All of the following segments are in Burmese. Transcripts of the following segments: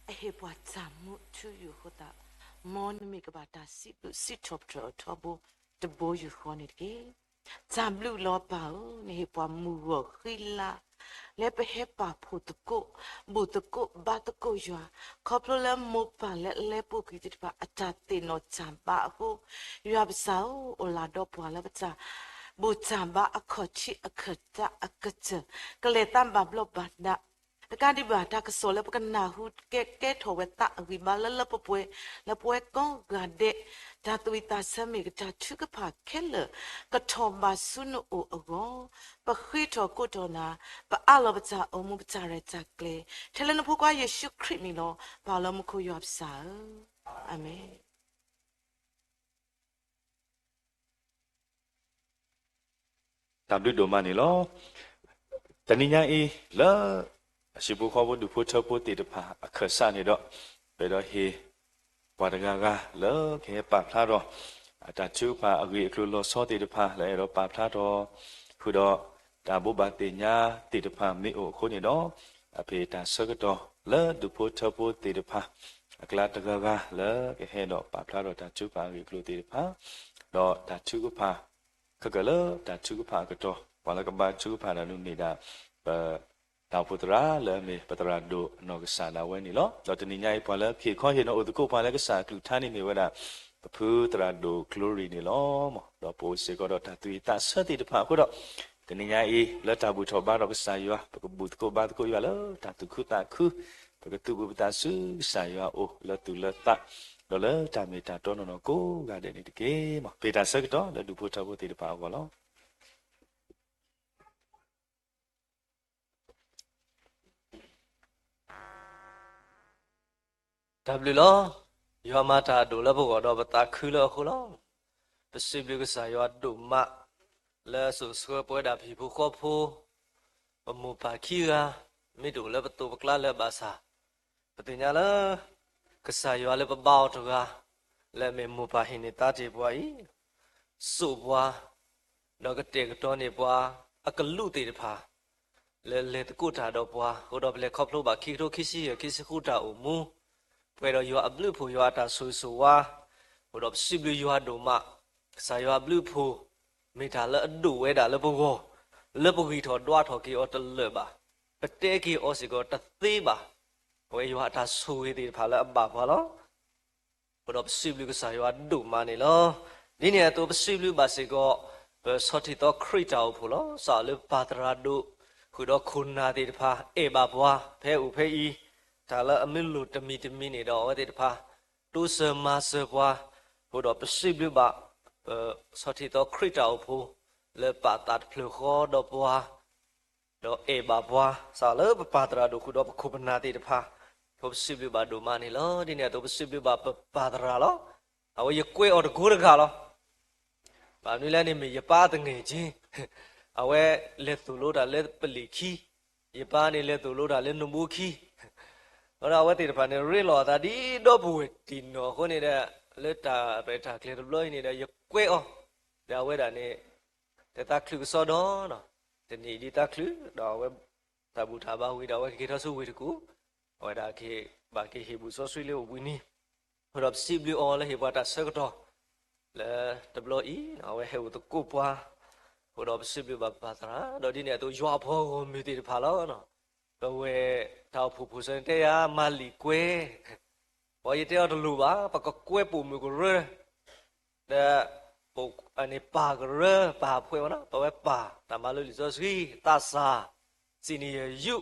he bwa tamu tu yu hoda mon mi ka ba ta si top tobo de bo yu honit ke tamblu lo pa o ne he bwa mu wo khila le pe he pa phu to ko bu to ko ba to ko ya khoplo le mo pa le pu ki ti pa ata te no chamba ho yu ab sa o la do pwa la ba cha bu chamba akhochi akhata akata kale tamba blo ba daการที่บ้านถ้าก็โซแล้วกันหนาหูแก่โถเวตะวิมาแล้วป่วยแล้วป่วยก็กระเดะถ้าตัวตาสมิกจะชุกผ่าแค่เลยก็ทอมบาสุนโออโกปะคุยทอกุตนาปะอาลบจาอมุบจาเรจากเลเทเลนพวกว่าเยซูคริสต์นี่เนาะปาลมุคุยอบสาอาเมนตามด้วยโดมานี่ล้อแต่นี่ยังอีแล้วสิบุขอบุดูพูดเท่าพูดติดผาเขยสานี่ดอกไปดอกเฮปาดกากาแล้วแค่ปากพลาดดอกอาจารย์ชื่อผาอวีครูโลซอติดผาแล้วเราปากพลาดดอกคือดอกตาบุบาติญาติดผามีโอคนนี่ดอกอภิตาสกดอกแล้วดูพูดเท่าพูดติดผากลาดกากาแล้วแค่ดอกปากพลาดดอกตาชื่อผาอวีครูติดผาดอกตาชื่อผาก็ก็เลยตาชื่อผาก็ดอกวันละก็บาชื่อผานั่นนี่ดาดาวพุทราและมีปัตราดูนกษาดาวนี่ล้อเราจะนิยายพอแล้วเขียนข้อเห็นอุตโกพอแล้วก็สาคือท่านี่มีว่าพุทราดูคลูรีนี่ล้อมเราโพสก็เราตัดตุยตาสติดผ่าก็เราจะนิยายแล้วตาบุตรบ้านเราก็สายว่าปกบุตรก็บ้านก็อยู่แล้วตัดตุคือตาคือปกตุบุตรซื้อสายว่าโอ้แล้วตุแล้วตาเราแล้วตามีตาต้นนกก็ได้นี่เก๋มาเป็นตาสักต่อแล้วดูพุทธบุตรผ่าก็ล้อดับลิล้อยามาตาดูแลพวกเราบัตาคือแล้วคุณล้อเป็นสิ่งที่ก็สายว่าดูมาและสุดสวยปวยดาผีผู้ครอบผู้ปมูปาขี้กาไม่ดูแลประตูปกล้าและบาษาปฏิญญาละก็สายว่าและปะเบาถูกาและเมมูปาหินิตาจีบวยสุบว่าเราก็เตะกันตัวนี้ว่าอักลุติดพาเลตกูตาดอกว่าเขาดอกเลครอบครัวบาขี้ทุกขี้ซี่ขี้ซี่กูตาอุมูเวลาอยู่อับลูผู้อยู่อาตาสุยสุว่าเราดอกสิบลูอยู่อาดูมาสายอับลูผู้ไม่ทาละดูเวดาละพวกละพวกที่ถอดว่าถอดกี่อตเลบะเป็นเตะกี่อสิก็ตัดตีบะเวอยู่อาตาสุยตีพาละบาพาละเราดอกสิบลูก็สายอับดูมานี่ละนี่เนี่ยตัวสิบลูบาสิก็เป็นสถิตคริสต์เอาผู้ละสาลปาตราดูคือดอกคุณนาตีพาเอบาบัวเพอุเพอีถ้าละอมิลุตมีนี่ดอกว่าตีพาตูเสมาเสบัวผู้ดอกเป็นสิบลูบาสถิตคริสต์เอาผู้เลปาตัดเพลขอดอกบัวดอกเอบาบัวสาลปาตราดูคือดอกคุณนาตีพาตัวสิบลูบาดูมานี่ละนี่เนี่ยตัวสิบลูบาปาตราละเอาไว้กล้วยอดกูรกาละบางนี่แหละนี่มียาป้าตั้งเงี้ยจีเอาไว้เล็ดตุลุดาเล็ดปลีขี้ยาป้านี่เล็ดตุลุดาเล็ดนุ่มบุขี้เราเอาไว้ติดพันเนี่ยเรื่องหล่อตาดีดอกบัวตีนอคนนี้เนี่ยเล็ดตาไปตาเคลียร์เลยนี่เนี่ยยกเว้อเดี๋ยวเอาไว้ด่านี่แต่ตาคลือสอดเนาะแต่นี่ดีตาคลือเดี๋ยวเอาไว้ตาบูทาบ้าวิเดี๋ยวเอาไว้คิดท้าสู้วิตกูเอาไว้ด่าคิบางคิเฮบุซอสุยเลี้ยววินี่เราสิบลิออนแล้วเฮบัตตาเสกต่อแล้วดับลอีเอาไว้เฮบุตกูปัวผู้ดอกสิบลิบาปาตราดอกที่เนี่ยตัวยัวพ่อก็มีติดพาแล้วเนาะตัวเวท้าวผู้เสนเตียมาลีเกวพอยี่เตียตัวลูบ้าปะก็เกวปูมือก็เร่แต่ปูอันนี้ป่าก็เร่ป่าเพื่อนนะตัวเวป่าแต่มาลุยจะสีตาซาซีนียุ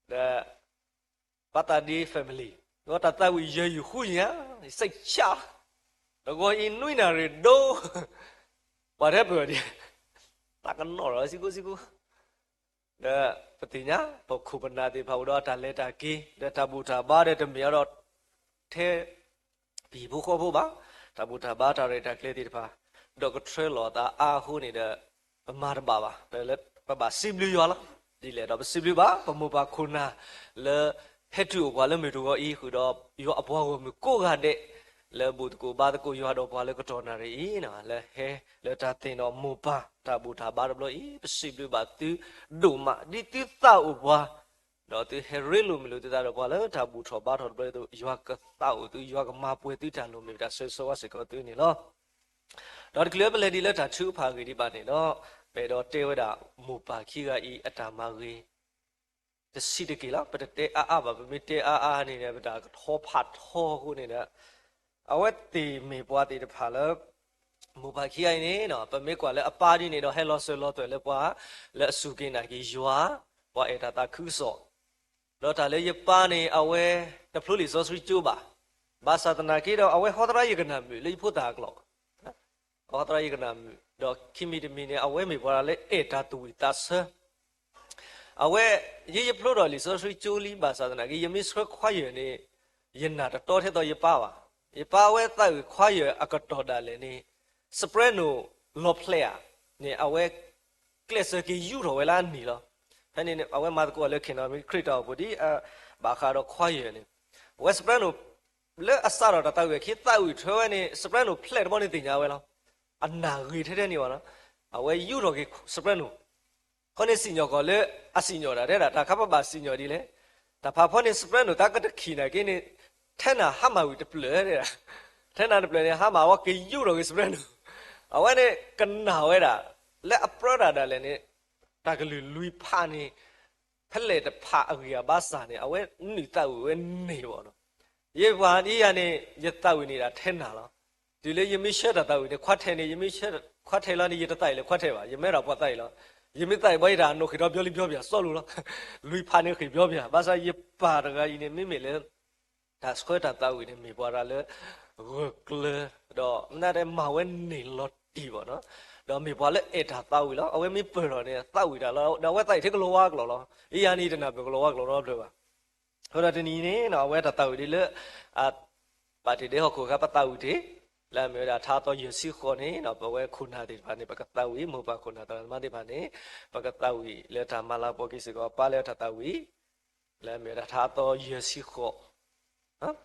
แต่ปัตตานีแฟมิลี่ก็ตัดแต่วิเยอยู่คู่เนี้ยใส่ชาแล้วก็อินนุยนารีโดว่าได้เบื่อดิตากันหน่อยสิกูเด้อปฏิญญาปกขุปนาติภาวดาทันเลตากีเด้อตาบูตาบ้าเด้อตมียรอดเทปีผู้ข้อผู้บ้าตาบูตาบ้าตาเรตาเคลติพาดอกเทรลอตาอาหูนี่เด้อประมาณบ้าเด้อเล็ดประมาณสิบลิยอละดีเลยดอกสิบลิบ้าประมุบาคุณนะเลเฮตุว่าเลไม่รู้ว่าอีคือดอกยอบัวก็มีกู้กันเด้เลบุตรกูบ้านกูอยู่หาดอกบัวเลก็ตอนนั้นอีนะเลเฮเลตาเตนอมูปาตาบูตาบ้าดอกอีเป็นสิบลิบาตือดูมาดิติตาอุบัว တော့သူဟဲရီလိုမလို့တာတော့ဘာလဲဒါဘူးထောပါထောပဲသူရွာကတောက်သူရွာကမပွဲသူတန်လို့မြတာဆွဆွဝစကောသူနေလောတော့ကလပ်လေဒီလက်တာချူဖာကြီးဒီပါနေတော့ဘယ်တော့တေဝတာမူပါခိကဤအတာမကြီးတစီတကီလားပတတေအာဘာမတေအာနေတယ်ဗတာထောဖတ်ထောခုနေတဲ့အဝက်တီမေပွားတီတဖာလဲမူပါခိယနေနော်ပမေကွာလဲအပါဒီနေတော့ဟဲလောဆွလောတွေလဲပွားလဲအစုကိနာကြီးရွာပွားအတာတာခုစောတော့ဒါလည်းရပါနေအဝဲတဖလို့လီစောစရီကျိုးပါဘာသာတနာကြီးတော့အဝဲဟောဒရာယကနာမီလိဖို့တာကလောဟောဒရာယကနာမီတော့ခိမီတမီနေအဝဲမေပေါ်လာလေအေတာတူတာဆအဝဲရဖလို့တော့လီစောစရီကျိုးလီဘာသာတနာကြီးယမစ်ဆွခွာရနေယနာတော်တဲ့တော့ရပါပါရပါဝဲတိုက်ခွာရအကတော်ဒါလည်းနေစပရက်နိုလော့ဖလက်နေအဝဲကလစ်စကီယူတော်ဝဲလာနေလောဟဲ့နေအဝဲမာကိုလည်းခင်တော်မီခရစ်တော်ဘူဒီဘာခါတော့ခွာရနေဝက်စပရန်နိုလဲအစတော့တောက်ရခိတောက်ရထွဲနေစပရန်နိုဖလက်တော့နေတင်ကြဝဲလားအနာရီထဲနေပါလားအဝဲယူတော့ကိစပရန်နိုခေါနေစညောကလည်းအစညောတာတဲ့ဒါခပ်ပါစညောဒီလေဒါဖာဖောနေစပရန်နိုတကတခိနာကိနေထဲနာဟာမဝီတပလဲတဲ့ထဲနာတပလဲနေဟာမဝကိယူတော့ကိစပရန်နိုအဝဲနေကနာဝဲတာလဲအပရဒါဒါလည်းနေတာကလူဖာနေဖက်လေတဖာအကြီးဘာစာနေအဝဲနိတောက်ဝဲနေပေါ့နော်ရေဘာဒီရနေရတောက်နေတာထဲနာလားဒီလေယမိရှက်တာတောက်နေခွတ်ထဲနေယမိရှက်ခွတ်ထဲလာနေရတိုက်လေခွတ်ထဲပါယမဲတော့ပွတ်တိုက်လားယမိတိုက်ဘိုက်တာနိုခေတော့ပြောလိပြောပြစောလို့လားလူဖာနေခေပြောပြဘာစာရပါတကကြီးနေမိမိလေဒါစခွတ်တာတောက်နေမိပွားတာလေကလေတော့နားတယ်မဝဲနေလို့တီပေါ့နော်တော့မေပွားလဲအဲ့ဒါတောက်ဝီလားအဝဲမေပရောနေတောက်ဝီတာလားတော့ဝဲတိုက်ထက်ကလောဝါကလောလားအေးယာနီတနာဘကလောဝါကလောတော့ပြပါဟောတာတနီနေနော်ဝဲတာတောက်ဝီလေအပါတီတဲ့ဟောကိုကပတောက်ဝီတေလာမေတာထားတော့ရစီခေါ်နေနော်ဘဝဲခုနာတိဘာနေပကတောက်ဝီမောပါခုနာတမတိဘာနေပကတောက်ဝီလေတာမလာပေါ်ကိစကောပါလေတာတောက်ဝီလာမေတာထားတော့ရစီခေါ်ဟမ်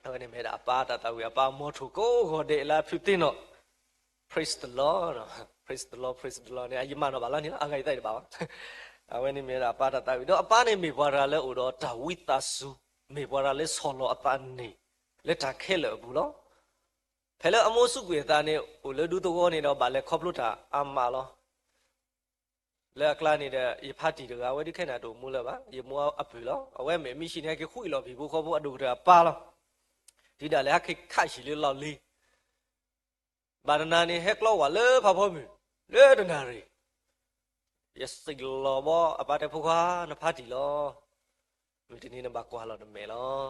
အဲ့ဒီမေတာပါတာတောက်ဝီအပါမောထုကိုဟောတဲ့လာဖြူတင်တော့Praise the Lord, praise the Lord, praise the Lord. နေအယမနော်ဘာလားနေအငိုက်တိုက်တယ်ပါအဝဲနေမြေတာပါတာတိုက်ပြီးတော့အပန်းနေမေပွားတာလဲဥတော့ဒါဝိတဆုမေပွားတာလဲဆော်လောအပန်းနေလက်တာခဲလဲဘူးလို့ဖဲလဲအမိုးစုကွေသားနေဟိုလေဒူတော့နေတော့ဗာလဲခေါပလို့တာအမလောလဲကလာနေတဲ့ယဖတ်တီတကဝဲဒီခဲနာတို့မူလဲပါယမူအပူလောအဝဲမေမိရှိနေကခွိလောပြီဘူးခေါဖို့အတူတပါလောဒီတာလဲခိခတ်ရှိလေလောက်လေးဘာဒနာနေဟက်လောဝါလေဖဖောမီလေဒနာရီယစိလောဘောအပါတဖူခါနဖတ်တီလောမိတနေနဘကွာလောနမေလော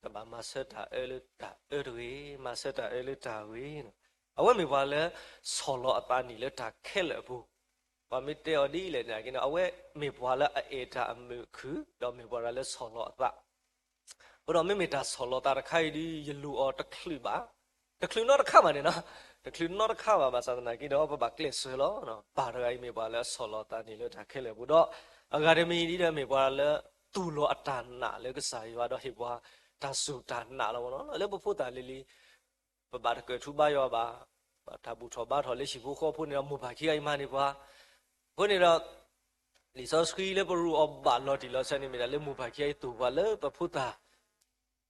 တဘာမဆတ်တာအဲလတာအဲတွေမဆတ်တာအဲလတာဝေအဝဲမေပါလေဆောလောအပနီလေတာခဲလေဘူးဘာမီတေော်ဒီလေနာကိနအဝဲမေပွာလေအေတာအမေခုတော့မေပွာလေဆောလောအပဘရောမေမေတာဆောလောတာခိုင်ဒီယလူအော်တခလိပါတခလိနော်တခမနေနော်တခလိနော်တခပါဘာသာနာကိတော့ဘာကလစ်ဆွေလောနော်ဘာရိုင်းမေပွာလေဆောလောတာနီလေတာခဲလေဘူးတော့အဂါဒမီဒီတဲ့မေပွာလေတူလောအတနာလေကစားရွာတော့ဟိပွာဒါဆူတာနာလောနော်လေဘဖို့တာလီလီဘာတကထူပါရောပါဒါဘူးထောပါထောလေရှိဖို့ခေါ်ဖို့နေတော့မူပါခိအိုင်မနေပွာဘုနေတော့လီဆော့စကီလေဘရူအဘလော်တီလောဆန်နေမီလေမူပါခိအိုင်တူပါလေဘဖို့တာ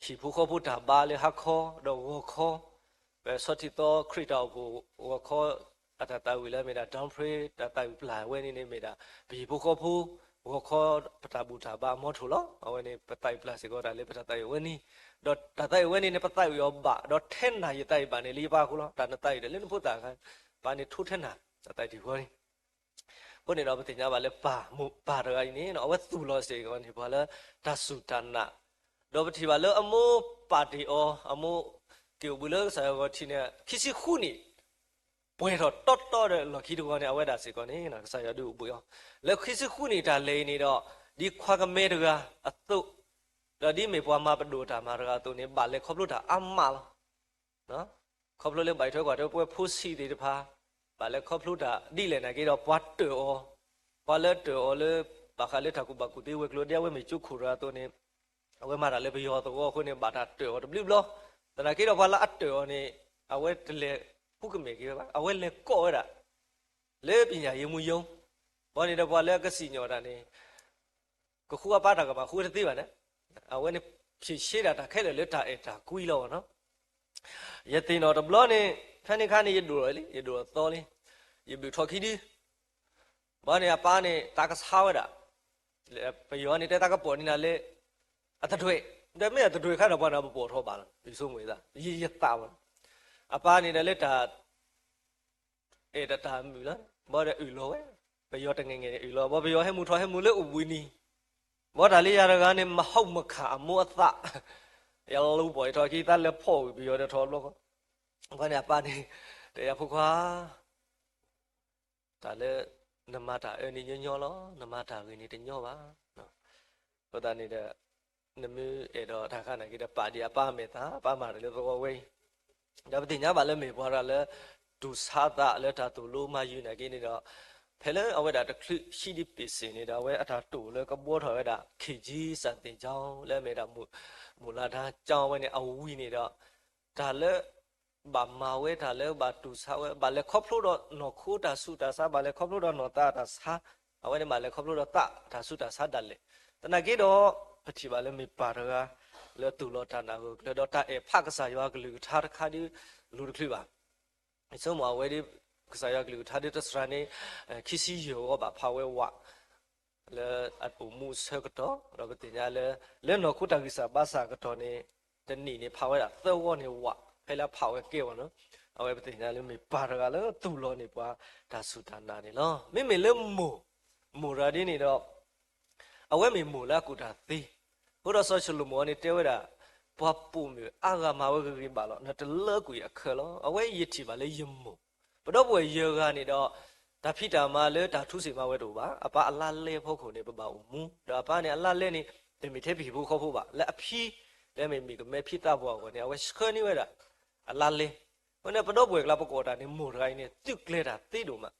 ရှိဖို့ခေါ်ဖို့တာဘာလေဟာခေါ်တော့ဝခေါ်ပဲစောတိတော့ခရစ်တော်ကိုဝခေါ်အတတဝီလေမေတာဒေါန်ဖရီတတဝီပလာဝဲနေနေမေတာဘီဖို့ခေါ်ဖို့ဝခေါ်ပတာဘူးတာဘာမောထူလောအဝဲနေပတိုင်ပလတ်စီကောတာလေပတာတိုင်ဝဲနေတော့တတိုင်ဝဲနေပတိုင်ရောဘာတော့ထဲနာရတိုင်ပါနေလီပါခုလောဒါနတိုင်တယ်လေဖို့တာခဘာနေထုထဲနာတတိုင်ဒီခေါ်ဘုနေတော့ပတင်ကြပါလေပါမူပါရဂိုင်းနေတော့အဝဲသူလောစေကောနေပါလေဒါစုတနာတော့ပတိပါလေအမိုးပါတီအောအမိုးကေဘူးလေဆာယောတီနေခိစီခုနီပွဲတော့တော်တယ်လခိတကောနေအဝဲဒါစေကောနေနော်ဆာယောဒူဘူးရောလေခိစီခုနီဒါလေနေတော့ဒီခွာကမဲတကအတုတော့ဒီမေပွားမပဒိုတာမာရကတုန်နေပါလေခေါပလို့တာအမလားနော်ခေါပလို့လေဘိုက်ထွဲကတော့ပွဲဖူးစီတွေတဖာပါလေခေါပလို့တာဒီလေနာကေတော့ပွားတောပွားလေတောလေဘာခလေထကူဘကူတေဝကလို့တဲ့ဝဲမေချုခူရာတုန်နေအဝဲမာတာလေဘယောတော့ခုနေဘာတာတောတဘလဘလတနာကေတော့ဘာလာအတောနေအဝဲတလေဖုကမေကေပါအဝဲလေကောရလေပညာရေမှုယုံဘောနေတော့ဘာလေကစီညောတာနေ ก็คู่ป้าตากมาคู่ที่บ้านเนี่ยเอาไว้ในพี่เชื่อแต่แค่เลยตาตาคุยแล้วเนาะยัดตีนอตบล้อนี่แค่นี้ยัดดูเลยยัดดูตัวเลยยัดดูทอคิดดิบ้านเนี่ยป้าเนี่ยตากระซ้าวด่ะไปย้อนนี่แต่ตากระปวดนี่นั่นเลยอัตถุยแต่ไม่อัตถุยข้าเราบ้านเราปวดท้องบ้านไปส่งไว้ละยัดตามันป้านี่นั่นเลยตาตามีแล้วบ่ได้อื่นเลยไปย้อนแต่เงี้ยอื่นเลยบ่ไปย้อนให้มูทอให้มูเลือกอุบุนีบ่ได้เลยอะไรกันเนี่ยมาเข้ามาขามัวตะอย่าลูบ่อยทอคิดแต่แล้วพ่อไปย้อนแต่ทอลูกก็เนี่ยป้านี่แต่พวกว่าแต่เลยน้ำมาตานี่ย่อๆล้อน้ำมาตาเงี้ยนี่ย่อวะเนาะก็ตอนนี้เด้อน้ำมือดอทางข้างไหนก็ได้ป้าดีป้าเมตตาป้ามาเลยตัวเว้ยเดี๋ยวไปถึงเนี่ยบ้านเลยไม่พอละเลยดูซาตาเลยถ้าตัวลูมาอยู่ไหนกินนี่เนาะเพลเอาไว้ด่าตะคลิชีดิปิสินี่เนาะไว้อัฐตัวเลยก็บัวถอยด่าขีจีสันติเจ้าแล้วไม่ด่ามูลาดาเจ้าไว้เนี่ยเอาวินี่เนาะถ้าเลยบามาเว้ถ้าเลยบาดูซาเว้บาเลยครอบครัวหนอคู่ตาสุตาซาบาเลยครอบครัวหนอตาซาเอาไว้เนี่ยบาเลยครอบครัวตาสุตาซาดันเลยแต่นักกีฬาปฏิบัติเลยไม่ปาระแล้วตัวเราท่านเอาแล้วดอตาพักสายว่าก็ลือท่าคดีลือคลิบสมมติว่าเวทีก็สายกลือท่าดิตสระนี้คิดสิโยก็แบบพาวเววะแล้วอัดปุ่มมูสก็ต่อเราก็ติดยาแล้วนกคู่ตากิสาบาสก็ต่อนี่จะหนีนี่พาวเวละเต้าวันนี่วะให้แล้วพาวเวเกี่ยวเนาะเอาไว้ติดยาแล้วมีปาระกันแล้วตัวเรานี่ว่าตาสุดานานี่เนาะไม่เริ่มหมู่ระดีนี่เนาะเอาไว้มีหมู่แล้วกูตาตีพวกเราสอนชลุมวันนี่เจ้าเวลาพอปุ่มอยู่อากามาเวกรีบาลนั่นจะเลิกกูอยากเคล้อเอาไว้ยึดที่บาเลยยมปดบัวเยอะกันนี่ดอกแต่พี่ตามาเลยแต่ทุสิมาเวดูบ้าอาป้าอัลลาเล่พวกคนเนี่ยบ่าวมูดอาป้าเนี่ยอัลลาเล่นี่เดี๋ยวมีเทพีผู้เขาพูดบ้าและพี่แล้วไม่มีก็ไม่พี่ตาบัวคนเนี่ยเอาไว้เคลื่อนนี่ไว้ละอัลลาเล่วันนี้ปดบัวกลาปกอดนี่หมู่ไรเนี่ยตึกเลยตีดูมา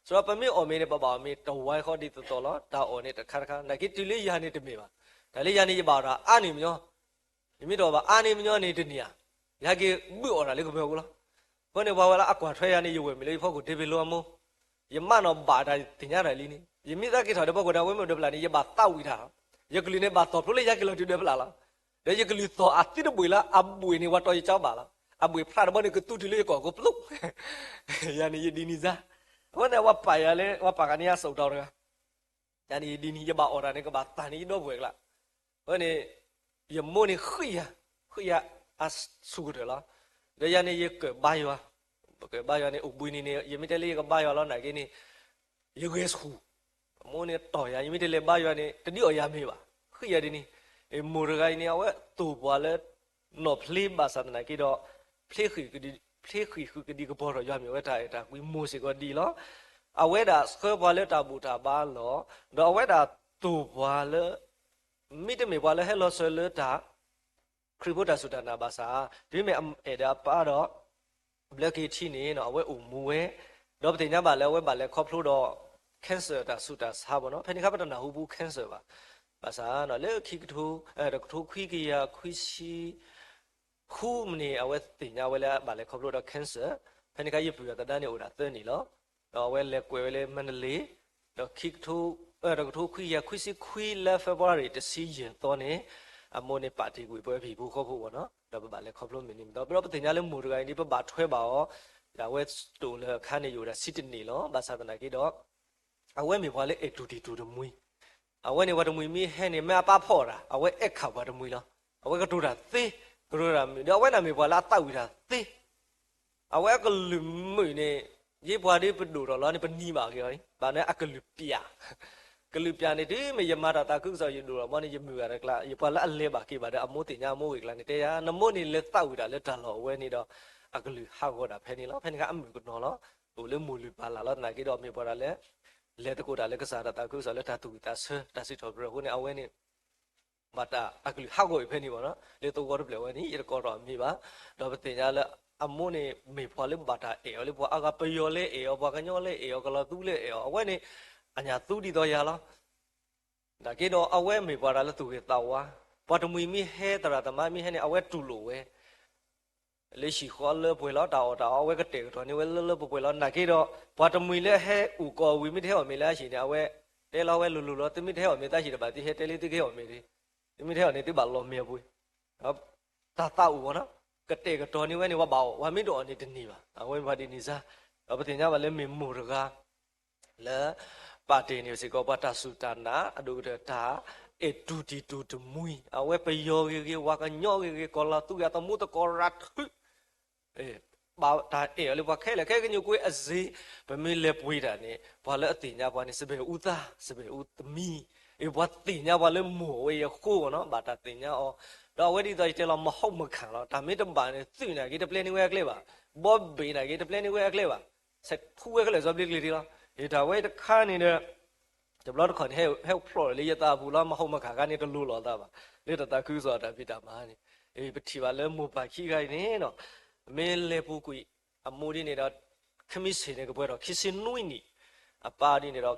ส่วนปมีอเมเนี่ยบ่าวมีตัวไว้เขาดีตัวล้อตาโอเนี่ยแต่คันนักกิจตุลียานี่จะมีบ้าแต่เลยยานี่จะบ่าวละอันนี้มั้ยยังมีตัวบ้าอันนี้มั้ยนี่ตัวเนี่ยอยากกิบุออะไรก็ไม่รู้ละวันนี้ว่าเวลาอากาศทยานี่อยู่เว้ยมีเลยพวกกูเทพิโลมูยังมันเอาบาดได้ถึงยังไงลีนี่ยังมีตะกี้ถอดพวกกูได้เว้ยมันเดือบลานี่ยังบาดเต้าอีท่ายังกลืนในบาดตบรู้เลยยังกลืนที่เดือบลาละเดี๋ยวยังกลืนต่ออัดที่ระบุยละอับบุยนี่ว่าต่อยเจ้าบาละอับบุยพลาดบ้านนี่ก็ตู้ที่เลยก่อก็ปลุกยานี่ยังดีนี่จ้ะวันนี้ว่าไปอะไรว่าปากอันนี้สุดดาวเลยยานี่ดีนี่ยังบาดอะไรนี่ก็บาดตานี่ดอกเว้ยละวันนี้ยังโมนี่ขี้ยาอัดสู้เถอะละเดี๋ยวยานี่ยังเกิดใบวะเกิดใบวะนี่อุบุยนี่ยังไม่ได้เลี้ยงใบวะแล้วไหนกันนี่ยังเกสคู่โมนี่ต่อยยังไม่ได้เลี้ยงใบวะนี่แต่นี่เอายามีวะขี้ยาดีนี่มูรกายนี่เอาไว้ตัวบัวเลยหนอพลีบาสันไหนกี่ดอกพลีคือก็ดีก็พอเรายามีไว้ถ่ายกุยมูสิก็ดีแล้วเอาไว้ด่าสเคบัวเลยตาบูตาบ้านหรอเดี๋ยวเอาไว้ด่าตัวบัวเลยมิได้ไม่บัวเลยให้เราเสลือด่าคริพุทธสุดานาบาสาที่ไม่เดาป้าดอกเบลกี้ที่นี่เนาะเอาไว้มวยดอกติญญาบาแล้วไว้บาแล้วครอบครัวดอกแคนเซอร์ด่าสุดาสาบเนาะเพนิครับตอนนั้นหูบูแคนเซอร์ป่ะภาษาเนาะเลิกคิดทูดอกทูคุยกี่ยาคุยชีคู่มันนี่เอาไว้ติญญาไว้แล้วบาแล้วครอบครัวดอกแคนเซอร์เพนิครับญี่ปุ่นตอนนั้นเนี่ยอุดาเตอร์นี่เนาะเอาไว้เล็กไว้เลยมันเลยดอกคิดทูดอกทูคุยยาคุยชีคุยแล้วเฟบรุรีจะซีเย็นตอนนี้อโมนี่ปาร์ตี้กุยเพื่อผีผู้เขาพูดเนาะเราไปบ้านเลยครอบครัวมินิมแต่เราไปถึงยาเรื่องมูรกายนี่ไปบ้านช่วยบ่าวอย่าเวสตูเลยข้านี่อยู่ในซิดนีย์เนาะภาษาตะนักกี่ดอกเอาไว้มีว่าเลยดูดีดูดมุยเอาไว้ในวัดมุยมีให้เนี่ยแม่ป้าพ่อละเอาไว้ข่าววัดมุยเนาะเอาไว้ก็ดูด่าตีดูด่ามีเดี๋ยวเอาไว้น่ะมีว่าละเต้าอีด่าตีเอาไว้ก็ลืมมือเนี่ยยี่ปัวนี่เป็นดูดแล้วนี่เป็นนี่มาเกี่ยวนี่บ้านนี้ก็ลืมเปียกลืบยานี่ที่ไม่ยมาตาคึกษาอยู่ดูละมันนี่ยมืออะไรกละยี่ปัวละอันเล็บกี่บาทอโมติญาโมอีกละนี่แต่ยาน้ำมันนี่เล็ดเต้าอีด่าเล็ดตลอดเว้ยนี่ดอกกลืบห้าวก็ด่าเพนี่แล้วเพนี่ก็อันมือก็นอนแล้วตัวเล็บมูลืบปลาละแล้วไหนกี่ดอกมีปัวละเล็ดตะกูด่าเล็ดก็สาตาคึกษาเล็ดตาตุยตาเสือตาสิทอเบรคุณเอาเว้ยนี่บัดกลืบห้าวก็อีเพนี่วะเนาะเล็ดตัวก็เปล่าเว้ยนี่ยี่ก็รอมีบ้าดอกปฏิญาละอโมนี่มีพอเล็บบัดเล็บพออากาศไปยอเล่พอกันยอเล่ก็เราตู้เล่เอาเว้ยนี่อันยาตู้ดีตัวยาละแต่กี่ดอกเอาไว้ไม่พอแล้วตัวเต่าวะพอทำมีเฮตระแต่ไม่มีให้เนี่ยเอาไว้ตุลุเว้เลยสิขอเลิกไปแล้วดาวเอาไว้ก็เตะตัวนี้ไว้เลิกไปแล้วแต่กี่ดอกพอทำมีเล่ให้อุกอวิไม่เท่ามีแล้วสิเนี่ยเอาไว้ တဲလောဝဲလူလူလောတမိထဲော်မေတရှိတပါတိဟဲတဲလေးတိခေော်မေဒီတမိထဲော်နေတိပါလောမေပွေနော်တာတာဦးဘောနော်ကတဲ့ကတော်နေဝဲနေဝပါဝါမိတော်နေတနေပါအဝဲပါဒီနေစားတော့ပတင်ကြပါလဲမေမူရကလဲပါတေနေစီကောပတာဆူတနာအဒုဒတာเอดูดีดูดมุยเอาไว้ไปโยเกวากันย่อเกกอลาตุยาตมุตกอรัดเอบ่าวตาเอเลยว่าแค่กันอยู่กุยอซีบ่มีเลปุยดานี่บ่ละอติญาบ่นี่สเบอุตาสเบอุตมีเอบ่ติญาบ่เลยหมู่เวยคู่เนาะบ่ตาติญาอ๋อดอกเวดิตอยเตลมะဟုတ်မခံတော့ဒါမင်းတပါနေသိနေကေတပလင်းနေဝဲကလေးပါဘောဘေးနေကေတပလင်းနေဝဲကလေးပါဆက်ဖူးဝဲကလေးဇောပလီကလေးဒီလားဒီဒါဝဲတခါနေတဲ့จบแล้วทุกคนให้พลอยเลยตาบูแล้วมาเข้ามาขากันนี่ตะลุหลอตาบ่เลยตาคือสอตาพิตามานี่เอ้ปฏิว่าแล้วหมู่ปาขี้ไกนี่เนาะเมเลปูกุยอมูนี่เนี่ยခမစ်စေနေကပွဲတော့ခစင်နွိနီအပါဒီနေတော့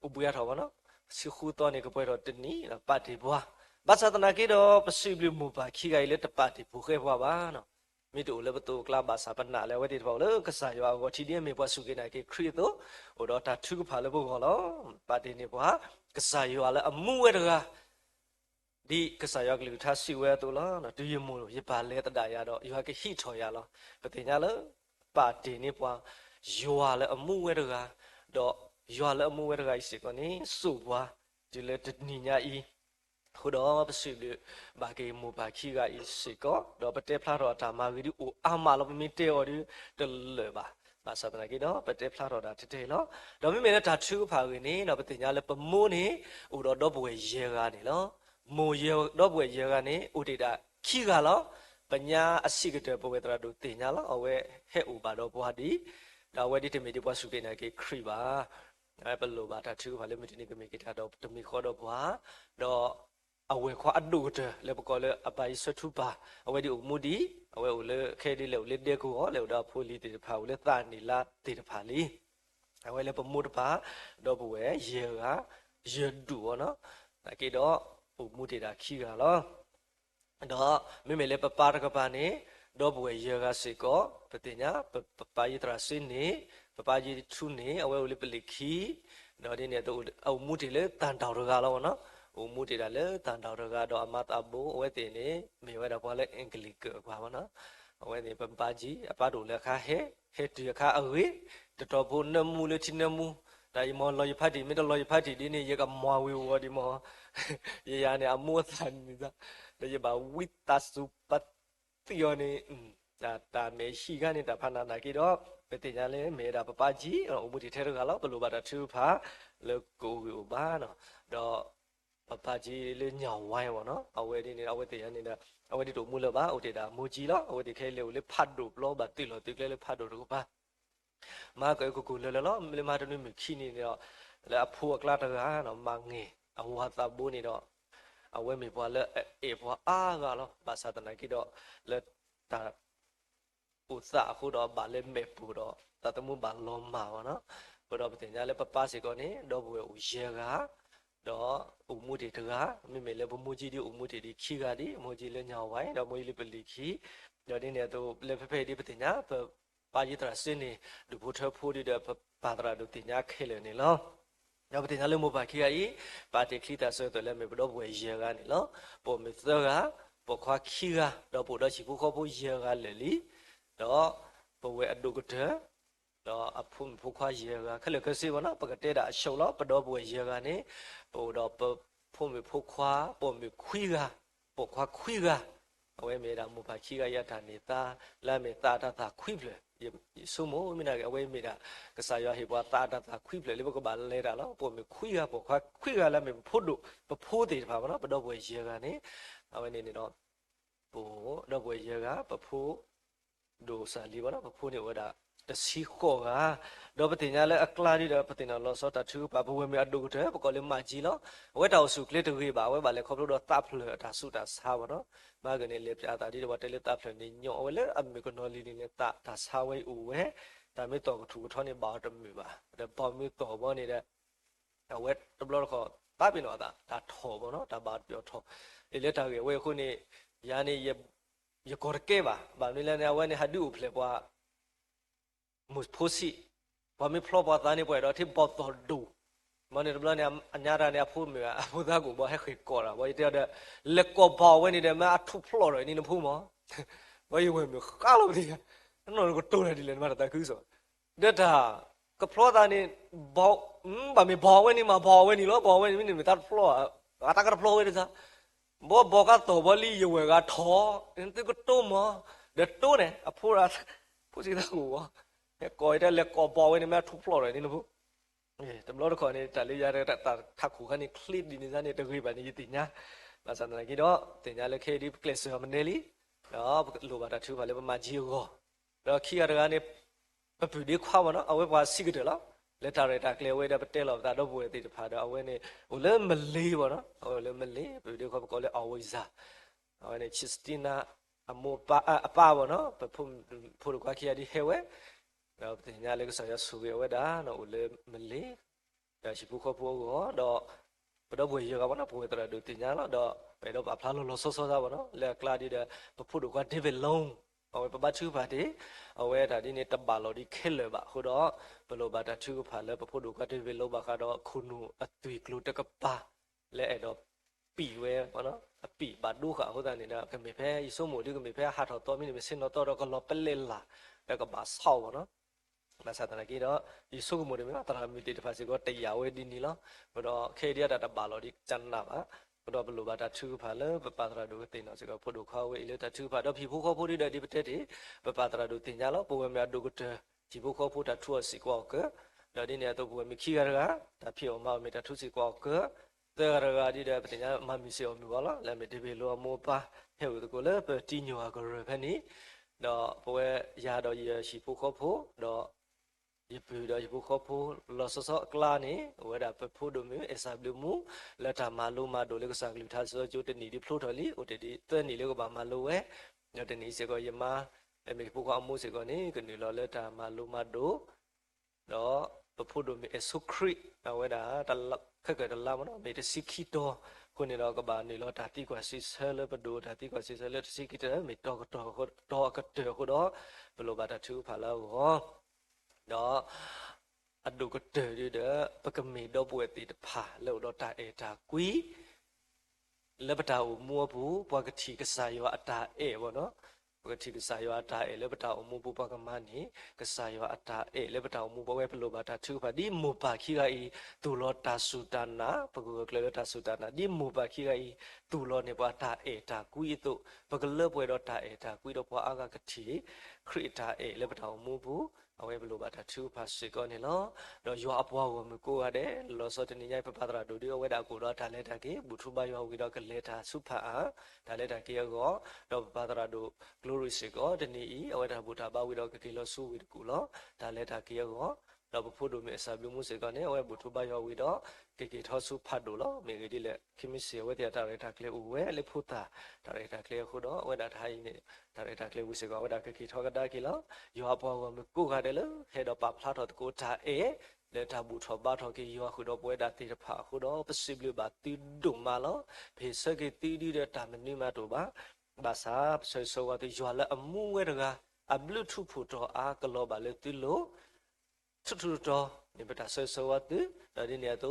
ဥပယထောဘောနော်စီခူတော်နေကပွဲတော့တနီပါတိဘွားဘာသာတနာကေတော့ပစီဘလမူပါခိကိုင်လေတပါတိဘူခဲဘွားပါနော်မိတူလည်းဘတူကလာဘာစာပနာလည်းဝတိတော့လေကစားရွာကိုတီဒီမေဘွားစုကေနာကေခရီတော့ဟိုတော့တာထုကဖာလည်းဘုခေါ်လို့ပါတိနေဘွားကစားရွာလည်းအမှုဝဲတကားဒီကစားရွာကလေးထားစီဝဲတော့လားနော်တူရမှုရပါလဲတတရတော့ရွာကေဟိထော်ရလားပတိညာလည်းပါတိနေဘွားရွာလည်းအမှုဝဲတကားတော့ရွာလည်းအမှုဝဲတကားစီကောနေစုဘွားဒီလေတနိညာဤဟိုတော့ပစီလေဘာကေမူဘာခိကဤစီကောတော့ပတေဖလာတော့တာမာဂီဒီအိုအာမလောပမီတေော်ဒီတလေပါဘာသာပနာကေတော့ပတေဖလာတော့တာတတေလောတော့မိမေနဲ့ဒါထူဖာဝင်နေတော့ပတိညာလည်းပမိုးနေဥတော့ဘွယ်ရေကနေလောမိုးရေတော့ဘွယ်ရေကနေဥတေတာခိကလောပညာအစိကတဲ့ဘဝတရာတို့တင်ညာလောအဝဲဟဲ့ဥပါတော့ဘွားဒီဒါဝဲဒီတမီဒီဘွားစုကေနာကေခရီပါအဲဘလိုပါတာထူဖာလည်းမတင်နေကမေကေတာတော့တမီခေါ်တော့ဘွားတော့အဝဲခွာအဒုတဲ့လေပကောလေအပိုင်ဆွထူပါအဝဲဒီမူဒီအဝဲဦးလေခဲဒီလေလေတဲ့ကိုဟောလေတော့ဖိုလီတေဖာဦးလေတာနီလာတေဖာလီအဝဲလေပမုတ်ပါတော့ဘဝဲရေကရေဒူဟောနော်ဒါကေတော့ပုံမူတေတာခီကလောတော့မိမေလေပပါရကပါနေတော့ဘဝဲရေကစေကောပတိညာပပါယတရာစင်းနေပပါယထူနေအဝဲဦးလေပလိခီတော့ဒီနေတော့အမူတေလေတန်တော်ရကလောနော်ဥမှုတေတာလေတန်တော်ကတော့အမတ်အဘူအဝဲတင်နေမေဝဲတော့ဘောလေအင်္ဂလိပ်ကဘာမနော်အဝဲနေပပကြီးအပတို့လည်းခါဟဲတီခါအဝေးတတော်ဘုံနမှုလေချင်းနမှုဒါယမောလောယဖတ်တီမေတလောယဖတ်တီဒီနေရကမွာဝေဝဒီမောရရနေအမောသန်နေတာဒါရပါဝိတစုပတ်တီယောနေဒါမေရှိကနေတဖနာနာကေတော့ပတိညာလေမေတာပပကြီးဥမှုတေထဲတော့ကလောဘလိုပါတာသူဖာလေကိုဘာနော်တော့ပပကြီးလေးညောင်ဝိုင်းပေါ့နော်အဝဲဒီနေအဝဲတရားနေတာအဝဲဒီတို့မူလပါဥတေတာမူကြီးလောအဝဲဒီခဲလေးကိုလေးဖတ်တို့ဘလောပါတိလောတိကလေးဖတ်တို့တို့ပါမာကဲကိုလောလောလေမာတနုမခီနေတော့လေအဖိုးကလာတကားနော်မငေအဝါသဘူနေတော့အဝဲမေပွားလေအေပွားအားကလောဘာသာတနာကိတော့လေတာဥစာခုတော့ဗာလေမေပူတော့တတမှုဘာလုံးမှာပေါ့နော်ဘုရားပတင်ညာလေပပစီကောနေတော့ဘွေဦးရေကတော့ဥမှုတေတကားမိမေလေဘမှုကြီးဒီဥမှုတေဒီခီကဒီအမှုကြီးလေညောင်းဝိုင်းတော့မွေးလေးပလီခီတော့ဒီနေတော့လေဖဖေဒီပတင်ညာပါကြီးတရာစင်းနေလူဘုထဖိုးဒီတဲ့ပါတရာတို့တင်ညာခဲလေနေလောတော့ပတင်ညာလေမပါခီကဤပါတိခီတာဆိုတော့လေမေဘတော့ဘွေရေကနေလောပေါ်မစကပေါ်ခွာခီကတော့ပို့တော့ချီဖို့ခေါ်ဖို့ရေကလေလီတော့ဘဝအဒုကတဲ့တော့အဖုန်ဖုခွာရေကခလကစီဝနာပကတဲ့တာအရှုံတော့ပတော့ဘွေရေကနေပို့တော့ဖုန်ဖုခွာပေါ်မခွီကပေါ်ခွာခွီကအဝဲမေတာမူပါခီကရတာနေတာလာမေတာတာခွီပလေဆုမိုးမိနာကအဝဲမေတာကစားရဟေပွားတာတာခွီပလေလေဘကဘာလဲတာလောပေါ်မခွီကပေါ်ခွာခွီကလာမေဖို့တို့ပဖိုးတေပါဗောနော်ပတော့ဘွေရေကနေအဝဲနေတော့ပို့တော့ဘွေရေကပဖိုးဒိုစာလီဗောနော်ပဖိုးနေဝဒါတစီခေါ်ကတော့ပတင်ညာလဲအကလာဒီတော့ပတင်တော်လောစောတထူပါဘဝမေအဒုတဲ့ပကောလေမကြီးလောဝဲတောက်စုကလစ်တကြီးပါဝဲပါလေခေါပလို့တော့တပ်ဖလတာစုတာစားပါတော့မကနေလေပြတာဒီတော့တဲလေတပ်ဖလနေညောဝဲလေအမေကနော်လီနေတာတာစားဝဲဦးဝဲဒါမေတော်ကထူထောနေပါတမီပါဒါပေါ်မေတော်ဘောနေတဲ့ဝဲတဘလောခေါ်တပ်ပြီးတော့ဒါထော်ပေါ့နော်ဒါပါပြောထော်လေလက်တာဝဲခုနေယာနေရကောကဲပါဘာနေလဲဝဲနေဟာဒူဖလေပွားมุสโพสิว่าไม่พลอบว่าตานี่ป่วยเราที่บอตอดู mà này là nhà ra này phun mình à phun ra cũng bỏ hết khỉ cỏ là bởi vì lệ cỏ bỏ với này mà thu phlo rồi nên phun mà bởi vì mình khá là thì nó có tôi này đi lên mà ta cứ rồi đó là cái phlo ta này bỏ bà mình bỏ với này mà bỏ với này nó bỏ với này mình ta phlo à ta cái phlo với sao bỏ cái tổ bỏ li nhiều cái thò nên tôi có tôi mà để tôi này à phun ra phun gì ta ngủ coi đây lệ cỏ bỏ với này mà thu phlo rồi nên phun tầm lo đó còn này trả lời ra được ta thắc khu cái này clip đi nên ra này tôi gửi bạn đi tin nhá là sao này cái đó tin nhá là khi đi class của mình đi đó lúc bạn đã chụp vào là mà chiều go đó khi ở đây này bây giờ đi khoa mà nó ở ngoài xí cái đó lấy ta ra cái lấy ra bắt đầu ta đâu vui thì phải đó ở ngoài này ở lấy mình lấy vào đó ở lấy mình lấy bây giờ khoa có lấy ở ngoài ra ở này Christina amu pa vào nó bây phụ qua kia đi heo ấy đó thì nhà lấy cái sợi sủi ở đó nó lấy mình lấy đó chỉ phụ khoa phụ đó đó buổi giờ các bạn phụ từ đầu tiên nhá đó bây giờ bà lo so ra vào đó lấy cái đi đó phụ được qua develop ở bên bắt chước phải đấy ở bên đó đi này tập bà lo đi khơiเลยbà hồi đó bây giờ bà đã chước phảiเลยphụ được qua develop bà cái đó khuôn tùy luôn tất cả bà lấy đó bị về vào đó bị bà đu cả hồi đó này là cái mấy phe số một đi cái mấy phe hạt to mình xin nó to đó có lo bên lên làแล้วก็bà sau vào đó mà sao thằng kia đó ý số một điểm mà thằng mình thì phải có tay giàu đi ní lo rồi đó khi đi đã bảo lo đi chăn nào á rồi đó bây giờ đã chữ phải là bà thằng đó tiền nó sẽ có phụ thuộc vào ấy là chữ phải đó phi phụ phụ đi đây đi bên đây bà thằng đó tiền nhá lo bố mẹ đồ cái chỉ phụ phụ đã thua sĩ qua cái đó đi này tôi bố mẹ khi ra đã phi mà mẹ đã thua sĩ qua cái tôi ra đi đây bên nhá mà mình sẽ ông nói là mẹ đi về lo mua ba hiểu được cái là bên tin nhiều cái rồi phải ní đó bố mẹ nhà đó chỉ phụ phụ đó Ibu dah ibu kopu lo sosok klan ni, wada pepu domi esablumu, lata malu madu lego saglu thasо jote ni di plu tholi, ote di te ni lego ba malu jote ni se ko yema, emi pu ko amu se ko ni keni lo lata malu madu, do pepu domi esukri, wada tal khak tal la mo me te sikito, ko ni lo ko ba ni lo tati ko si sele pedu tati ko si sele sikito me to ko to ko do, belo ba ta thu pha la ho đó anh đủ có trời đi đó bất cứ mình đâu buổi thì phá lâu đó ta ta quýแล้วบดาวมัวผู้ปกติก็สายว่าตาวะเนาะปกติก็สายว่าตาแล้วบดาวมัวผู้ปกมานี่ก็สายว่าตาแล้วบดาวมัวบ่เวพโลบาตาทุพาดิมัวปาขี้กะอีตุลอตาสุตานะปกก็เลยตาสุตานะดิมัวปาขี้กะอีตุลอเนี่ยบ่ตาตากุยตุปกเลบ่ดอตาตากุยดอบ่อากะกะทีคริตาแล้วบดาวมัวผู้เอาไว้บลูบาตาทูพาสิก่อนนี่เนาะดอยัวอปวาวมกูอะเดลอสอตนี่ญายปะปาตราดูดิเอาไว้ดากูดอทาเลตาเกบุทุบายัววิดอกะเลตาสุภาทาเลตาเกยก็ดอปาตราดูกลูริสิก็ตนี่อีเอาไว้ดาบุทาบาวิดอกะเกลอสุวิดกูลอทาเลตาเกยก็ดอปพุดูเมซาบลูมุสิก่อนนี่เอาไว้บุทุบายัววิดอเกทอสุภาดูลอเมกดิเลคิมิเสียไว้เตตาเลตาเกลอูเวเลพุตาตาเลตาเกลคูดอเอาไว้ดาไทยนี่ตาเลตาเกลวิสิก็เอาไว้ดากะเกทอกะดาเกลอยัวอปวาวมกูกะเดลเฮดอปาพลาทอตกูทาเลตาบุทอบาทอเกยัวคูดอป่วยดาติรพาคูดอปสิบลิบาติดุมาลอเพเสเกติดิเดตามนิมาตุบาบาซาเสโซวาติยัวละอมูเวรกาอับลุทุพุตออากะลอบาเลติโลทุตอนี่บตาเสโซวาติดาดิเนียตุ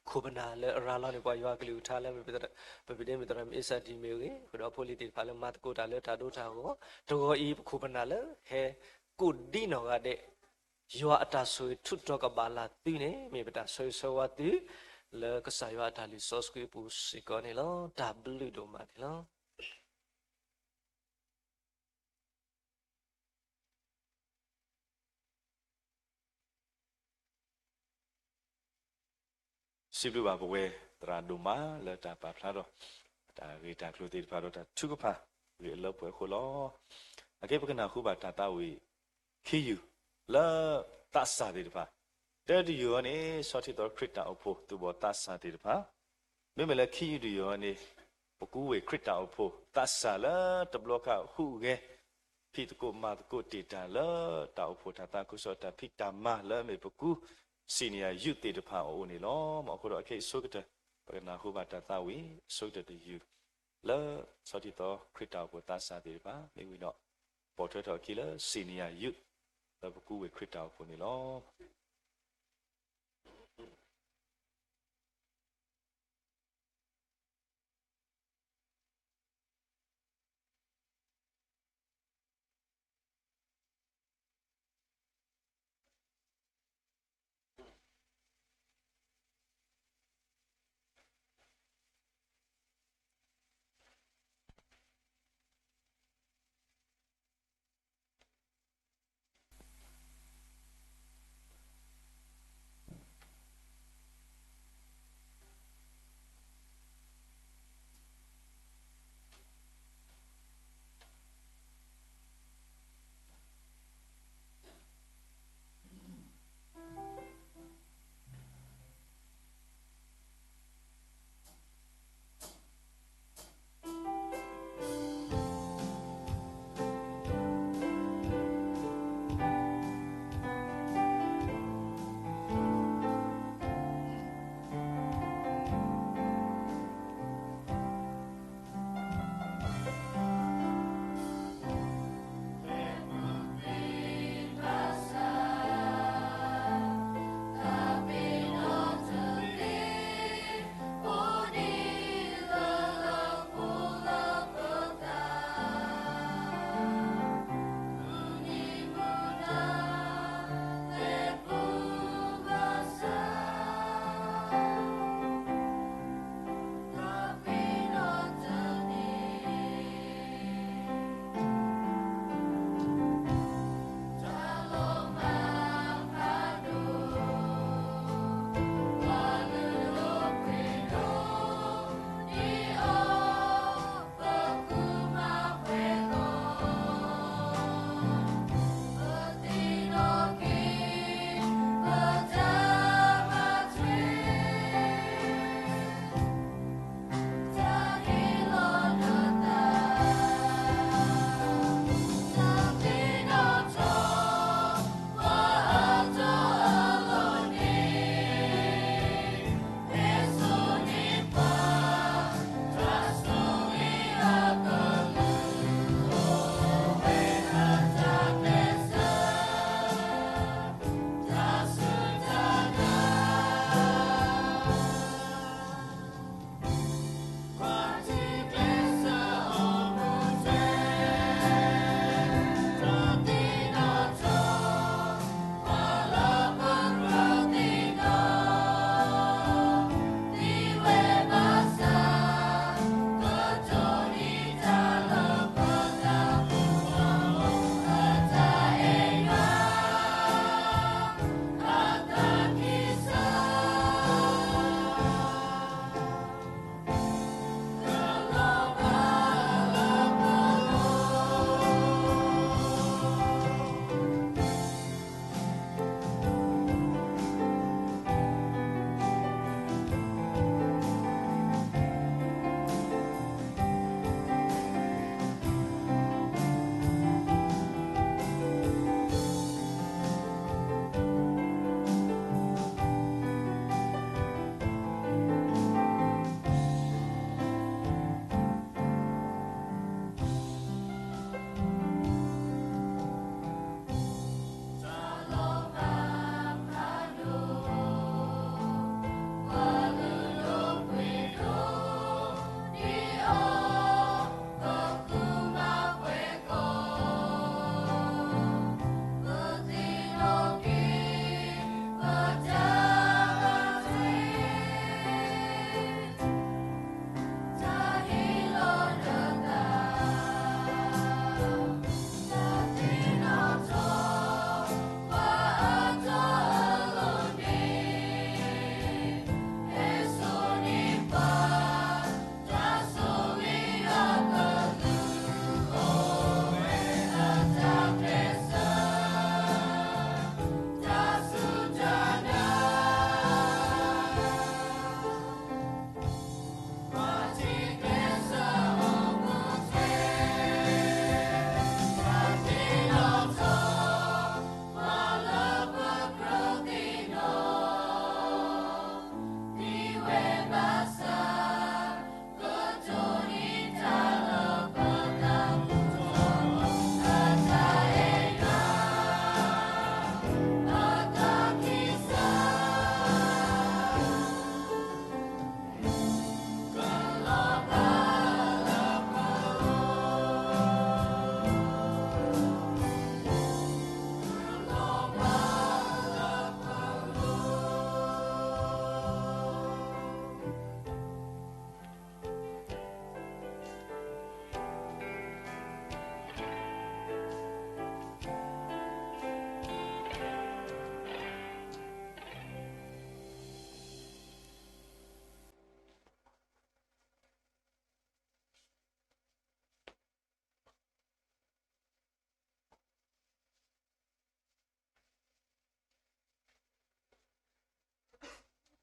ခုပနာလဲရာလာနေပွားရွာကလေးထားလဲပြပြတဲ့မြတ်ရမ်အစ္စတီမေကြီးခတော့ပိုလီတီဖာလဲမတ်ကိုတာလဲတာဒိုတာကိုတော့ဤခုပနာလဲဟဲကုဒီနောကတဲ့ရွာအတာဆွေထွတ်တော့ကဘာလာတီနေမြေပတာဆွေဆွဝတီလဲကဆာရွာတာလီဆော့စကွေပူစီကောနေလောဒါဘလူဒိုမာနေလော สิบลูกบาบเวตราดูมาเลตาปาพลาดตารีตาคลูติพาดตาทุกพาเวลบเวโคลออาเก็บกันนาคูบาตาตาวีขี้อยู่เลตัสสาติพาเดดิโยนี่สอติตอคริตาอุโพตุบอตัสสาติพาไม่เมลขี้อยู่ดิโยนี่ปกูเวคริตาอุโพตัสสาเลตบลอกาหูเกพี่ตะกุมาตะกุติตาเลตาอุโพตาตากุสอตาพิตามาเลเมปกูซีเนียยุติดพาโอนี่ล้อมอคุดอเคสุกตะปะนาคูบาตาตาวีสุกตะติยุเลสอติโตคริตาโพตัสสาติพาไม่วินอปอเทตอคิเลซีเนียยุตะปกูเวคริตาโพนี่ล้อ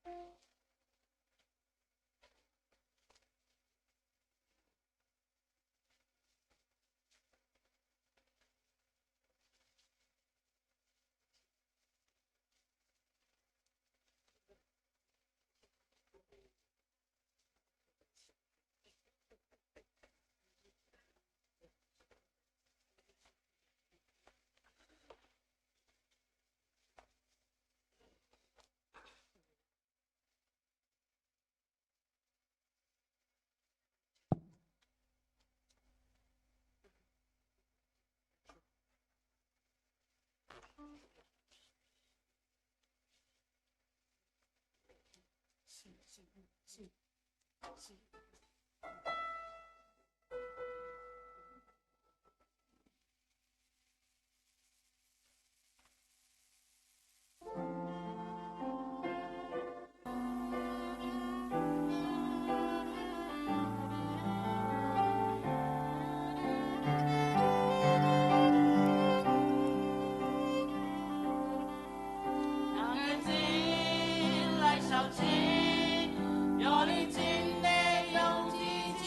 Hãy subscribe cho kênh Ghiền Mì Gõ để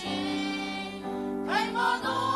không bỏ lỡ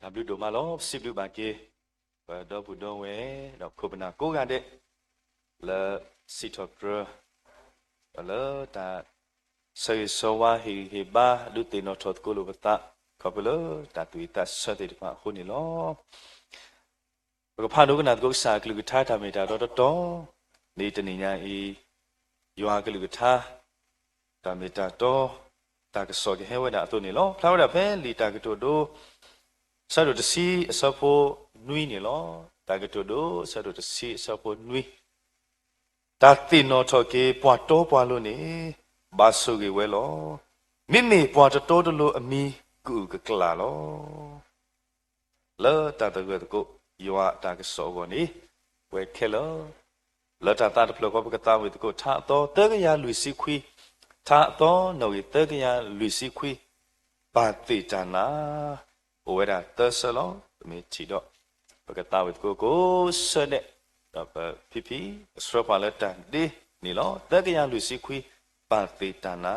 W တို့မှာလောစစ်လူပါကေဘတော့ဘူးတော့ဝဲတော့ခုပနာကိုကတဲ့လဲစီတော့ကလဲတာဆေဆောဝါဟီဘာလူတင်တော့ထော့ကိုလိုပတာကပလတာတူတာဆတ်တဲ့မှာခုနေလောဘကဖာနုကနာကိုစာကလူကထားတာမီတာတော့နေတနေညာဤယွာကလူကထားတာမီတာတော့တာကစောကဟဲဝဲတာအတုနေလောဖလာဝဲဖဲလီတာကတိုတို့ဆာဒိုတစီအစဖို့နွီးနေလောတာကတိုတို့ဆာဒိုတစီအစဖို့နွီးတာတင်နော်ထော်ကေပွားတော့ပွားလို့နေဘာဆုကေဝဲလောမိမိပွားတော့တလို့အမီကူကကလာလောလောတာတကွတ်ကိုယွာတာကစောကောနေဝဲခဲလောလောတာတာတဖလောကပကတာဝဲကိုထားတော့တဲကရလူစီခွီထားတော့နော်ဤတဲကရလူစီခွီပါတိတနာဝဲတာသဆလောမေချီတော့ပကတာဝဲကိုဆတဲ့တော့ဖိဖိစရပါလက်တန်ဒီနီလောတဲကရလူစီခွီပါတိတနာ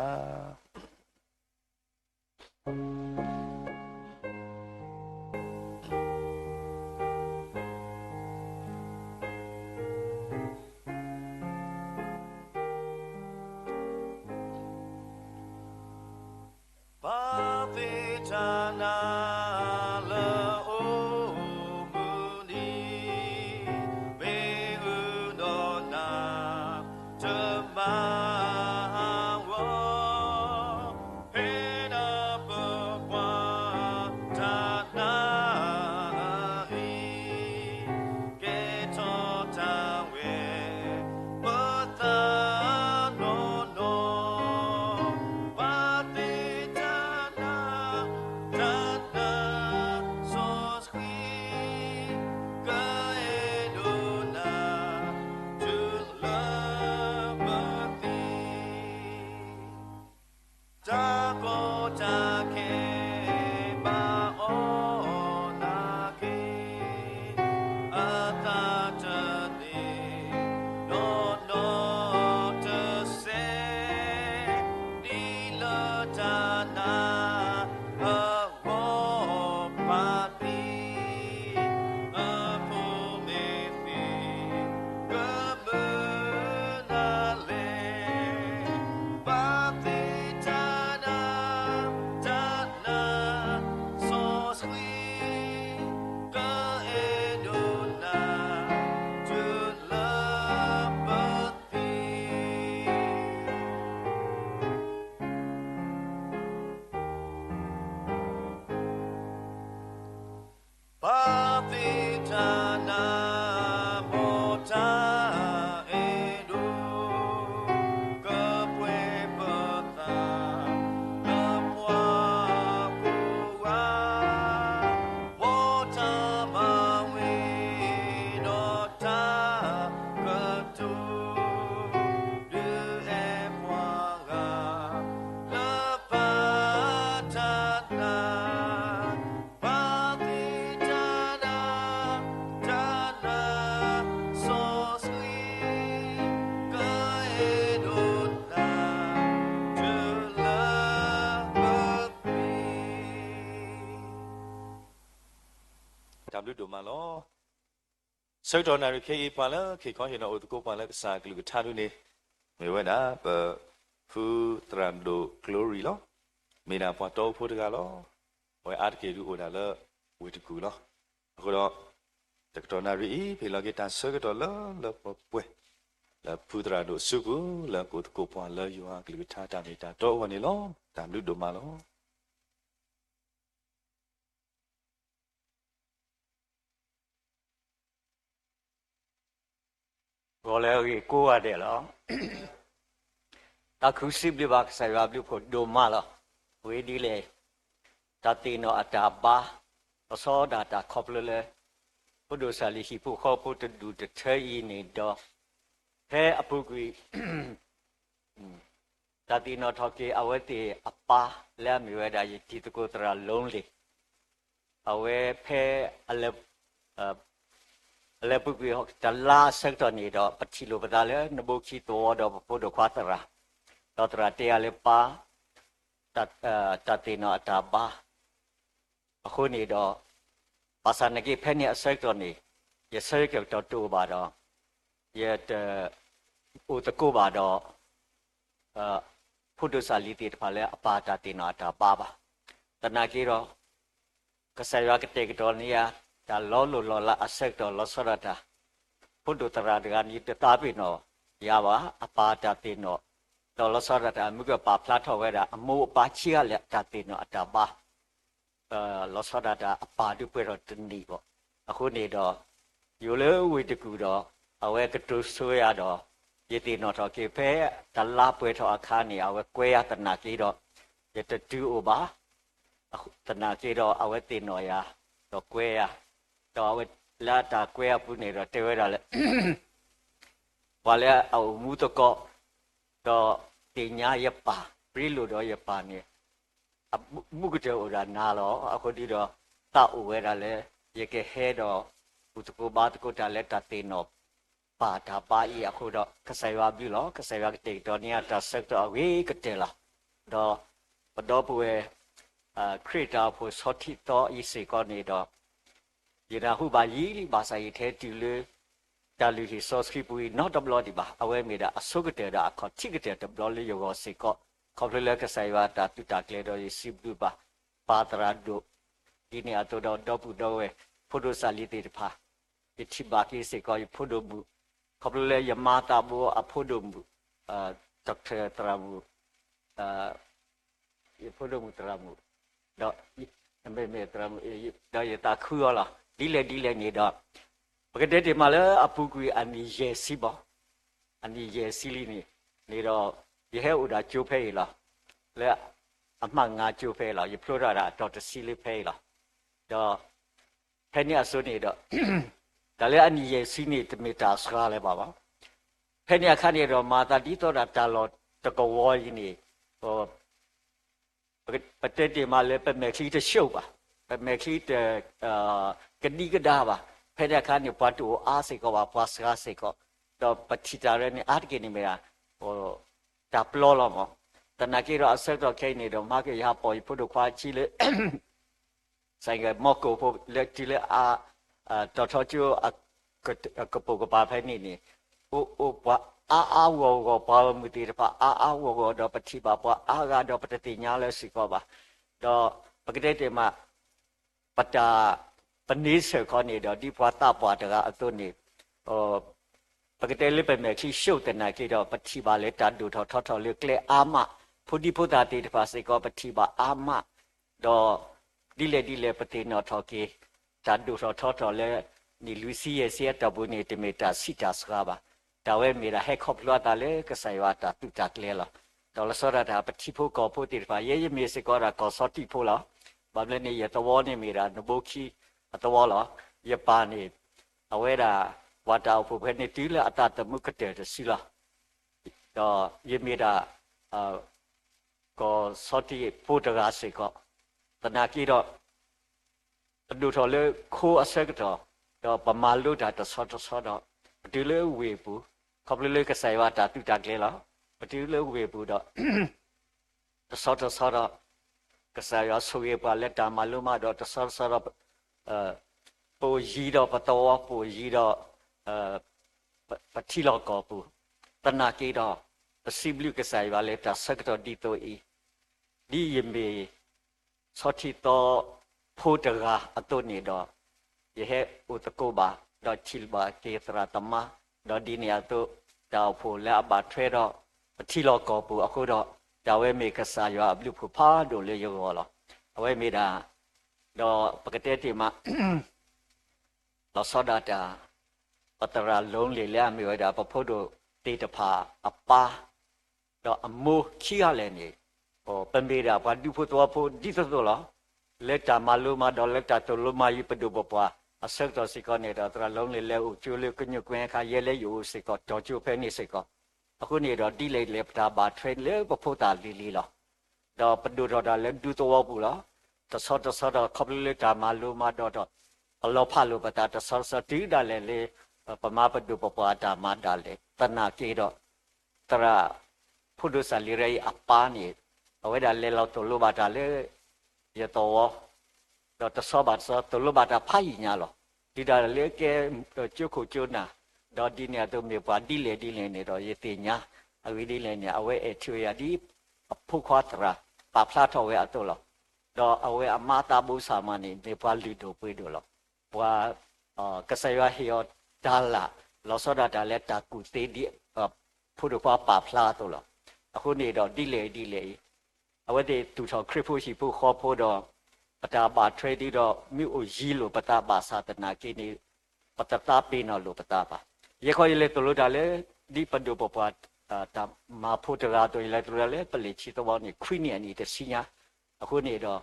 W တို့မှာလောစေတော်နာရခေပါလာခေခေါဟေနောဥတကိုပါလာစာကလူကထားလို့နေမေဝနာပဖူတရမ်ဒိုဂလိုရီလောမေနာပွားတော့ဖို့တကလောဝဲအာတကေလူဟိုဒါလဝေတကူလောအခုတော့တကတော်နာရီဖေလောကေတန်ဆကတော့လောပွဲလာဖူတရာဒိုစုကူလာကိုတကိုပွားလာယူဟာကလူထားတာမေတာတော့ဝင်နေလောဒါလူတို့မှာလောဘောလဲကိုရတယ်လောတခုစိပလဘကဆရာဘလူကိုဒိုမာလောဝေဒီလေတတိနောအတာပါအစောဒတာခေါပလလေဘုဒ္ဓဆာလီရှိဖို့ခေါ်ဖို့တူတထဲဤနေတော့ဟဲအပုကွေတတိနောထောကေအဝဲတေအပါလဲမြဝဲတာယတိတကိုတရာလုံးလေအဝဲဖဲအလဲလေပုကွေဟောတလာဆက်တော်နေတော့ပတိလိုပဒါလဲနဘုခိတောတော့ဘုဒ္ဓခွာတရာတော့တရာတေအလဲပါတတိနောအတာပါအခုနေတော့ ภาษาในกี่เพนเนี่ยเสกตัวนี้อย่าเสกตัวตัวบาดอย่าอุตกุบาดพุทธศาสนาติดพาเลอปาตาตินาตาปาบะตนากี่รอกษัตริย์กเตกตัวนี้จะล้อลุลละเสกตัวล้อสระตาพุทธตราดการยึดตาปิโนยาวะอปาตาติโนตัวล้อสระตามุกปาพลาทเวดามูปาเชียเลตาติโนตาบาล้อสระตาอปาดุเปรตนีบ่အခုနေတော့ယူလေဝိတကူတော့အဝဲကတုဆွေရတော့ယတိနော်တော့ကေဖဲတလာပွဲတော့အခါနေအဝဲကွဲရတနာကြီးတော့ယတတူအိုပါတနာကြီးတော့အဝဲတင်နော်ရတော့ကွဲရတော့အဝဲလာတာကွဲရပူနေတော့တဲဝဲတာလေဘာလဲအမှုတကောတော့တင်ညာရပါပြလို့တော့ရပါနေမှုကတဲ့ဥရာနာတော့အခုဒီတော့တောက်ဝဲတာလေये के है दो उतको बात को डाले ताते नो पाटा पाई आखो दो कसैवा बिलो कसैवा के टेक दो निया ता सक दो अवे कटेला दो पदो पुए क्रेटा पु सोथि तो इसे को ने दो ये ना हु बा यी ली भाषा ये थे तिले तालु हि सोस्की पुई नो डबलो दि बा अवे मेदा असुगते दा अखो थिगते डबलो ले यो से को खबले कसैवा ता तुता क्ले दो ये सिबु बा पातरा दोဒီနေရာတော့တော့ဘူးတော့ဝဲဖိုတိုစာလီတေတဖာဒီချိဘာကိစေကိုဖိုတိုဘူးခပလေယမာတာဘောအဖိုတိုဘူးဒေါက်တာတရာဘူးဖိုတိုဘူးတရာဘူးတော့မေတရာဘူးတော့ရတာခူရလားဒီလေနေတော့ပကတဲ့ဒီမှာလဲအပူကွေအနီရဲစီဘောအနီရဲစီလီနေတော့ရဟဲဥဒါကျိုးဖဲရလားလဲအမှန်ငါကျိုးဖဲလားရဖလို့ရတာဒေါက်တာစီလီဖဲလားတော့ဖဲနေအစိုးနေတော့ဒါလည်းအနီရဲ့စီနေတမီတာစကားလဲပါပါဖဲနေခါနေတော့မာတာဒီတော့တာလောတကဝေါ်ကြီးနေဟောပတက်ဒီမှာလည်းပမက်ခီတရှုပ်ပါပမက်ခီတကဒီကဒါပါဖဲနေခါနေပတ်တူအားစိကောပါပွားစကားစိကောတော့ပတိတာရနေအားတကနေမရဟောတာပလောလောမတနာကြီးတော့အဆက်တော့ခိုင်းနေတော့မကရပေါ်ဖို့တော့ခွာချီလေဆိုင်ကမော့ကိုဖို့လက်တီလေတော်တော်ကျိုးကပုကပါဖဲနေနေအိုပွားအာဝေါ်ကိုပါမူတီတပါအာဝေါ်ကိုတော့ပတိပါပွားအာကတော့ပတိညာလဲစီကောပါတော့ပကတဲ့တေမှာပတာပနိစေခေါနေတော့ဒီပွားတာပွားတကအသွနေဟောပကတဲ့လေးပဲမဲ့ခိရှုပ်တနာကိတော့ပတိပါလေတတ်တူထော်လေးကလေအာမဖုဒီဖုတာတေတပါစေကောပတိပါအာမတော့ဒီလေပတိနော်ထော်ကေတတ်တူထော်လေနီလူစီရဲ့စီတဘူနေတမီတာစီတာစကားပါဒါဝဲမေရာဟက်ခေါပလောတာလေကဆိုင်ဝတာတူတာကလေလာတော်လစောရတာပတိဖို့ကောဖို့တိပါရဲမေစကောရာကောစောတိဖို့လာဘာလဲနေရတဝနေမေရာနဘိုခီအတဝလာရပါနေအဝဲတာဝါတာဖို့ဖဲနေတီးလေအတတမှုကတဲ့စီလာတော့ရမေတာကောစောတိဖို့တကားစေကောတနာကြီးတော့တူတော်လေခိုးအဆက်တော့ပမာလို့တာတဆောတော့ဒီလေဝေဘူးခေါပလေကဆိုင်ဝတာတူတာကလေးလားဒီလေဝေဘူးတော့တဆောတော့ကဆိုင်ရဆိုရပါလက်တာမလို့မတော့တဆောတော့ပိုရီတော့ပတော်ပိုရီတော့ပတိလောက်ကောဘူးတနာကြီးတော့ပစီဘလူကဆိုင်ဝလက်တာဆက်တော့ဒီတော့ဒီယမေစောတိတော့ဖို့တကအတုနေတော့ယဟဲဥတကောပါတော့ချီလ်ဘာကေသရတမတော့ဒီနေရာတော့တောက်ဖို့လက်အပါထွဲတော့ပတိလောကောပူအခုတော့ဒါဝဲမေကစားရွာဘလူဖဖာတို့လေရောလောအဝဲမေတာတော့ပကတဲ့တီမှာလောစောဒတာပတရာလုံးလေလက်အမေဝဲတာပဖို့တို့တေတဖာအပါတော့အမိုးခီရလဲနေဟောပမေတာဘာဒုဖို့တော့ဖို့ဒီသောလောလက်တာမလုံးမတော့လက်တာတလုံးမယူပဒုပပွားအဆက်တော်စီကနေတော့တရလုံးလေးလဲဦးကျိုးလေးကညွကွင်းခါရဲလဲယူစီကတော်ကျိုးဖဲနေစီကအခုနေတော့ဒီလေးလက်တာဘာထရင်းလဲပဖို့တာလီလီလောတော့ပဒုတော့လဲဒူတော်ဘူးလားတဆောတော့ခပလေးတာမလုံးမတော့အလောဖလိုပတာတဆောတီဒါလဲလေပမပဒုပပွားတာမဒါလဲတနာကေတော့တရဖုဒုဆလီရဲအပါနေအဝဲဒါလဲလောက်တော်လိုပါတာလဲရတော် တော့တဆောပါဆောတလဘတာဖိုင်ညာလောဒီတာလေကဲကျုပ်ကိုကျုံနာတော့ဒီနေတော့မြေပါဒီလေနေတော့ရေတင်ညာအဝိဒီလေနေအဝဲအချွေရဒီဖုခွာတရာပါဖလာထော်ဝဲအတော့လောတော့အဝဲအမတာဘူးစာမနေမြေပါလူတို့ပွေးတို့လောဘွာကဆယဟီယောဒါလာလောစောဒတာလက်တာကူသေးဒီဖုဒခွာပါဖလာတော့လောအခုနေတော့ဒီလေအဝဲတေတူထော်ခရစ်ဖို့ရှိဖို့ခေါ်ဖို့တော့ပတာပါထရေဒီတော့မြို့အိုကြီးလို့ပတာပါသာတနာကိနေပတတာပိနော်လို့ပတာပါရေခေါ်ရလေတလို့တာလေဒီပဒုပပတာမာဖို့တရာတော့လေတရလေပလေချီတော့နေခွိနေနေတစီညာအခုနေတော့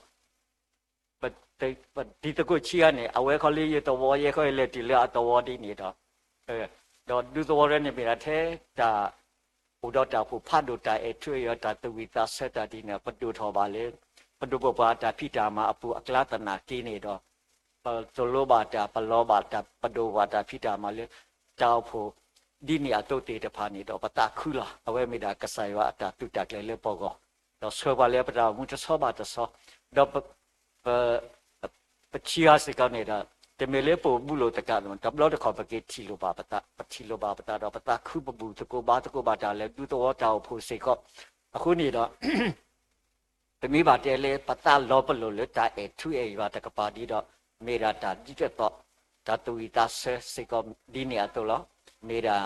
ဒီတကုချီကနေအဝဲခေါ်လေးရတော့ရေခေါ်ရလေဒီလေအတော်ဒီနေတော့တော့ဒုတော်ရနေပြတာထဲဒါဥဒတာဖို့ဖတ်လို့တာအထွေရတာတဝိတာဆက်တာဒီနေပဒုထောပါလေပဒုပပတာဖိတာမှာအပူအကလတနာကိနေတော့ဇလောဘာတာပလောဘာတာပဒုဝတာဖိတာမှာလေတောက်ဖို့ဒီနေအတုတ်တေတဖာနေတော့ပတာခုလာအဝဲမိတာကဆာယဝအတာတုတကလေလေပေါ့ကောတော့ဆောပါလေပတာမှုတဆောပါတဆောတော့ပချီယာစကနေတော့တမေလေပို့ဘူးလို့တကတော့တဘလို့တခေါ်ပကေချီလိုပါပတာချီလိုပါပတာတော့ပတာခုပဘူးတကိုပါတာလေဒုတော်တောက်ဖို့စေကောအခုနေတော့တမိပါတဲလေပတာလောပလို့လေတာအထူအေပါတကပါဒီတော့မေရာတာဒီတော့တာတူီတာဆဲစေကောဒီနေအတော့လောမေရာ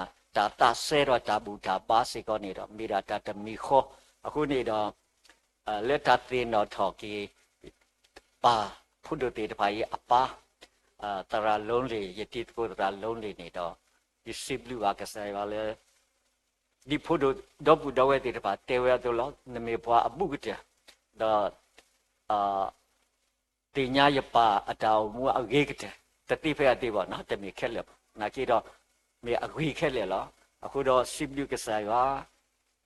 တာဆဲတော့တာဘူးတာပါစေကောနေတော့မေရာတာတမီခောအခုနေတော့လက်တာတင်တော့ထော်ကီပါဖုဒ္ဓတေတပါရဲ့အပါတရာလုံးလေယတိကိုတရာလုံးလေနေတော့ဒီစစ်ဘလူကဆယ်ပါလေဒီဖုဒ္ဓတော့ဘူးတော့ဝဲတေတပါတဲဝဲတော့လောနမေပွားအပုကတဲ့တော့တင်ညာရပါအတောင်မူအဂေကတဲ့တတိဖဲအတေပေါ့နော်တမီခက်လေနာကြည့်တော့မေအဂွေခက်လေလောအခုတော့စစ်ဘလူကဆယ်ပါ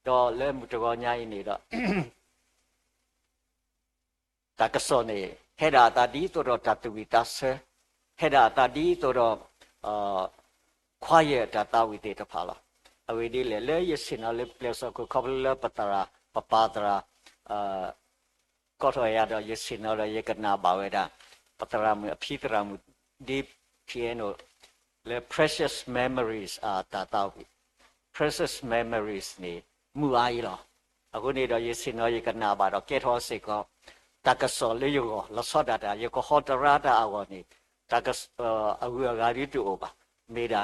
တော့လဲမှုတော်ညာရင်နေတော့တကစောနေဟေရာတာဒီတော့တတူဝီတာဆဲဟေရာတာဒီတော့ခွာရတာတာဝီတေတဖာလာအဝေဒီလေရစင်လေပလက်စကိုကဘလပတရာပပါတရာကောထရရတော့ရစင်ရရကနာဘာဝေတာပတရာမအဖိတရာမဒီပြင်းနိုလေ precious memories တာတာဝီ precious memories နေမူအားရတော့အခုနေတော့ရစင်ရကနာဘာတော့ကဲထောစေကောတကဆောလေယောလဆောဒတာယောဟောတရာတာအောနေတကအဝဂါရီတူပါမေဒါ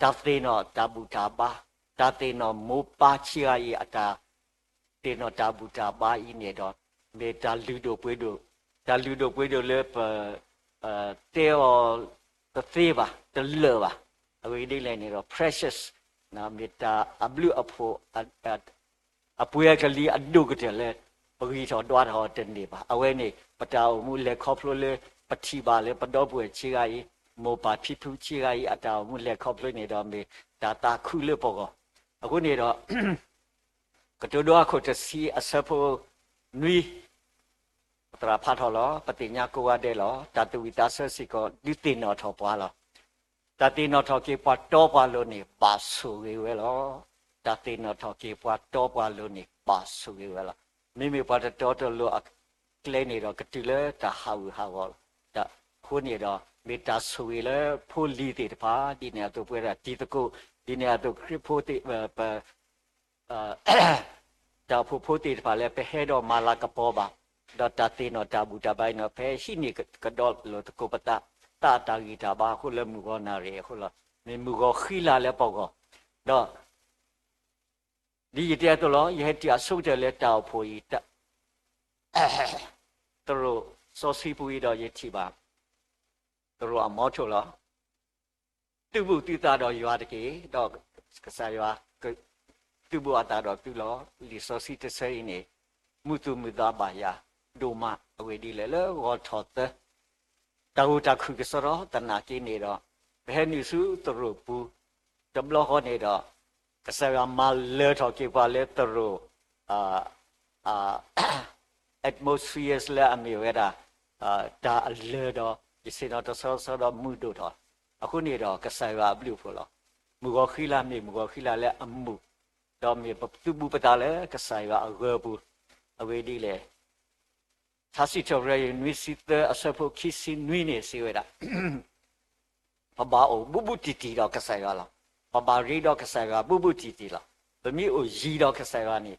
တသေနောတဘူတာပါတသေနောမောပါချီယာအတာတေနောတဘူတာပါဤနေတော့မေတာလူတို့ပွေးတို့ဒါလူတို့ပွေးတို့လေတေောတသေပါတလောပါအဝိဒီလည်းနေတော့ precious နာမေတာအဘလူအဖို့အပွေးကလေးအဒုကတဲ့လေပဂီတော်တွားတော်တနေပါအဝဲနေပတာအမှုလက်ခေါဖလို့လေပတိပါလေပတော်ပွေချီကကြီးမောပါဖြစ်သူချီကကြီးအတာအမှုလက်ခေါဖလို့နေတော့မေဒါတာခုလေပေါ့ကောအခုနေတော့ကတူတော့ခုတစီအစဖို့နွီပတရာဖတ်တော်လောပတိညာကိုဝတဲ့လောတတူဝီတာဆစီကိုဒီတင်တော်ထော်ပွားလောတတိနော်ထော်ကေပွားတော့ပွားလို့နေပါဆူဝဲလောတတိနော်ထော်ကေပွားတော့ပွားလို့နေပါဆူဝဲလောမိမိပါတော်လို့ကလေးနေတော့ကတိလေတာဟာဝတာခုနေတော့မေတာဆူလေဖိုလီတေတပါဒီနေတော့ပွဲတာဒီတကုဒီနေတော့ခရစ်ဖိုတေတာဖိုတေတပါလေပဲဟဲတော့မာလာကပေါ်ပါတော့တတိနော်တာဘူးတပိုင်းနော်ဖဲရှိနေကတော့လို့တကုပတာတာဂီတာပါခုလည်းမူကောနာရေခုလားမေမူကောခီလာလဲပေါ့ကောတော့ဒီရတဲ့တော့ရဲ့တရားဆုတ်တယ်လဲတောက်ဖို့ဤတတို့စောစီပူရတော့ရချီပါတို့အမောချိုလားတူဘူးတူတာတော့ရွာတကေတော့ကစားရွာတူဘူးအတာတော့တူလို့ဒီစောစီတဆဲနေမူတူမူသားပါယာဒိုမအဝေဒီလေလောထောတ်တာဝတာခုကစရောတနာကိနေတော့ဘယ်နည်းစုတို့ဘူးတဘလဟောနေတော့ကစားရမလဲထော်ကေပါလဲတို့atmosphere လဲအမေဝဲတာဒါအလဲတော့ဒီစတော့ဆောတော့မှုတို့တော့အခုနေတော့ကစားရဘလူဖို့လို့မူကောခီလာမြေမူကောခီလာလဲအမှုတော့မြေတူဘူးပတာလဲကစားရအဂဘူးအဝေးဒီလဲ他是做人女士的是不其实女呢是为了爸爸哦不不弟弟了个啥个了爸爸人了个啥个不不弟弟了不没有一了个啥个呢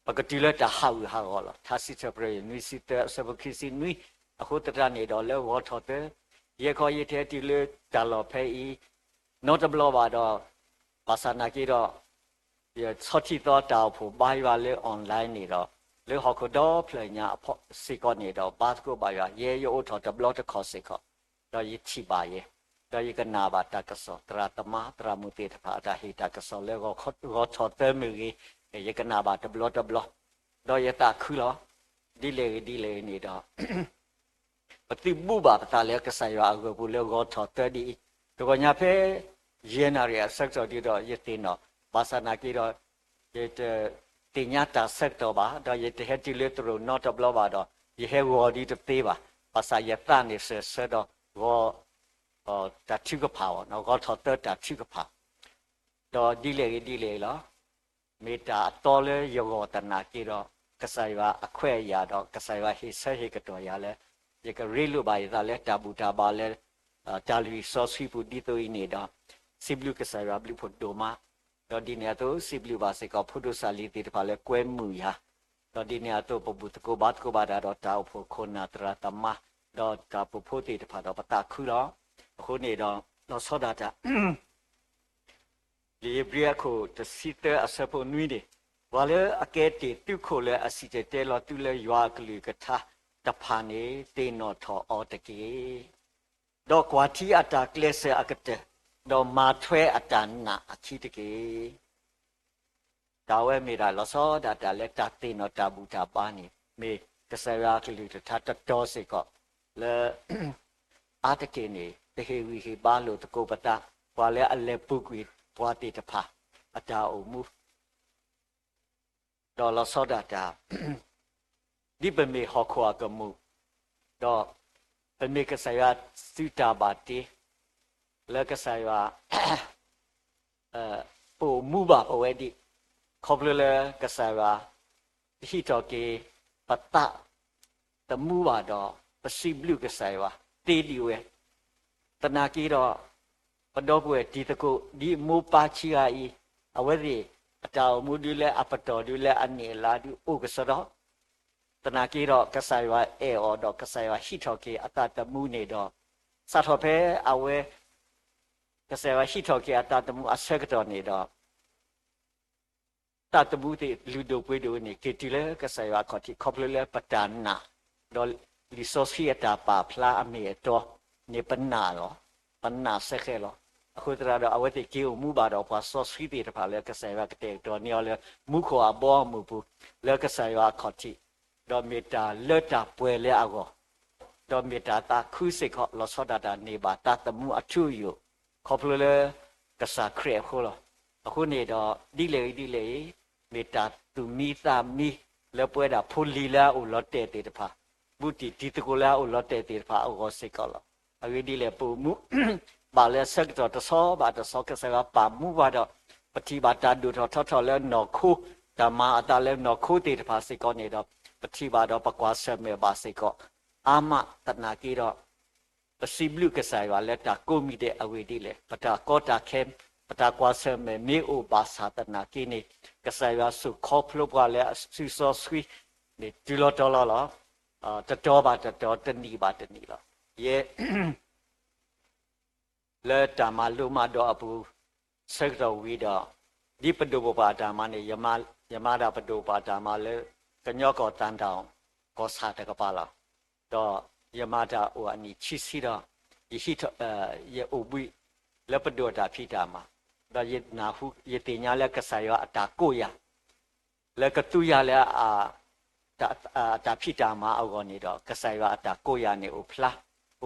把个地了打好好了他是做人女士的是不其实女或者让你到了我操的也可以贴地了打了配一 notable 吧的把啥那个的也操起到到铺买完了 online 你了 le hoko do plenya pho siko ne do ba ko ba ya ye yo tho de blot kho siko do yi chi ba ye do yi ka na ba ta ka so tra tama tra mu te tha da hi ta ka so le go tho te mu gi ye ka na ba de blot do ye ta khu lo di le ni do pa ti bu ba ta le ka sa ya go bu le go tho te di do ko nya phe ye na ri sak so di do ye tin do ba sa na ki do yeတင်ညာတာဆက်တော့ပါတော့ရတဲ့ဟက်တီလက်တို့ not blow ပါတော့ရဟဲဝေါ်ဒီတသေးပါပါစာရတနေဆက်တော့ဘောတတိကပါနော်ကောထောတတိကပါတော့ဒီလေလောမေတ္တာတော်လဲယောတနာကြည့်တော့ကဆိုင်ပါအခွဲ့ရတော့ကဆိုင်ပါဟိဆက်ဟိကတော်ရလဲရကရီလူပါရလဲတာဘူတာပါလဲတာလီဆောစီပူဒီတိုနေတော့စီဘလူကဆိုင်ပါဘလူဖို့ဒိုမာတော့ဒီနေရာတော့စီဘလူပါစေကဖုဒ္ဓဆာလီတီတဖာလဲကွဲမှုရတော့ဒီနေရာတော့ပပုတကိုဘတ်ကိုဘာဒါတော့တောက်ဖို့ခုနာတရတမတော့ကပဖို့တီတဖာတော့ပတာခုတော့အခုနေတော့ဆောဒတာဒီဘရီကိုတစီတဲ့အစဖို့နွီးတယ်ဘာလဲအကဲတီတုခိုလဲအစီတဲလောတူလဲရွာကလူကထာတဖာနေတေနော်ထောအော်တကေတော့ကွာတီအတာကလစ်အကတဲ့တော့မာထွဲအတန်နာအချီတကေဒါဝဲမိတာလောစောဒါတလက်တသိနော်တဘူတာပါနေမေကဆရာကလေးတထတတော်စေကလဲအာတကေနေတဟေဝီဟေပါလို့တကိုပတာဘာလဲအလဲပုကွေဘွားတေတဖာအတာအုံမူတော့လောစောဒါတာဒီပမေဟောခွာကမှုတော့ပမေကဆရာစုတာပါတေလဲကဆရာပိုမူပါအဝဲဒီခေါပလလဲကဆရာဟီတော့ကေပတတမူပါတော့ပစီဘလူကဆရာတေဒီဝဲတနာကီတော့ပတော့ပွဲဒီတကုဒီမူပါချီအာဤအဝဲဒီအတောင်မူဒီလဲအပတော်ဒီလဲအနေလာဒီဥကစတော့တနာကီတော့ကဆရာအော်တော့ကဆရာဟီတော့ကေအတတမူနေတော့စာထောဖဲအဝဲကဆရာဟိထောကေအတတမှုအဆက်တော်နေတော့တတမှုတိလူဒိုပွေဒိုနေကေတီလေကဆရာခေါတိခေါပလလေပတန်နာတော့လီဆိုစီအတာပါဖလာအမေတော့နေပနာရောပနာဆက်ခဲလောအခုတရတော့အဝတိကေမူပါတော့ပါဆိုစီတီတဖာလေကဆရာကတဲ့တော့နေရောလေမူခေါ်အဘောမူဘူးလေကဆရာခေါတိတော့မေတာလွတ်တာပွဲလေအကောတော့မေတာတာခုစိခေါလောစောဒတာနေပါတတမှုအထူယူခေါပလလေကစားခရဲခေါ်လို့အခုနေတော့ဒီလေမေတ္တာသူမိသမီလဲပွဲတာဖူလီလာဦးလော့တဲ့တေတဖာဘူတီဒီတကိုလာဦးလော့တဲ့တေတဖာအောစိကောလို့အဝိဒီလေပူမှုဘာလဲဆက်တော့တဆောဘာတဆောကစားပါမှုဘာတော့ပတိဘာတာဒူထော်လဲနော်ခုဓမ္မအတလဲနော်ခုတေတဖာစိကောနေတော့ပတိဘာတော့ပကွာဆက်မေဘာစိကောအာမတနာကီတော့ပစီဘလူကစားရလက်တာကိုမီတဲ့အဝေဒီလေပတာကောတာခဲပတာကွာဆမေမေအိုပါစာတနာကိနေကစားရစုခေါပလုပါလေစုစောဆွီနေဒီလိုတော်လာတတော်ပါတတော်တနီပါတနီလာယေလက်တာမလူမတော့အပူဆက်တော်ဝီတော့ဒီပဒုပပါတာမနေယမတာပဒုပါတာမလေကညောကောတန်တောင်ကောစာတကပါလာတော့ယမတာဟိုအနီချီစီတော့ယဟိယေအိုဘီလပဒိုတာဖိတာမှာတော့ယနာဟုယတိညာလကဆာယောအတာကိုရလကတူရလဲတာဖိတာမှာအောကောနေတော့ကဆာယောအတာကိုရနေဥဖလာw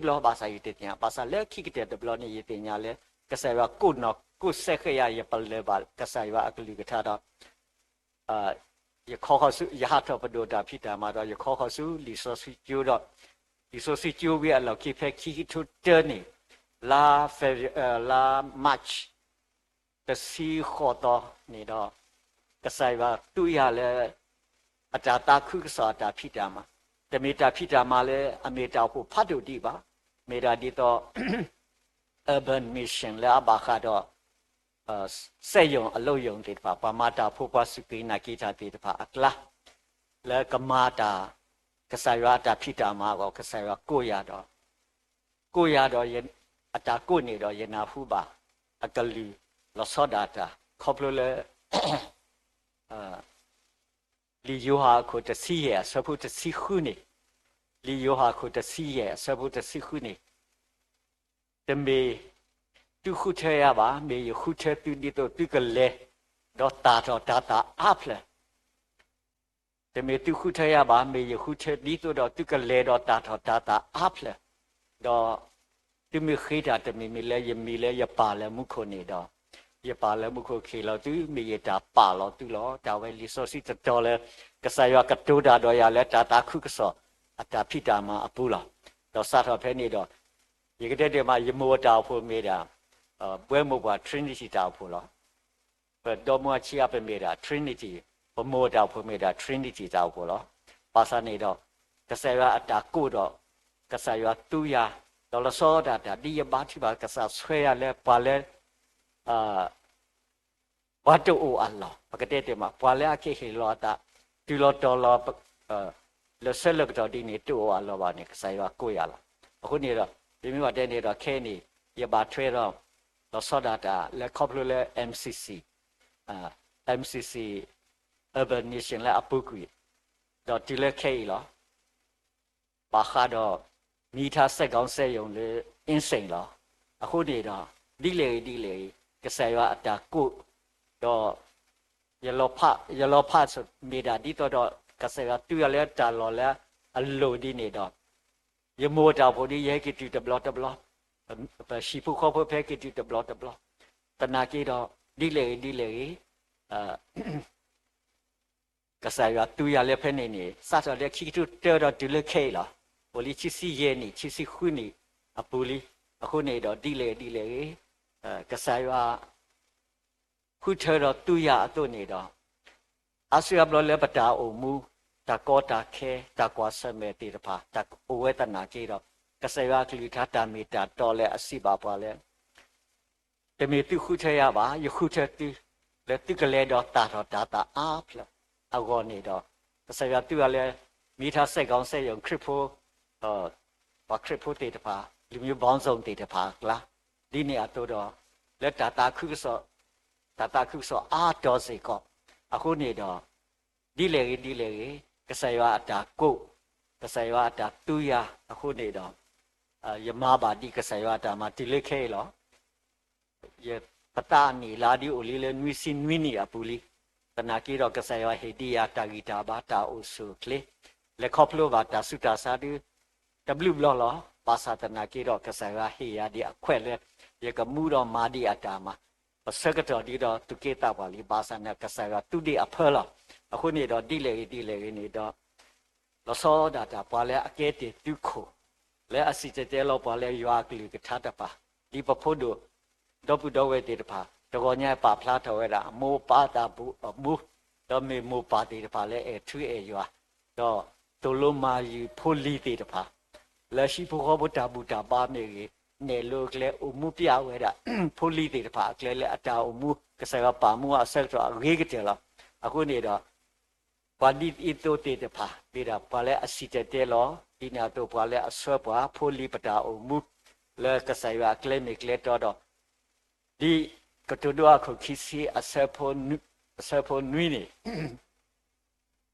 ဘလောဘာစာယတိညာဘာစာလက်ခိကတဲ့ w နေယတိညာလဲကဆာယောကိုနော်ကိုဆက်ခရရပလဲပါကဆာယောအကလိကထာတော့ယခေါခဆုယဟထပဒိုတာဖိတာမှာတော့ယခေါခဆုလီဆောစီကျိုတော့ဒီဆိုစီကျိုဝေအလောက်ခိဖက်ခိထုတဲနေလာမတ်တစီခေါ်တော့နေတော့ကဆိုင်ပါတူရလဲအတာတာခုကစားတာဖိတာမှာ တမေတာဖိတာမှာလဲအမေတာဖို့ဖတ်တူဒီပါမေတာဒီတော့ urban mission လဲအဘာခါတော့စက်ယုံအလုပ်ယုံတေတပါပမာတာဖို့ပါစုကိနာကိတာတေတပါအကလာလဲကမာတာကဆာရတာဖိတာမှာကောကဆာရကိုရတော့အတာကိုနေတော့ယနာဖူပါအကလူလောစောဒတာခေါပလိုလဲလီယိုဟာကိုတစီရဲ့ဆဖို့တစီခုနေလီယိုဟာကိုတစီရဲ့ဆဖို့တစီခုနေတမေသူခုထဲရပါမေယခုထဲသူဒီတော့သူကလေတော့တာအဖလဲတမေသူခုထဲရပါမေယခုထဲဒီတော့သူကလေတော့တာအဖလဲတော့သူမခိတာတမေမီလဲယမီလဲယပါလဲမှုခုနေတော့ยาปาแล้วมุขเคเราตื้อมียตาป่าเราตื้อล้อดาวไว้ลิโซซิตอแล้วกษายกระตูดาดอยาแล้วตาคุกษออัตาพิตามาอปุลาดอสาทอเพนี่ดอยกเดมายมัวดาวพูเมดาเว้มุบว่าทรินิตี้ดาวพูลอเปิดดอมัวชีอาเปเมดาทรินิตี้ปมัวดาวพูเมดาทรินิตี้ดาวพูลอภาษานี่ดอกษายอัตากูดอกษายตุยาดอลโซดาดิยบาทิบากษาสวยแล้วปาแล้ววัตถุอัลลอฮ์ปกติมาพอแล้วแค่เห็นลอตาดูลอตลอเลเซลก็ดีนี่ตัวอัลลอฮ์ว่านี่ก็ใส่ว่ากุยอัลลอฮ์အခုနေတော့ဒီမျိုးတဲ့နေတော့ခဲနေရပါထွဲတော့လောစောဒတာလက်ခေါပလိုလဲ MCC MCC Urban Nation လဲအပုကွေတော့ဒီလက်ခဲလောပါခါတော့မိသားစက်ကောင်းစက်ယုံလေအင်းစိန်လောအခုနေတော့ဒီလေကဆယ်ရအတာကုတော့ยลอพะสุมีดาดิตอดกะเสกตุยะเลตาลอและอโลดินี่ดอยโมตาโพดิเยกิติตบลอชีผู้ขอเพื่อเพกิติตบลอตนากีดอดิเลกะเสยตุยะเลเพนี่ซาตอเลคิตุเตอดดิเลเคลอโพลิชิซิเยนี่ชิซิคุนี่อปุลิအခုနေတော့ဒီလေကဆာယခုထဲတော့တူရအတုနေတော့အဆွေဘလလေပတာအမှုတကောတာခဲတကွာဆမေတိတဖာတအဝေတနာကြီးတော့ကဆာယကလိထတာမီတာတော်လဲအစီပါပွားလဲတမီတုခုထဲရပါယခုထဲတူလက်တိကလေးတော့တာအားဖလားအကောနေတော့ကဆာယတူရလဲမိသားစိတ်ကောင်းစိတ်ယုံခရစ်ဖို့ဘာခရစ်ဖို့တေတဖာလူမျိုးပေါင်းစုံတေတဖာလားဒီနေအတူတော့လက်တာခုဆောအားတော်စေကောအခုနေတော့ဒီလေကဆယအတာကုတ်ကဆယအတာတူရအခုနေတော့ယမဘာဒီကဆယအတာမှာတိလိခဲလောယပတာနီလာဒီအိုလီလေနွီစီနွီနီအပူလီတနာကီတော့ကဆယဟေဒီယာတာဂီတာဘာတာအိုဆုကလေလက်ခေါပလိုဘာတာစုတာစာဒီ W ဘလောပါစာတနာကီတော့ကဆယဟေယာဒီအခွဲလေယကမူတော့မာဒီအတာမှာပစကတော်ဒီတော့သူကေတာပါလီဘာသာနဲ့ကဆာကတူဒီအဖလာအခုနေတော့ဒီလေနေတော့လောစောဒတာပွာလဲအကဲတေတုခိုလဲအစီတဲလောပွာလဲရွာကလေးကထားတပါဒီပဖို့တို့တော့ပုတော်ဝဲတေတပါတကောညပါဖလားထော်ဝဲတာမောပါတာဘူးမူတော့မေမောပါတေတပါလဲအဲထွေးရွာတော့ဒလိုမာယူဖိုလီတေတပါလက်ရှိဖို့ဘောတာဘူတာပါမေကြီးနေလို့ကလေးအမှုပြဝဲတာဖိုလီတေတဖာကလေးအတာအမှုကစားကပါမှုအဆက်တော့ရေကတဲ့လားအခုနေတော့ပါဒီအီတိုတေတဖာဒီတာပါလဲအစီတဲလောဒီနာတော့ပါလဲအဆွဲပါဖိုလီပတာအမှုလဲကစားရကလေးမကလေးတော့ဒီကတူတော့ခုခီစီအဆက်ဖို့နွီနေ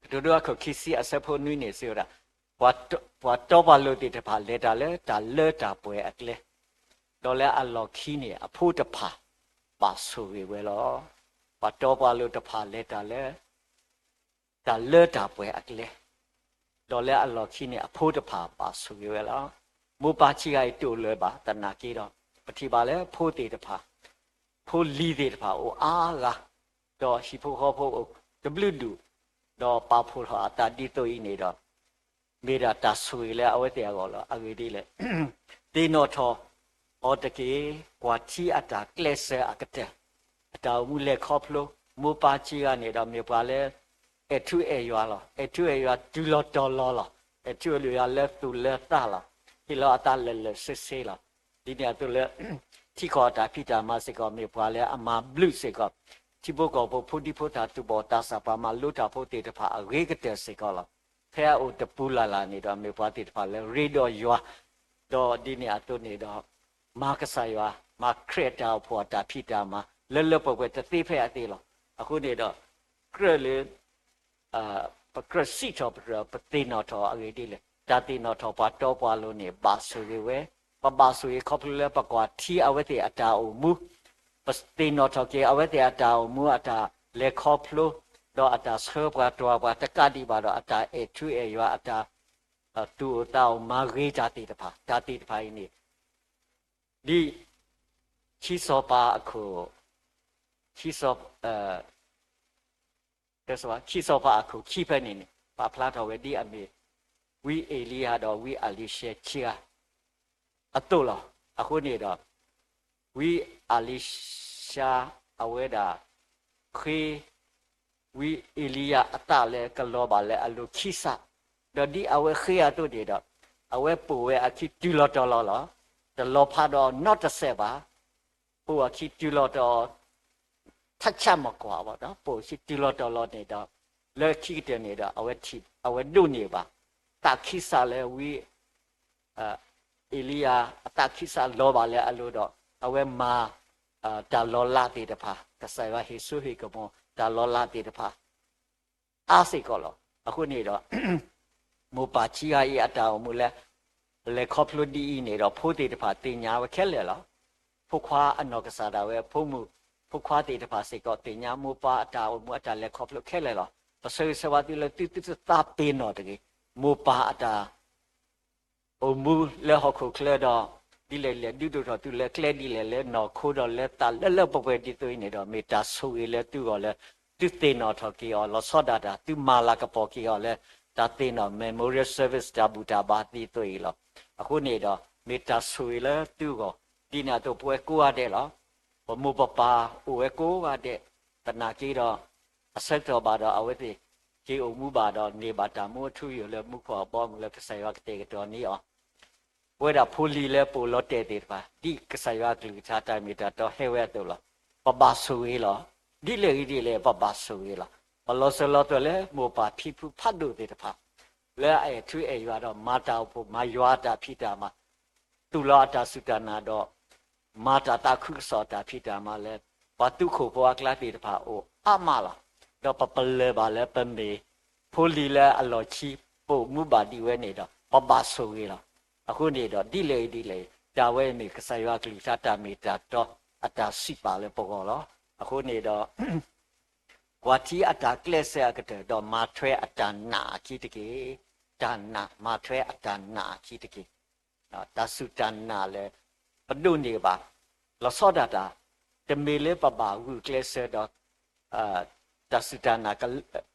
ကတူတော့ခုခီစီအဆက်ဖို့နွီနေဆိုတာဘာတော့ပါလို့တေတဖာလဲတာပွဲအကလေးတော့လဲအလော်ခီနေအဖို့တဖာပါဆိုဝဲလောဘာတော့ပါလို့တဖာလဲတာပွဲအကလေးတော့လဲအလော်ခီနေအဖို့တဖာပါဆိုဝဲလောမူပါချီကတူလဲပါတနာကြီးတော့ပတိပါလဲဖို့တေတဖာဖို့လီတေတဖာအိုအားကတော့ရှိဖို့ခေါ်ဖို့ W တော့ပါဖို့ဟာတာဒီတိုဤနေတော့မေရာတာဆွေလဲအဝဲတရားကောလောအဝေဒီလဲဒီနော်ထောအော်တကေကွာချီအတာကလစ်ဆာအကတဲ့အတာမူလက်ခေါပလိုမူပါချီကနေတော့မြေပါလဲအထုရွာလောဒူလောတော်လော chưa lừa lừa tu lừa ta là khi lo ta lừa xế là đi nhà tu lừaที่ขอตาพิจามาสิกอมีพวาแล้วอามาบลูสิกอที่พวกก็พูดที่พูดตาตุบตาสปามาลุตาพูดติดพาเรกเตสิกอละแค่อุตปุลาลานี่ดอมีพวาติดพาแล้วรีดอยว่าดอดีเนี่ยตัวนี้ดอมากษายว่ามาเครียดดาวพวตาพิจามาเลื่อนๆปกติตีแพ้ตีหรอအခုနေတော့ကရလေပကရစီချောပပတိနောထောအရေးတိလေတာတိနောထောပါတော့ပွားလို့နေပါဆူရေဝဲပဆူရေခေါပလပကွာထီအဝတိအတာအမူပစတိနောထောကေအဝတိအတာအမူအတာလေခေါပလိုတော့အတာဆောပွားတော့ပွားတကတိပါတော့အတာအထူအရွာအတာတူတောင်မာဂေးကြတိတဖာတာတိတဖာနေဒီချီစောပါအခုချီစောแต่สว่าชีสอบาคุขี้ไปนี่ปาพลาทเอาไว้ดีอเมวิเอลียาดอวิอาลิเชเชียอตุลอะคุนี่ดอวิอาลิชาเอาไว้ดาคีวิเอลียาอตาเลกลอบาเลอลุคิสะดอดีเอาไว้คียตุดีดอเอาไว้ปูไว้อะคิตุลอตอลอลอตะลอพาดอ not the seba ปูอะคิตุลอตอทัชชามากว่าบ่เนาะปู่สิติลอตอลอนี่ดอกเลขี้เตนี่ดอกเอาไว้ทิเอาไว้ดุนี่บ่ตาคิสาเลวิเอลียาตาคิสาลอบ่เลอะลุดอกเอาไว้มาตาลอลาติตะพากะไสว่าเฮซูฮิกะมอตาลอลาติตะพาอาสิกอลอအခုนี่ดอกมูปาชียาอีอะตาอมูเลคอพลูดีนี่ดอกพูติตะพาติญาไว้แค่เลยเหรอผู้คว้าอนอกษาดาเว้ผู้มูพวกควาติดภาษิก็ติญามูปาตามูอาจารย์เล็กขอบลูกแค่เลยหรอภาษาสวัสดิ์เลยติดตาปีนหน่อยตะกี้มูปาตาโอมูแล้วเขาคุยเคลดอดิเลดิดูดอตุเลเคลดิเลนอคูดอเลตาเลปกเวดิตัวนี่ดอเมตาสุยเลตุก็เลตุเตนอทอกีอลอซอดาตุมาลากะปอกีอเลตาเตนอ memorial service ตาบูตาบาติตัวอีหรอအခုนี่ดอเมตาสุยเลตุก็ดินาตัวป่วยกูอะเดหรอมูปปาอุเอโกว่าเดตนากีดออเซตอบาดออเวติจีอุมูบาดอเนบาตามูทุอยู่เลมุขอปอมเลกไสยวะกเตกตอนี้อ๋อเวดาพูลีเลปูลอเตติปาดิกไสยวะกลิชาตามิตาตอเฮเวตุลอปบาสุเวลอดิเลปบาสุเวลอปลอสลอตอเลมูปาพิพุพัดดูติตปาและไอ้ทุเอยวาดอมาตาปุมายวาตาพิตามาตุลอตาสุตานาดอมาตาตาคุสอตาพิตามาเลปะตุโขปวากลาติตภาโออะมาลาดอปะปะเลบาเลปะเมโพลีเลอลอชีปุมุบาดิเวนี่ดอปะบาโซเวลาအခုนี่ดอดิเลตาเวนี่กะไสยวะกลิตาตาเมตาตออะตาสิปาเลปะกอลอအခုนี่ดอกว่าที่อะตาเคลเซอะกะเตดอมาทเวอะตานาคิตะเกตานามาทเวอะตานาคิตะเกตาสุตานาเลปะดุนี่บาลอซอดาตาเตเมเลปะบาวูเคลเซดอตาสุตานากะ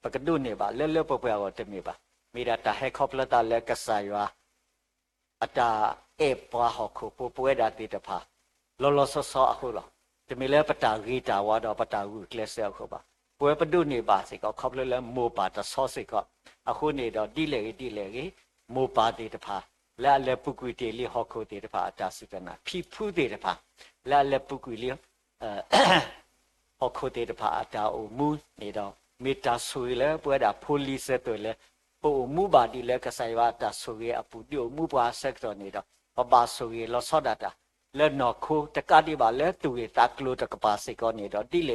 ปะกะดุนี่บาเลปะปะก็เตเมบามีดาตาเฮคอปลตาเลกะไสยวะอะตาเอปะฮอคุปุปเวดาติตะพาลอซอအခုลอเตเมเลปะตากีตาวาดอปะตาวูเคลเซအခုบาปวยปะดุนี่บาสิก็คอปเลโมปาตาซอสิก็အခုนี่ดอดิเลโมปาติตะพาและเลปุกุติลิฮอคุติตะพาตาสุตนาพิพุติตะพาและเลปุกุลิฮอคุติตะพาตาโอมูนี่ดอเมตาสุยเลปวยดาโพลิเซตัวเลปูมูบาดิเลกะไสวะตาสุยอปุติโอมูปวาเซกตอนี่ดอปบาสุยลอซอดาตาเลนอคูตะกะดิบาเลตุเวตากโลตะกะปาสิกอนี่ดอดิเล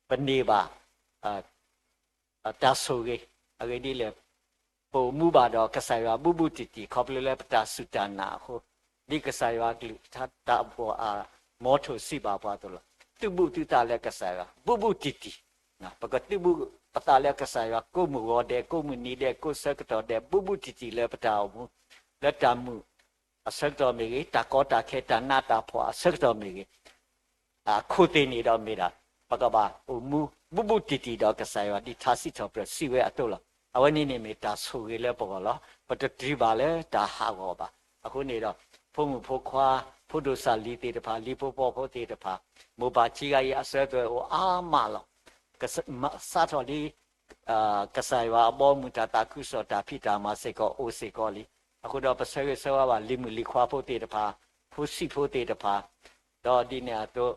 ปณีบาตาสุยอะเกดิเลปูมูบาดอกะไสวะบุบุติติขอบเลปตาสุตานาโหดิกะไสวะกลิทัตตะปอมอโทสิบาปาตุลตุบุตุตาเลกะไสวะบุบุติตินะปกติบุปตาเลกะไสวะโกมุโกเดโกมุนีเดโกเซกตอเดบุบุติติเลปตาอมูเลตามุอเซกตอเมกิตากอตาเคตานาตาพออเซกตอเมกิคุตินี่ดอเมดาปกบาอมูบุบุติติดอกะไสวะดิทาสิทอเปรสิเวอตุลအဝနိနေမီတာဆူရလဲပေါ်လောပတတိပါလဲတာဟာကောပါအခုနေတော့ဖုံမှုဖိုခွာဖုဒ္ဓဆာလီတေတဖာလီပိုပေါ်ဖို့တေတဖာမောပါချီကရအဆွဲတွေဟိုအာမလောကစတော်လီ ကစားရွာအပေါ်မူတာတာခုစောတာဖိတာမစေကောအိုစေကောလီအခုတော့ပစရဆဝါလီမူလီခွာဖို့တေတဖာဖို့စီဖို့တေတဖာတော့ဒီနေတော့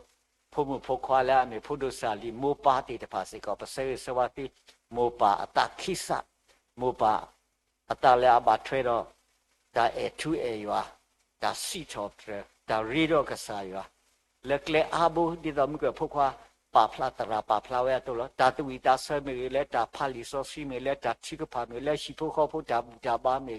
ဖို့မှုဖို့ခွာလာမေဖို့ဒုစာလီမောပါတေတဖာစေကောပစရဆဝါတိမောပါအတခိစမောပါအတလည်းအဘထွဲတော့ဒါအထူးအရွာဒါစီချော့ဒါရီတော့ကစားရွာလက်ကလေအဘူဒီတော့မြကဖို့ခွာပါဖလာတရာပါဖလာဝဲတော့တာတူဝီတာဆဲမေလေတာဖာလီဆိုစီမေလေတာချိကဖာမေလေရှိဖို့ခေါ်ဖို့တာဘူတာပါမေ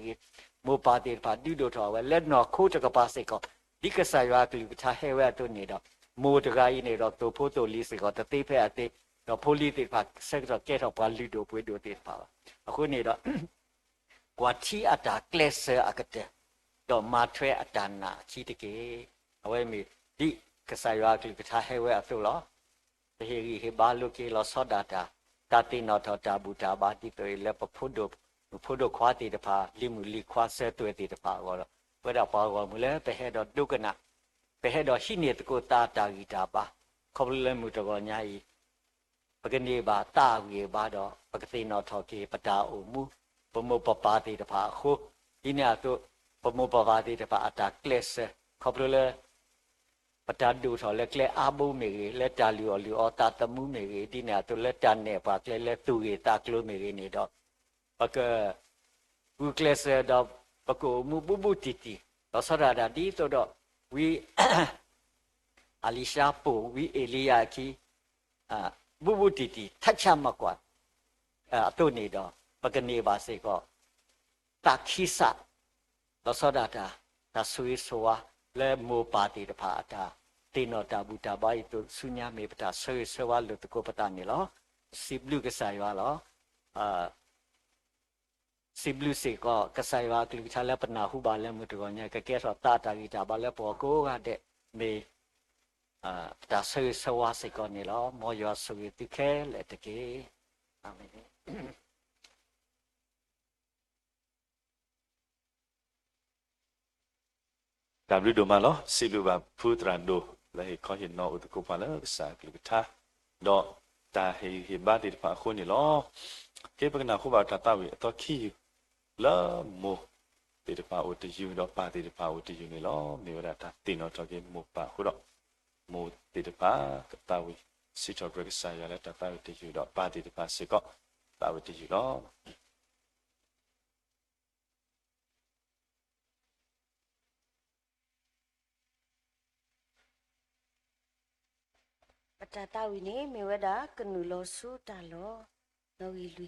မောပါတေဖာဒီတို့တော့ဝဲလက်နော်ခိုးတကပါစေကောဒီကစားရွာကလူချာဟဲဝဲတော့နေတော့မိုးတကားကြီးနေတော့တူဖို့တူလီစေကောတတိဖဲအတိတော့ဖိုလီတေဖာဆက်တော့ကဲတော့ပါလူတို့ပွေးတို့တေဖာအခုနေတော့ကွာချီအတာကလစ်ဆာအကတဲ့တော့မာထွဲအတနာချီတကေအဝဲမီဒီကစားရွာကလူချာဟဲဝဲအဆိုလောဟေရီဟေဘာလုကေလောစောဒတာတာတိနောထတာဘူတာဘာတိတွေလည်းပဖို့တို့ခွာတီတဖာလီမူလီခွာဆဲတွေ့တီတဖာကောဘယ်တော့ပါကောမလဲပဲဟဲ့တော့ဒုက္ကနာပဲဟဲ့တော့ရှိနေတကိုတာတာဂီတာပါခေါပလဲမှုတော်ညာဤပကနေပါတာဝေပါတော့ပကတိနောထောကေပတာအိုမူပမောပပါတီတဖာခုဒီနေ့တော့ပမောပပါတီတဖာအတာကလစ်ခေါပလဲပတာဒူထော်လက်ကလေအဘုံမေလက်တာလီအောတာတမှုမေဒီနေ့တော့လက်တန်နေပါကလေလက်သူရတာကလိုမေနေတော့ပကဘူးကလစ်တော့ပကိုမူဘူတီတီတော့ဆရာဒါဒီတော့ဝီအလီရှာပိုဝီအေလီယာကီဘူတီတီထတ်ချမကွာအတုနေတော့ပကနေပါစေကောတာခိစတော့ဆရာဒါဆွေးဆိုဝါလဲမောပါတီတဖာတာတေနောတာဘူတာဘိုင်တုဆုညာမေပတာဆွေးဆွေးဝါလို့တကိုပတာနေလောစီဘလူကစားရွာလောစီဘလူစေကောကစားရွာကလူချလဲပနာဟုပါလဲမတော်ညာကကဲဆိုတာတာဂီတာဘာလဲပေါ်ကိုကတဲ့မေတာဆွေးဆွေးဝါစေကောနေလောမောရွာဆွေးတိခဲလက်တကေအာမင်ဒါဘလူဒိုမလောစီလူဘာဖူထရန်ဒိုလေခေါ်ရင်နော်ဥတကုပါလာစာကလူတာတော့တာဟေဘာဒီဖာခုန်နီလောကေပကနာခုဘာတာတာဝီတော့ခီလာမိုဒီတဖာဥတယူတော့ပါဒီတဖာဥတယူနီလောမြေဝဒတာတင်တော့တော့ကေမိုပါခုတော့မိုဒီတဖာတာဝီစီချောဘရကဆာရလက်တာတာဝီတယူတော့ပါဒီတဖာစေကောတာဝီတယူတော့ပတတာဝီနေမေဝဒကနူလောဆူတာလောလောဝီလူ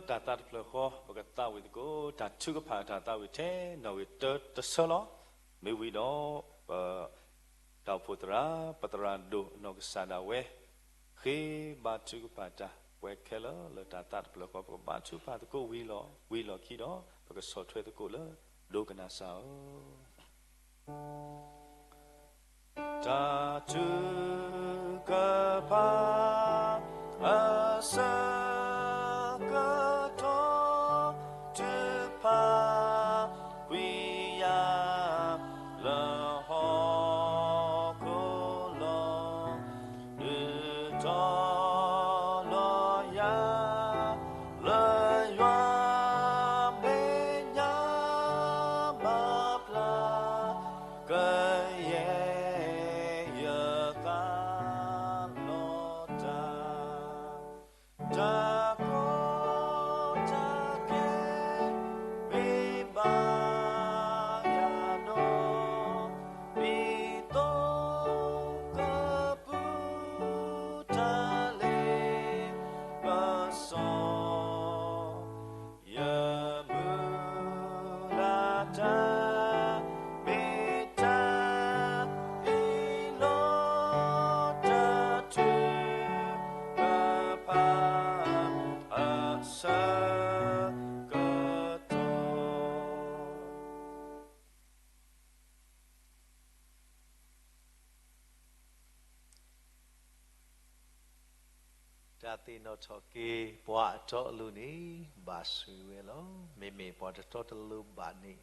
ตาตาเพลขอปกตาวิตโกตาชุกพาตาตาวิเทนวิตตสลอมีวิโนดาวพุตราปตราดุนกสาดาเวခေဘာချူပါတာဝဲခဲလောလတာတတ်ဘလကဘာချူပါတကိုဝီလောခီတော့ဘကဆော့ထွဲတကိုလဒုကနာဆောတာချူကပါအဆာကတောချူပါဝီယာလောตาติโนทอกีปัวทอลูนีบาสุเวลอเมเมปัวทอตลูบานี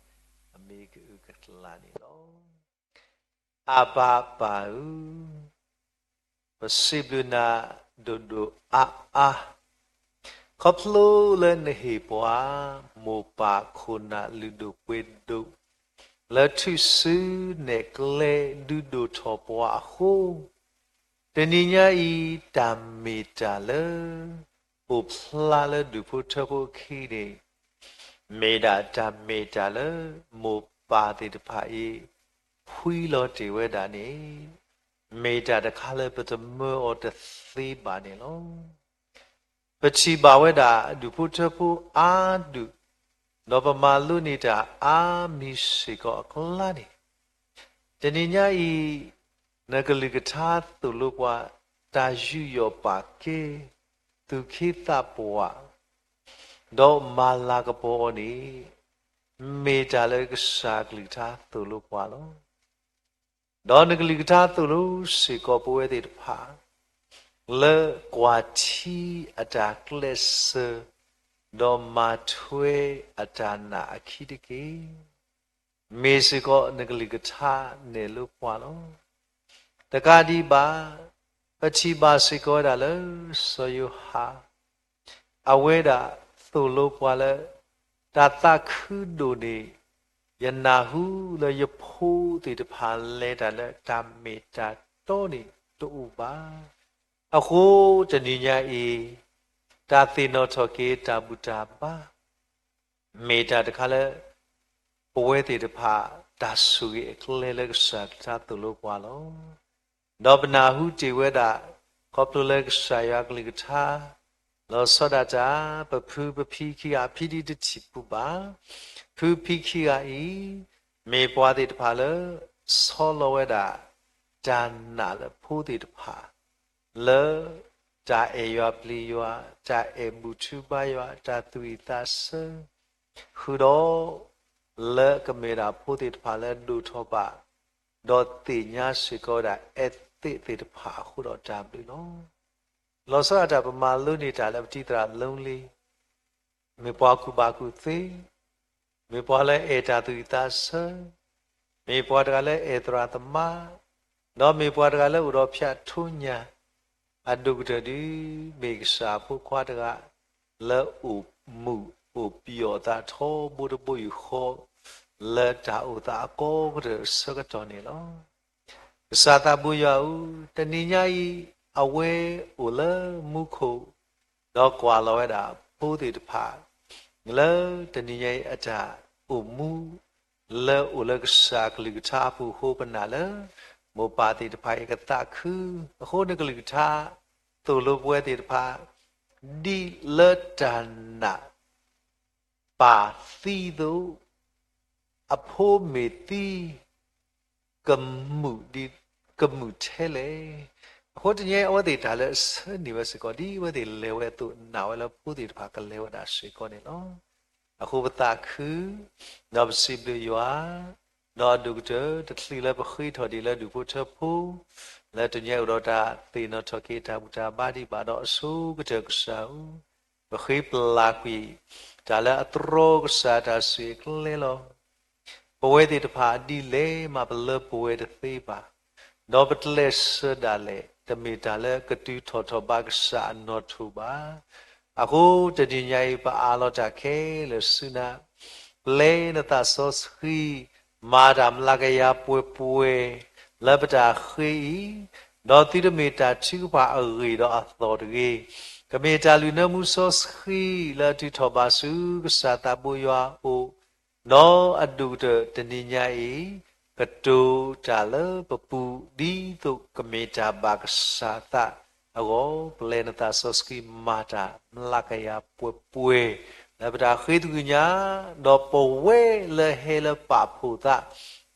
อเมกุกตลานีลออาบาบาอุปสิบลูนาดุดุอาขอบลูเลนเฮปัวโมปาคุณาลุดุเวดุและทุสุเนกเลดุดุทอปัวโฮတဏိညာဤတံမေတ္တာလဥပလာလဒုဖုထဘုခိနေမေတ္တာတံမေတ္တာလမောပါတိတဖာဤဖွီလောတေဝဒာနေမေတ္တာတခါလေပတမောတသေပါနေလောပချိပါဝဒာဒုဖုထဘုအာဒုနောပမာလုနေတာအာမိရှိကောအကလာနေတဏိညာဤနဂလိကထာသူလုကွာတာယူယောပါကေသူခိတပွားဒေါမာလာကပေါ်နီမေတ္တာလေကစာကလိထာသူလုကွာလောဒေါနဂလိကထာသူလုစေကောပွဲတိတဖာလေကွာတီအတာကလစ်ဒေါမာထွေအတာနာအခိတကေမေစေကောနဂလိကထာနေလုကွာလောတကာဒီပါပချိပါစေကောဒါလဆိုယဟာအဝဲတာသို့လို့ပွာလဲတတခုဒိုနေယနာဟုလယဖိုးတိတဖာလဲတာလဲဓမ္မေတာတောနေတူပါအခုတဏိညာဤတာသေနောထောကေတာဗုဒ္ဓပါမေတာတခါလဲဘဝဲတိတဖာဒါဆူရဲ့ကလဲလဲစာတာသို့လို့ပွာလောဒေါပနာဟုတေဝဒကောပလလကဆာယကလိကထာလောသောဒတာပဖုပဖိခိယဖိတိတချိပုပါဖုဖိခိယဤမေပွားတိတဖာလသောလဝဒဒါနာလဖိုးတိတဖာလေတာအေယောပလီယောတာအေမုထုပါယောတာသူိသသဟုရောလေကမေရာဖိုးတိတဖာလဒုထောပါဒေါတိညာစေကောဒအတေတဖာခုတော့တံပြီနော်လောစရတာပမာလူနေတာလည်းပတိတရာလုံးလေးမေပွားခုပါခုသေးမေပွားလဲအေတာသူသဆမေပွားတကလည်းအေတရာသမနော်မေပွားတကလည်းဥရောဖြတ်ထုညာအဒုကတတိမေကစာဖုခွားတကလဲဥမှုဥပြောတာထောဘုရဘုယခောလဲတာဥတာကောကစကတော်နေလောစာတဘူယောတဏိညာဤအဝဲဥလမုခုတော့ကွာလောရတာဖိုးတိတဖာလဲတဏိညာဤအတာဥမှုလဲဥလကစာကလိကထာဖူဟောပနာလဲမောပါတိတဖာဧကတခုဟောနကလိကထာသူလိုပွဲတိတဖာ đi lơ tràn nạ bà thi đô áp hô mê ti cầm mù đi cầm mù thế lệ hốt nhé ở đây trả lời sơ ni vợ có đi vợ thì leo ở tụ nào là phụ thì phải cái leo đã sẽ có này nó khu vực ta khứ nó xịp được quá nó được chứ thật sự là khi thôi đi là được phụ trợ phụ là tự nhiên đó ta thì nó cho kia ta bút ba đi ba đó số cái trời sao và khi là quỷ trả lời atro cái sao ta suy cái lẽ lo bố thì phải đi lễ mà bữa bố thì thấy bà nó bắt lễ sơ đà lễแต่มีแต่ละกระตุยทอทบากษานอทุบาอากูจะดีใหญ่ปะอาลอจากเคเลสุนาเลนตาสอสขีมาดามลากยาป่วยป่วยและปะตาขีดอติดมีตาชิกปะเอ๋ยดออัตโตดีก็มีตาลุนมุสอสขีและติทบาสุกษาตาบุยาโอนออดูเตตนิญาอีกตูจาเลปปูดีตุกเมจาบากษาตาอโกเปลนตาสสกิมาตามลากยาป่วยป่วยและปะตาขีตุญาดอปเวเลเฮเลปะภูตา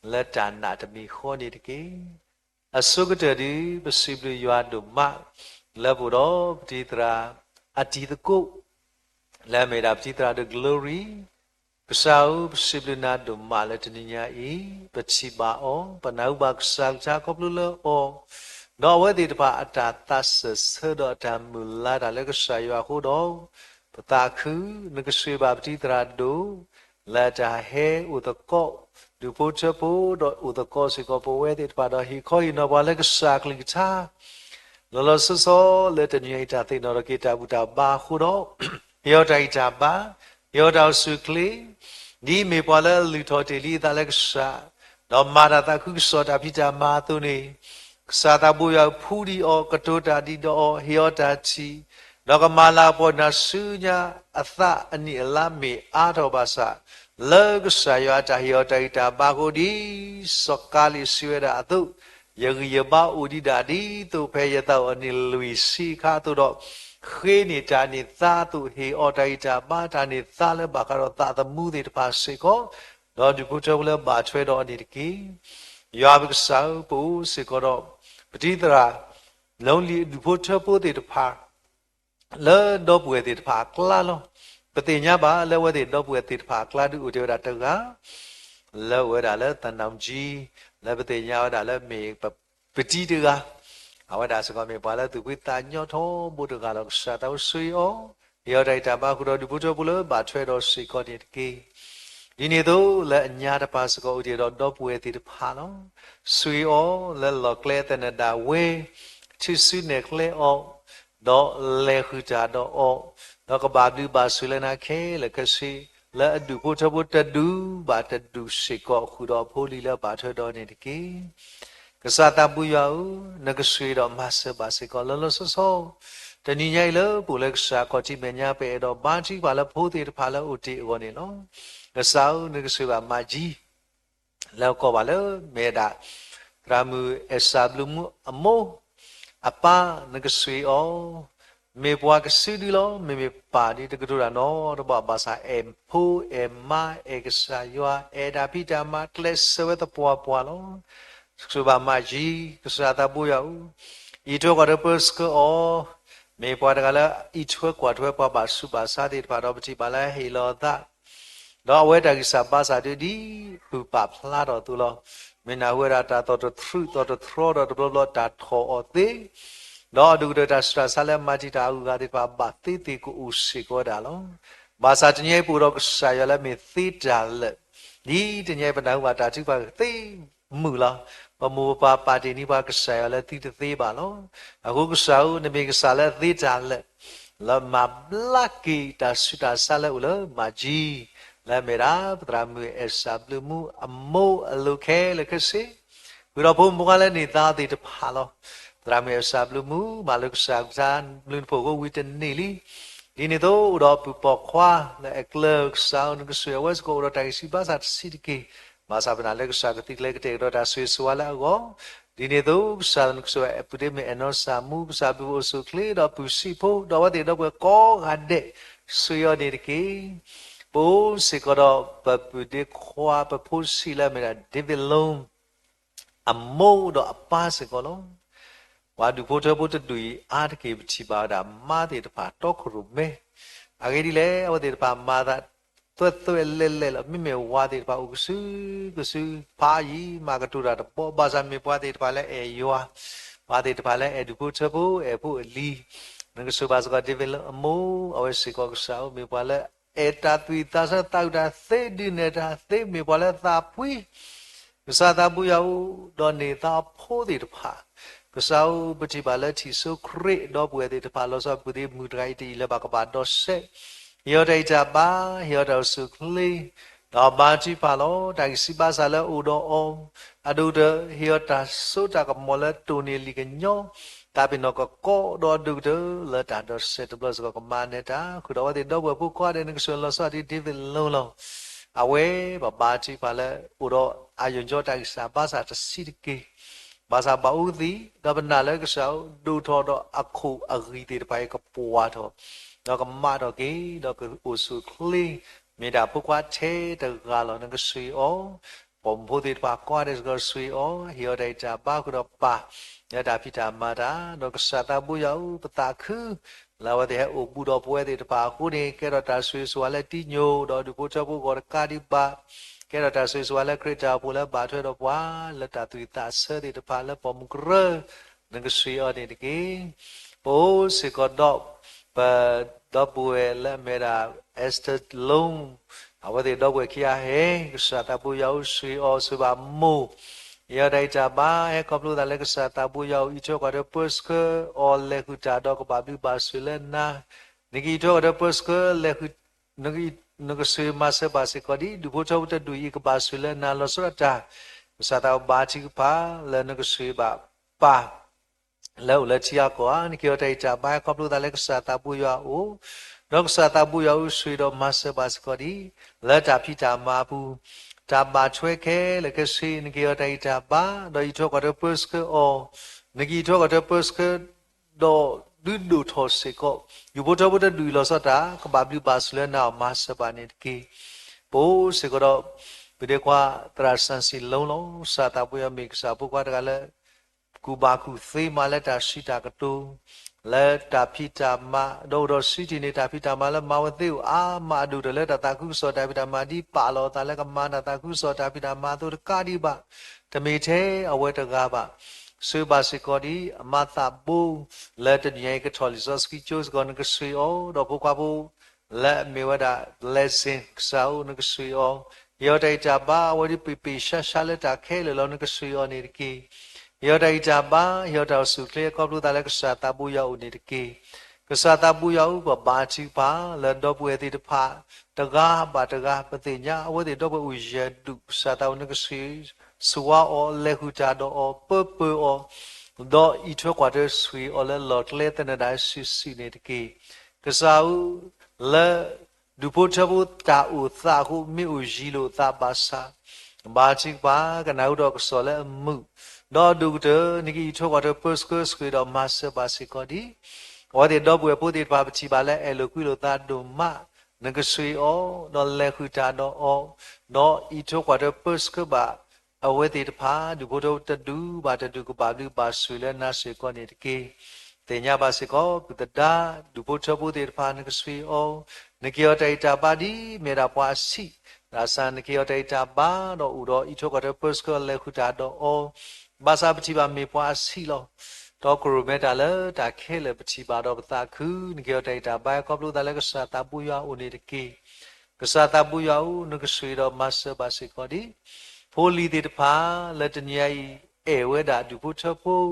และจานาจะมีข้อนี้ตะกี้อสุกเตดีบสิบลิยาดุมะและบุโรปฏิตราอจิตกุและเมดาปฏิตรา the gloryกษาวสิบลินาดุมาเลตนิญาอีปฏิบาโอปนาวบักษาจากบลุเลโอนอเวดิตปะอัตตัสเสดอตามุลาดาเลกษายาคูโดปตาคือนึกสวยบาปฏิตราดูและจะเฮอุตโกดูโพเชปูดอุตโกสิโกปเวดิตปะดอฮิคอยนอบาเลกษากลิกชาลลสโซเลตนิญาตาตินอรกิตาบุตาบาคูโดยอดายจาบายอดาวสุคลีนี่มีพอแล้วลุทอเตลีตาเล็กษาดอมมาดาตาคุกสอดาพิจามาตุนีสาตาบุยาผู้ดีออกระโดดาดีดอเฮียตาชีดอกมาลาปนาสุญาอัตตาอันนี้ลามีอาทบาสะเลิกสายาตาเฮียตาอิตาบาโกดีสกาลิสิเวดาตุยังยบาอุดิดาดีตุเพยตาอันนี้ลุยซีคาตุดอခေနေจานิตาตุเฮอไดจาบาตานิตาเลบากะรตาตมูเดตปาสิโกดอดิพุทธเลบาช่วยดอนิตกียาบิกสาวปูสิโกดอปฏิตราลงลีดิพุทธปูเดตปาเลดอปเวเดตปากลาลปฏิญญาบาเลเวเดดอปเวเดตปากลาดุอุเดวดาตกาเลเวดาเลตันนำจีเลปฏิญญาดาเลเมปฏิตกาเอาว่าดาสกอมีปาละตุปิตาญอทอบุตรกาลกษาตาวสุยโอยอดายตาบาคุโดดิบุตรบุลบาช่วยดอสิกอนิตกีဒီနေ့တော့လက်အညာတပါစကောဥတီတော့တော့ပွေတီတဖာနော်ဆွေဩလက်လော်ကလဲတဲ့နတာဝဲချစ်စုနေကလဲဩတော့လဲခူကြတော့ဩတော့ကဘာဒီပါဆွေလနာခဲလကစီလက်အဒူဖို့ထဖို့တဒူဘာတဒူစိကောခုတော့ဖိုးလီလက်ဘာထွတ်တော့နေတကေကစားတပူယောနကဆွေတော့မဆဘာစိကောလောလောဆောဆောတဏိညိုင်လပူလက်စားကောတိမညာပဲတော့ဘာကြီးပါလဖိုးတီတဖာလဥတီအောနေနော်ကစားနကဆွေပါမကြီးแล้วก็ว่าแล้วเมดาตรามือเอซาบลุมอโมอปานกสวยอ๋อเมปวากสิดิโลเมปาดิตกตุราโนตบภาษาเอ็มพูเอ็มมาเอกสายัวเอดาพิจามาเตลสเวตปัวปัวโลสุบามาจีกษาตาบุยาอีโตก็เรปสก็อ๋อเมปวาดกะละอีช่วยกว่าช่วยปบาสุบาสาดิปาดอบจิบาละเฮโลตาတော့အဝဲတာကိစ္စပါစာတူဒီဘူပဖလာတော့သူလောမင်းနာဝဲတာတော့ထရူတော့ထရောတော့ဘလောတာထောအသေးတော့ဒုဒတာစရာဆလမဂျီတာဥကတိပါဘာတိတိကိုဥစီကောတာလောဘာစာတညေပူတော့ဆာရလဲမသိတာလေဒီတညေပနာဥပါတာတိပါသိမှုလားပမူပါပါတိနိပါကဆာရလဲတိတသေးပါလောအခုကဆာဥနမေကဆာလဲသိတာလေလမဘလကီတာစတာဆာလဲဥလမဂျီและเมราปตรามือเอสาบลูมูอโมอลูเคเลกสิวิราพูมุกาเลนิตาติตพาโลปตรามือเอสาบลูมูมาลุกสากจานลุนโปโกวิตนิลีดินิโตอุดอปุปควาและเอกเลิกสาวนึกสวยเวสโกอุดอไตสิบาสัตสิตกีมาซาบนาเลกสากติเลกเตกโดดาสวยสวาละโก ဒီနေ့တော့စာနုဆိုအပူတဲ့မေအနောစာမှုစာပူဆုကလေးတော့ပူစီဖို့တော့ဝတဲ့တော့ကောကတဲ့ဆွေရတဲ့ကေပိုးစေကတော့ပပူတဲ့ခွာပဖို့စီလာမေဒီဗလုံးအမိုးတော့အပါစေကောလုံးဝါဒူဖို့တော့ဖို့တူအားတကေပချီပါတာမာတဲ့တပါတော့ခရုမေအဂေဒီလေဝတဲ့တပါမာတာသွဲလဲလဲမိမေဝါတဲ့ပါဥကစုဖာကြီးမာကတူတာပေါ်ဘာသာမေပွားတဲ့ပါလဲအေယောဝါတဲ့ပါလဲအေဒူဖို့ချဖို့အေဖို့လီငါဆိုပါစကဒီဗလအမိုးအဝစီကောကဆောမေပွားလဲအေတာသွီတာစတောက်တာသေဒီနေတာသေမေပွားလဲသာပွီကစားတာဘူးယောဒေါ်နေတာဖိုးတဲ့တပါကစားပတိပါလဲတီဆိုခရစ်တော့ပွေတဲ့တပါလောစပူဒီမူဒရိုက်တီလဘကပါတော့ဆေယောဒိတာပါယောဒဆုခလီတော့ဘာကြည့်ပါလို့တိုင်စီပါစားလဲဥတော်အောင်အဒုဒဟယောတာဆိုတာကမောလတူနီလီကညောတာပင်တော့ကောတော့ဒုဒလတာတော့စက်ပလစ်ကမနေတာခုတော့တဲ့တော့ဘုကွာတဲ့ငဆွလောစာဒီဒီဗလုံးလုံးအဝဲဘာကြည့်ပါလဲဥတော်အာယုံကြောတိုင်စာပါစာတစီကေဘာသာပါဦးသည်ကပနာလဲကဆောဒူထောတော့အခုအဂီတဲ့ပိုင်ကပွားတော့တော့ကမတော့ကေတော့ကဥစုခလီမေတာပုကွာချေတကလောနကဆွေအောပုံဖို့တဲ့ပါကွာတဲ့ကဆွေအောဟီယဒိုင်တာပါကတော့ပါရတာဖိတာမာတာတော့ကစတာဘူးယောပတာခုလာဝတဲ့အိုဘူးတော့ပွဲတဲ့ပါခုနေကဲတော့တာဆွေဆိုလဲတိညိုတော့ဒီကိုချဘူးကောကာဒီပါကဲတော့တာဆွေဆိုလဲခရစ်တာဘူးလဲဘာထွဲတော့ပွာလက်တာသူတာဆဲတဲ့ပါလဲပုံကရနကဆွေအောတဲ့ကေပိုးစကတော့ပါတော့ပွဲလဲမေရာအက်စတာလုံးအဝတဲ့တော့ပွဲခရဟဲကစတာဘူးယောဆွေအောဆိုပါမို့ရတဲ့ကြပါဟဲကပလူဒါလက်ကစတာဘူးယောဤချောကတော့ပတ်စကအော်လေခုတာတော့ကဘာဘီပါဆွေလဲနာနဂီတော့ကတော့ပတ်စကလေခုနဂဆွေမဆပါစကဒီဒူဖို့ချောတဲ့ဒူဤကပါဆွေလဲနာလောစရတာစတာဘာချီပါလဲနဂဆွေပါပါแล้วละchia kwa ni kyo tai cha ba koplu da lek sa ta pu ya o dok sa ta pu ya o sui do ma se ba ko di la ta phi ta ma pu ta ba chwe khe le ke si ni kyo tai cha ba do i tho ko de pus ke o ni ki tho ko de pus ke do du tho se ko yu bo tho bo de du lo sa ta ka ba blu ba sle na ma se ba ni ki bo se ko do bi de kwa tra san si long long sa ta pu ya mi sa pu kwa da leกูบากูเซมาเลตาชิตากตูเลตาพิตามาโดโดสิจิเนตาพิตามาเลมาวติวอามาดูเดเลตาตาคุโซตาพิตามาดิปาโลตาเลกมานาตาคุโซตาพิตามาตุกาดิบะตเมเทอเวตกาบะဆွေပါစကောဒီအမတာဘူလက်တညေကထော်လီဇစကီချိုးစကောနကဆွေအောတော့ဘုကွာဘူလက်မေဝဒလက်စင်ဆောနကဆွေအောယောတိုင်တာပါဝဒီပီပီရှာရှာလက်တာခဲလောနကဆွေအောနေကီယောတိုင်တာပါယောတောစုကလေကောပလူတာလကဆာတာဘူယောနေတကေကဆာတာဘူယောဘဘာချီပါလတော့ပွေတိတဖာတကားပါတကားပတိညာအဝတိတော့ဘူရတုဆာတောနကစီစွာအောလေခုတာတော့ပပအောတော့ဤထွကွာတဲ့ဆွေအော်လေလော်လေတနဒိုင်စီစီနေတကေကဆာဦးလေဒူပိုချဘူတာဦးသာခုမိဦးဂျီလိုသာပါစာဘာချီပါကနောက်တော့ကစောလေမှုတော့ဒုတနိကိထောကတော့ပတ်စကစကွေတော့မဆပါစီကောဒီဝါဒီတော့ဘွေပိုဒီပါပချီပါလဲအဲလိုကွီလိုတာဒုမနကဆွေအောတော့လေခုတာတော့အောတော့ဤထောကတော့ပတ်စကပါအဝဲတိတဖာဒုဘတော့တဒူဘာတဒူကပါလူပါဆွေလဲနာစေကောနေတကေတေညာပါစေကောပုတတာဒုဘချဘုဒီတဖာနကဆွေအောနကိယတိုင်တာပါဒီမေရာပွားစီရာဆန်နကိယတိုင်တာပါတော့ဥတော့ဤထောကတော့ပတ်စကလေခုတာတော့အောဘာသာပတိပါမေပွားစီလောတော့ကရမေတာလတာခဲလေပတိပါတော့ပတာခုငေတိုင်တာဘိုင်ကောပလူတလည်းကစားတာပူရဦးနေတကေကစားတာပူရဦးနကဆွေတော့မဆဘာစီကောဒီဖိုလီတေတဖာလက်တညိအေဝဲတာဒူဖို့ချဖို့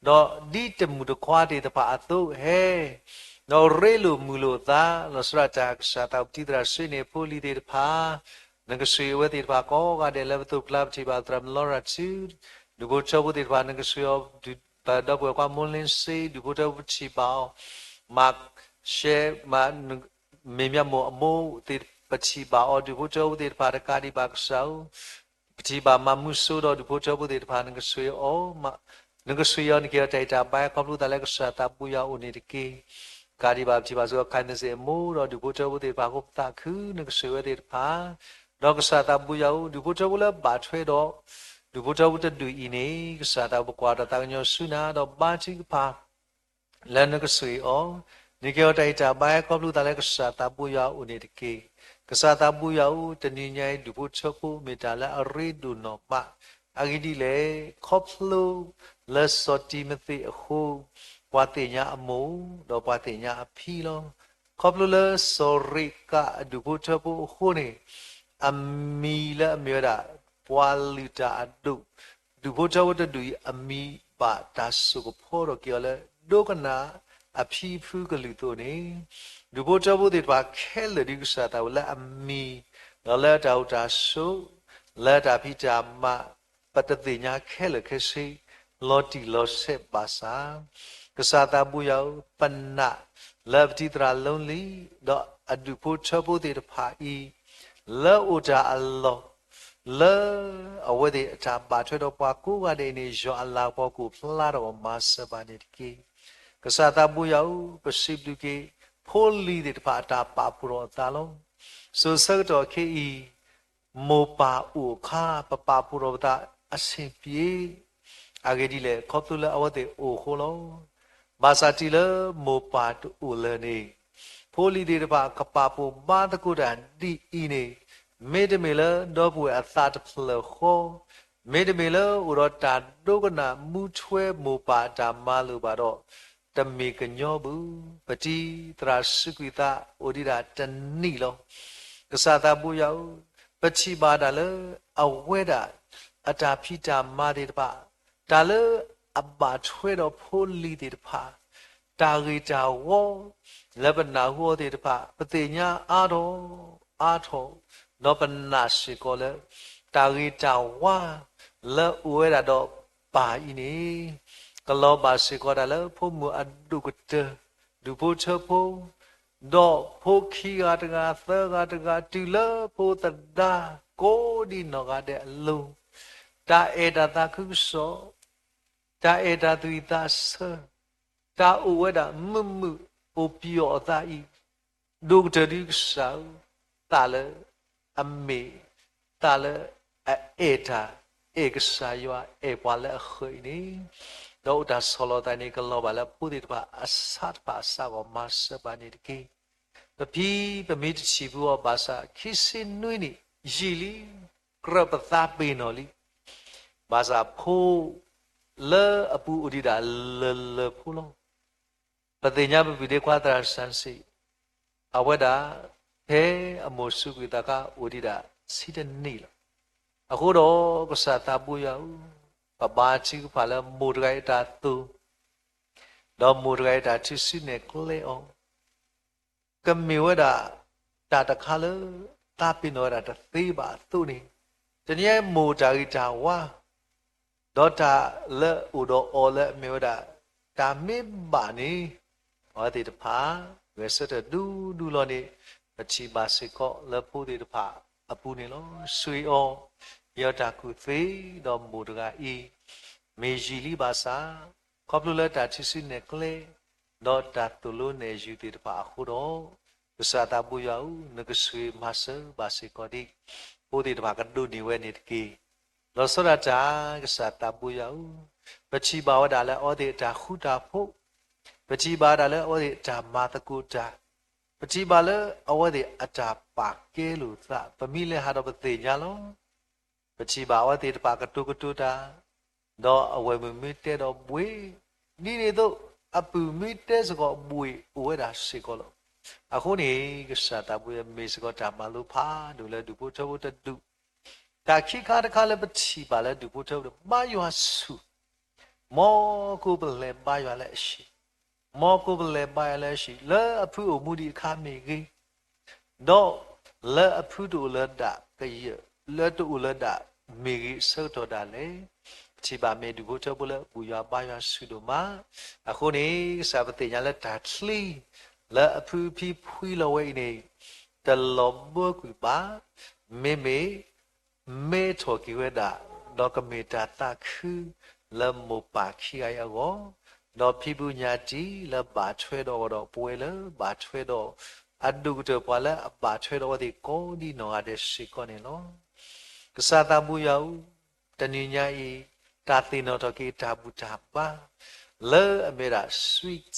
တော့ဒီတမှုတခွားတေတဖာအတုဟဲတော့ရေလိုမူလိုသာလစရတာကစားတာပတိတရာဆွေနေဖိုလီတေတဖာနကဆွေဝဲတေတဖာကောကတဲ့လေတုကလပ်တိပါတရမ်လောရချူdu bo chabu de ba nang suyo du ba da bo kwa molin se du bo da chi ba ma she ma me mya mo amo te pa chi ba o du bo chabu de ba da ka di ba sao chỉ bà mà mua số đó được bố cho bố để phá những cái suy ó mà những cái suy ó những cái trái trả bài không lúc ta lấy cái sự ta bùi áo ổn định kì cả đi bà chỉ bà số khai nên sẽ mua đó được bố cho bố để phá gốc ta khứ những cái suy để phá đó cái sự ta bùi áo được bố cho bố là bà thuê đó được bố cho bố để đuổi ini cái sự ta bố qua đó ta nhau suy na đó ba chỉ cái phá lên những cái suy ó những cái trái trả bài không lúc ta lấy cái sự ta bùi áo ổn định kì Kesata buyau teninya dubu choku mitala aridu no ma agidi le khoplu le soti mati khu patinya amu do patinya aphi lo khoplu le sorika dubu choku khu ni ami le amira pwalita adu dubu choku de du ami ba tasu ko phoro kyo le dokana aphi phu kalu to niดูโบจ้าบุตรว่าแค่เลยดิกษาตาวละอามีแล้วละดาวตาสุละดาพิจามาปัตติญาแค่เลยแค่สิลอติลอเสบาสากษาตาบุยาวปนะละปฏิตราลงลีดออดูโบจ้าบุตรพาอีละอุจาอัลลอฮ์ละเอาไว้ดิจาบาช่วยดอกปากูว่าเดนิจออัลลอฮ์ปากูพลาดออกมาสบานิกีกษาตาบุยาวประสิบดูกีHoly de pata papuro talong so sagdo ke I mo pa u kha papa puro da asin pie agedi le khoptula awate o kholo basati le mo pa tu u le ni Holy de pa kapapo ma ta ko dan di I ni me de me le do bu a sa ta phle kho me de me le u ro ta do kana mu chwe mo pa da ma lu ba doတမေကညောဘူးပတိတရာစုကိတာဩဒိရာတနိလောကစားတာပူယောပချိပါဒလအဝဲတာအတာဖိတာမာတိတပါဒါလအဘာထွဲတော့ဖိုးလီတိတပါတာဂီတာဝောလဘနာဟောတိတပါပတိညာအာထောနောပနာရှိကောလေတာဂီတာဝါလဝဲတာတော့ပါဤနေkalau bahasa kau adalah pomu adu kita, dupo cepo, do poki ada tengah tila po tada ko di nogade lu, ta eda tak kuso, ta eda tu ita se, ta ueda mumu opio tai, duk jadi kesau, tala ame, tala eda, ekesaywa epala ini. Đâu đã solo tại này cái lo bà là bút đi bà sát bà sao có mà sợ bà này kia, và khi bà biết chỉ vừa bà sa khi xin nuôi nị gì li, cái bà ta bên nó li, bà sa phô lơ apu đi đã lơ phô lo, bà thấy nhà bà bị đi qua tra sản sĩ, à vậy đã thế à một số người ta cả đi đã xí đến nị lo, à hồi đó cái sa ta bùi áo bà chỉ phải là một cái đã tu, đó một cái đã chỉ xin này có lẽ ông, cái miêu đã khá lớn, ta bị nói đã tí bà tu này, cho nên một cái đã qua, đó đã lỡ u đó ở lỡ miêu đã mấy bà này, ở thì phá, về sau đó đu lo này, chỉ bà sẽ có lỡ phụ thì phá, phụ này nó suy ô. Giờ ta cứ thấy đó một cái ý mấy gì lý bà sa có lúc là ta chỉ xin nè kle đó ta tu luôn nè dù thì bà khu đó cái sao ta bùi áo nó cái suy mà sớ bà sẽ có đi bùi thì bà cần đu nhiều hơn kì đó sau đó cha cái sao ta bùi áo bà chỉ bảo đã là ở đây ta khu ta phố bà chỉ bảo đã là ở đây ta mà ta cụ ta bà chỉ bảo là ở đây ta bà kê lụt ta bà mi lên hà đó bà tê nhà lo bà chỉ bảo ở đây bà cái tu ta đó ở ngoài mình mới té đó bụi đi này đâu áp mới té sẽ có bụi ở đó sẽ có lo à khu này cái sao ta bụi mình sẽ có trả mà lu phá đủ là đủ bố cháu ta đủ ta khi khá là bất chỉ bảo là đủ bố cháu được bao nhiêu su mò cô bờ lẹ bao nhiêu lẹ xí mò cô bờ lẹ bao nhiêu lẹ xí lỡ áp ở mua đi khá mì gì đó lỡ áp đủ lỡ đã cái gì lỡ đủ lỡ đã mì gì sơ đồ đã lấy chỉ bà mẹ đủ cho bố lỡ bùi hoa bao nhiêu sự đồ má à khu này sao có thể nhớ là đạt li lỡ phi phui lâu ấy này tờ lom bơ quỷ bá mẹ မေထောကိဝဒတော့ကမေတာတခုလမပါခိအယောတော့ဖိပုညာတီလဘာချွဲတော့ပွဲလဘာချွဲတော့အဒုကတပွာလဘာချွဲတော့ဒီကိုဒီနော်အတဲ့ရှိကောနေနော်ကစားတမှုရောက်တဏိညာဤတာတိနော်တော့ကိတာဘူတာပါလေအမေရာ sweet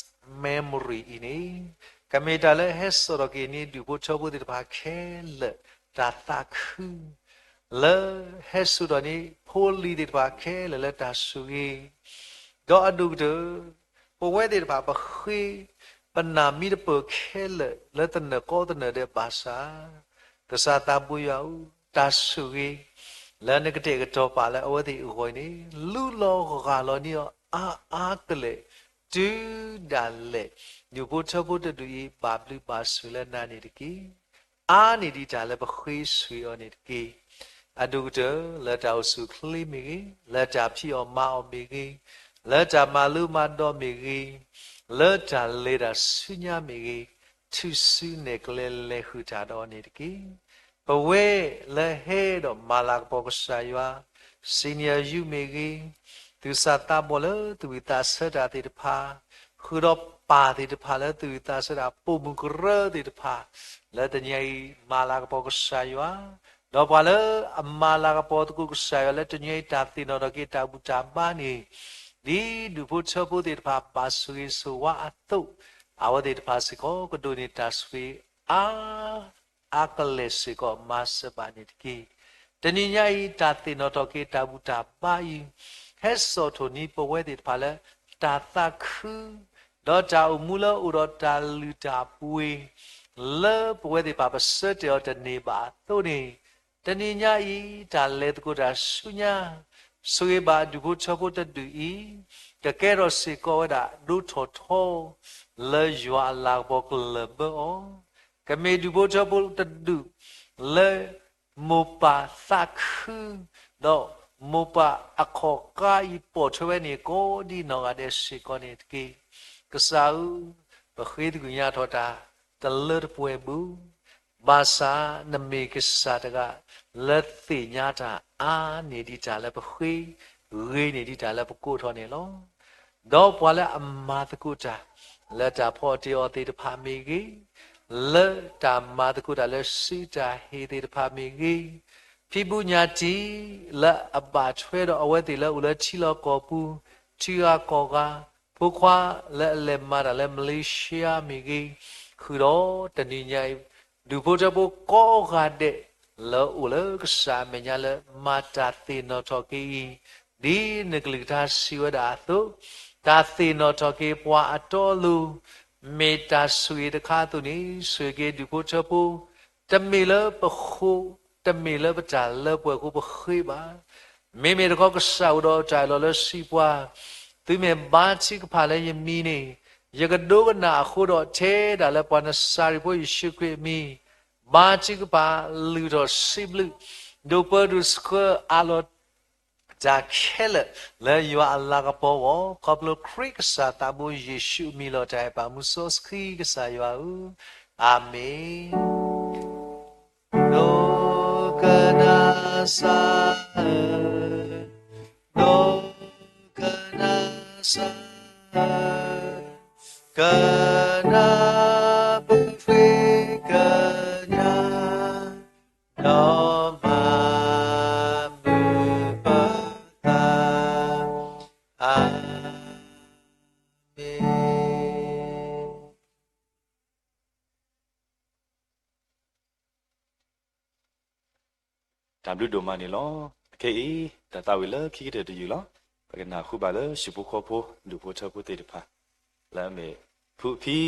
memory ဤနေကမေတာလေဟက်ဆိုတော့ကိနေဒီဘချဘဒီဘာခဲလတာတခုလေဟက်ဆိုတော့နေဖိုလီဒီဘာခဲလေတာဆူကြီးတော့အဒုကတပဝဲဒီဘာပခိပနာမီတပခဲလေတနကောတနတဲ့ဘာသာကစားတပူရောက်တာဆူကြီးလဲနကတဲ့ကတော့ပါလဲအဝတိဥခေါ်နေလူလောကလောနီအာကလေဒူဒါလေညဘထဘတတူဤပါပလူပါဆူလဲနာနေတကီအာနေဒီဒါလဲပခွေးဆွေော်နေတကီအဒုကတလက်တောက်စုခလီမီလက်တာဖြီော်မအောင်မီကြီးလက်တာမာလူမတော်မီကြီးလက်တာလေတာဆုညာမီကြီးသူဆုနေကလေးလေဟူတာတော်နေတကီပဝဲလေဟဲတော့မာလာဘောကဆာယွာစီနီယာယူမီကြီးသူစာတာဘောလသူဝိတာဆတာတေတဖာခုတော့ပါတေတဖာလဲသူဝိတာဆတာပုံမကရတေတဖာလက်တညိမာလာဘောကဆာယွာတော့ပါလေအမာလာဘောတကုကဆာယွာလက်တညိတာတိနော်တော့ကိတာဘူတာပါနေဒီဒုဖို့ချဖို့တေတဖာပါဆွေဆိုဝါအတုအဝတေတဖာစကောကဒိုနေတာဆွေအာကလေစကောမတ်စပါနေတကီတဏိညာဤတာတိနော်တော့ကိတာဘူတာပါယီဟက်ဆောထိုနီပဝဲတေတဖာလေတာသခုတော့တာမူလဥရတာလူတာပွေလေပဝဲတေပါပစတေတနေပါသို့နေတဏိညာဤတာလေတကုတာဆုညာဆွေပါဒုဖို့ချဖို့တတူဤတကယ်တော့စေကောဒါဒုထောထောလေယွာလာဘောကလဘောကမေဒုဖို့ချဖို့တတူလေမောပါသခုတော့မောပါအခုကာဤပေါ်ချဝဲနေကိုဒီနော်ရတဲ့စေကောနေတကေကစားဘခေဒဂညာထောတာတလတ်ပွဲဘူးဘာသာနမေကစားတကလက်သိညာတာအာနေဒီတာလည်းပခွေးရေနေဒီတာလည်းပကိုထောနေလောတော့ပွာလည်းအမာတကုတာလက်တာဖော်တီော်တေတဖာမီကြီးလက်တာမာတကုတာလည်းစီတာဟေတေတဖာမီကြီးဖိပုညာတီလက်အပါချွဲတော့အဝဲတေလက်ဦးလက်ချီလောကောပူချီယာကောကဖုခွာလက်လက်မာတာလည်းမလေးရှားမီကြီးခူတော့တဏိညာဒုဖို့တဖို့ကောခတဲ့လောဦးလကစားမညာလမာတာတေနောထောကီဒီနဂလိတာစီဝဒါသုတာသေနောထောကေပွာအတော်လူမေတ္တာဆွေတခါသူနေဆွေကေဒုဖို့တဖို့တမေလပခုတမေလပတာလပွဲကိုပခိပါမေမေတခောကစားတော့တိုင်လောလစီပွာသူမေဘာချိကဖာလေယမီနေယကဒိုကနာခုတော့ထဲဒါလည်းပွားနစာရီဖို့ရှိခွေမီဘာချိကပါလူတော့စိဘလူဒိုပဒုစခအလောဂျာခဲလလေယွာအလာကပေါ်ဝကပလခရိကစာတဘူယေရှုမီလောတိုင်ပါမုဆောစခီကစာယွာဦးအာမင်ဒိုကနာစာဒိုကနာစာKana bufekanya Noma bupata Amen တမ်ဘလူဒိုမနီလောခေအီတတဝီလခိတဲ့တူလောပကနာခုပါလရှိပုခောဖိုလူပိုချပုတေတဖာလာမေဖူဖီ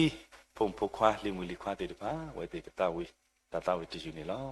ဖုံဖခွာလီမူလီခွာတေတဖာဝဲတေကတဝီတတဝီတူယူနေလော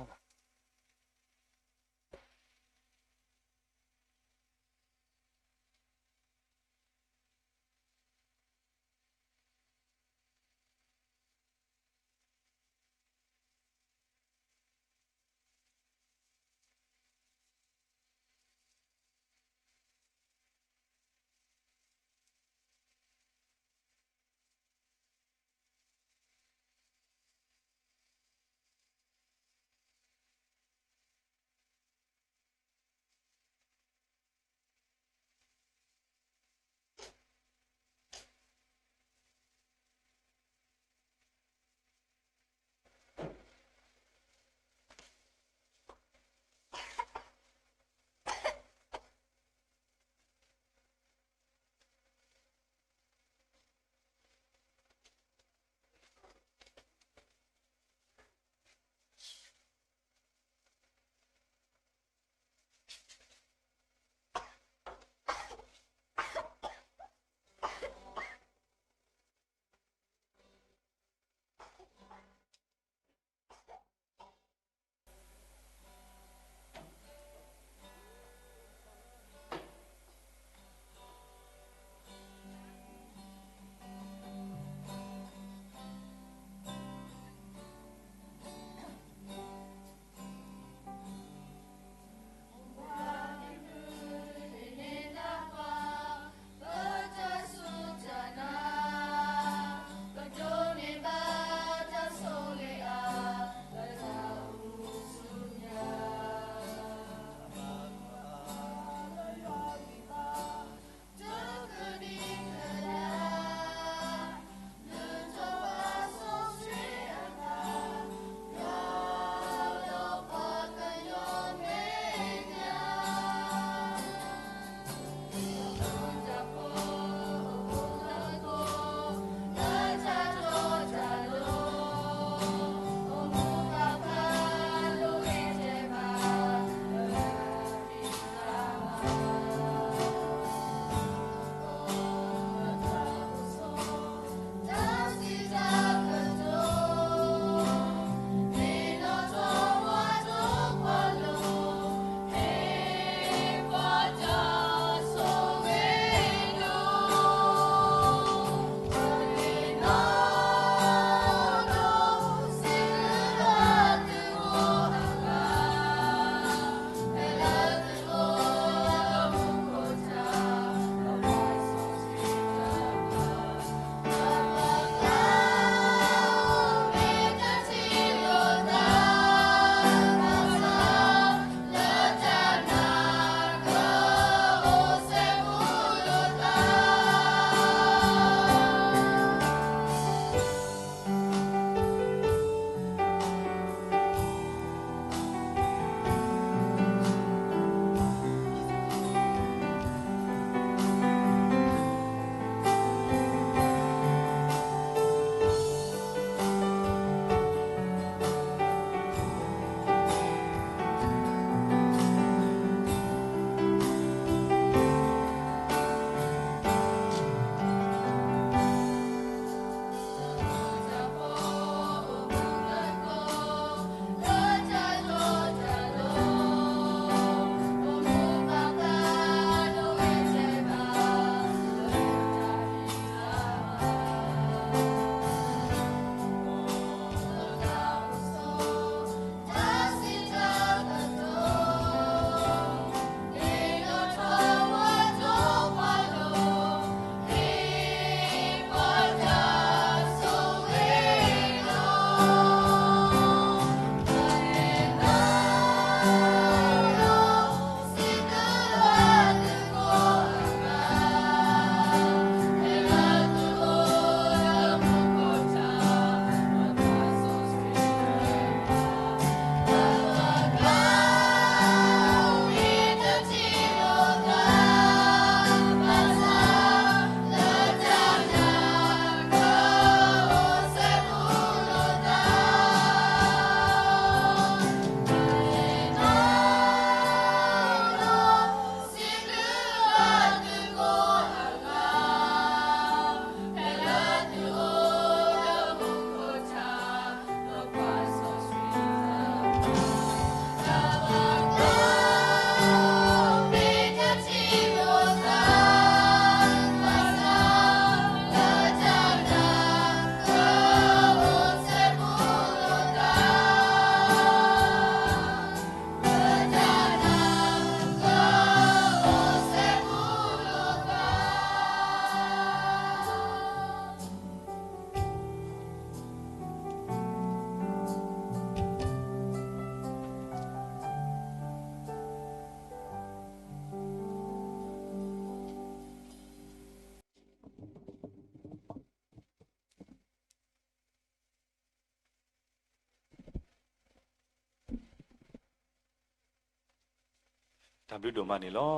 တံပြုတော်မနေလော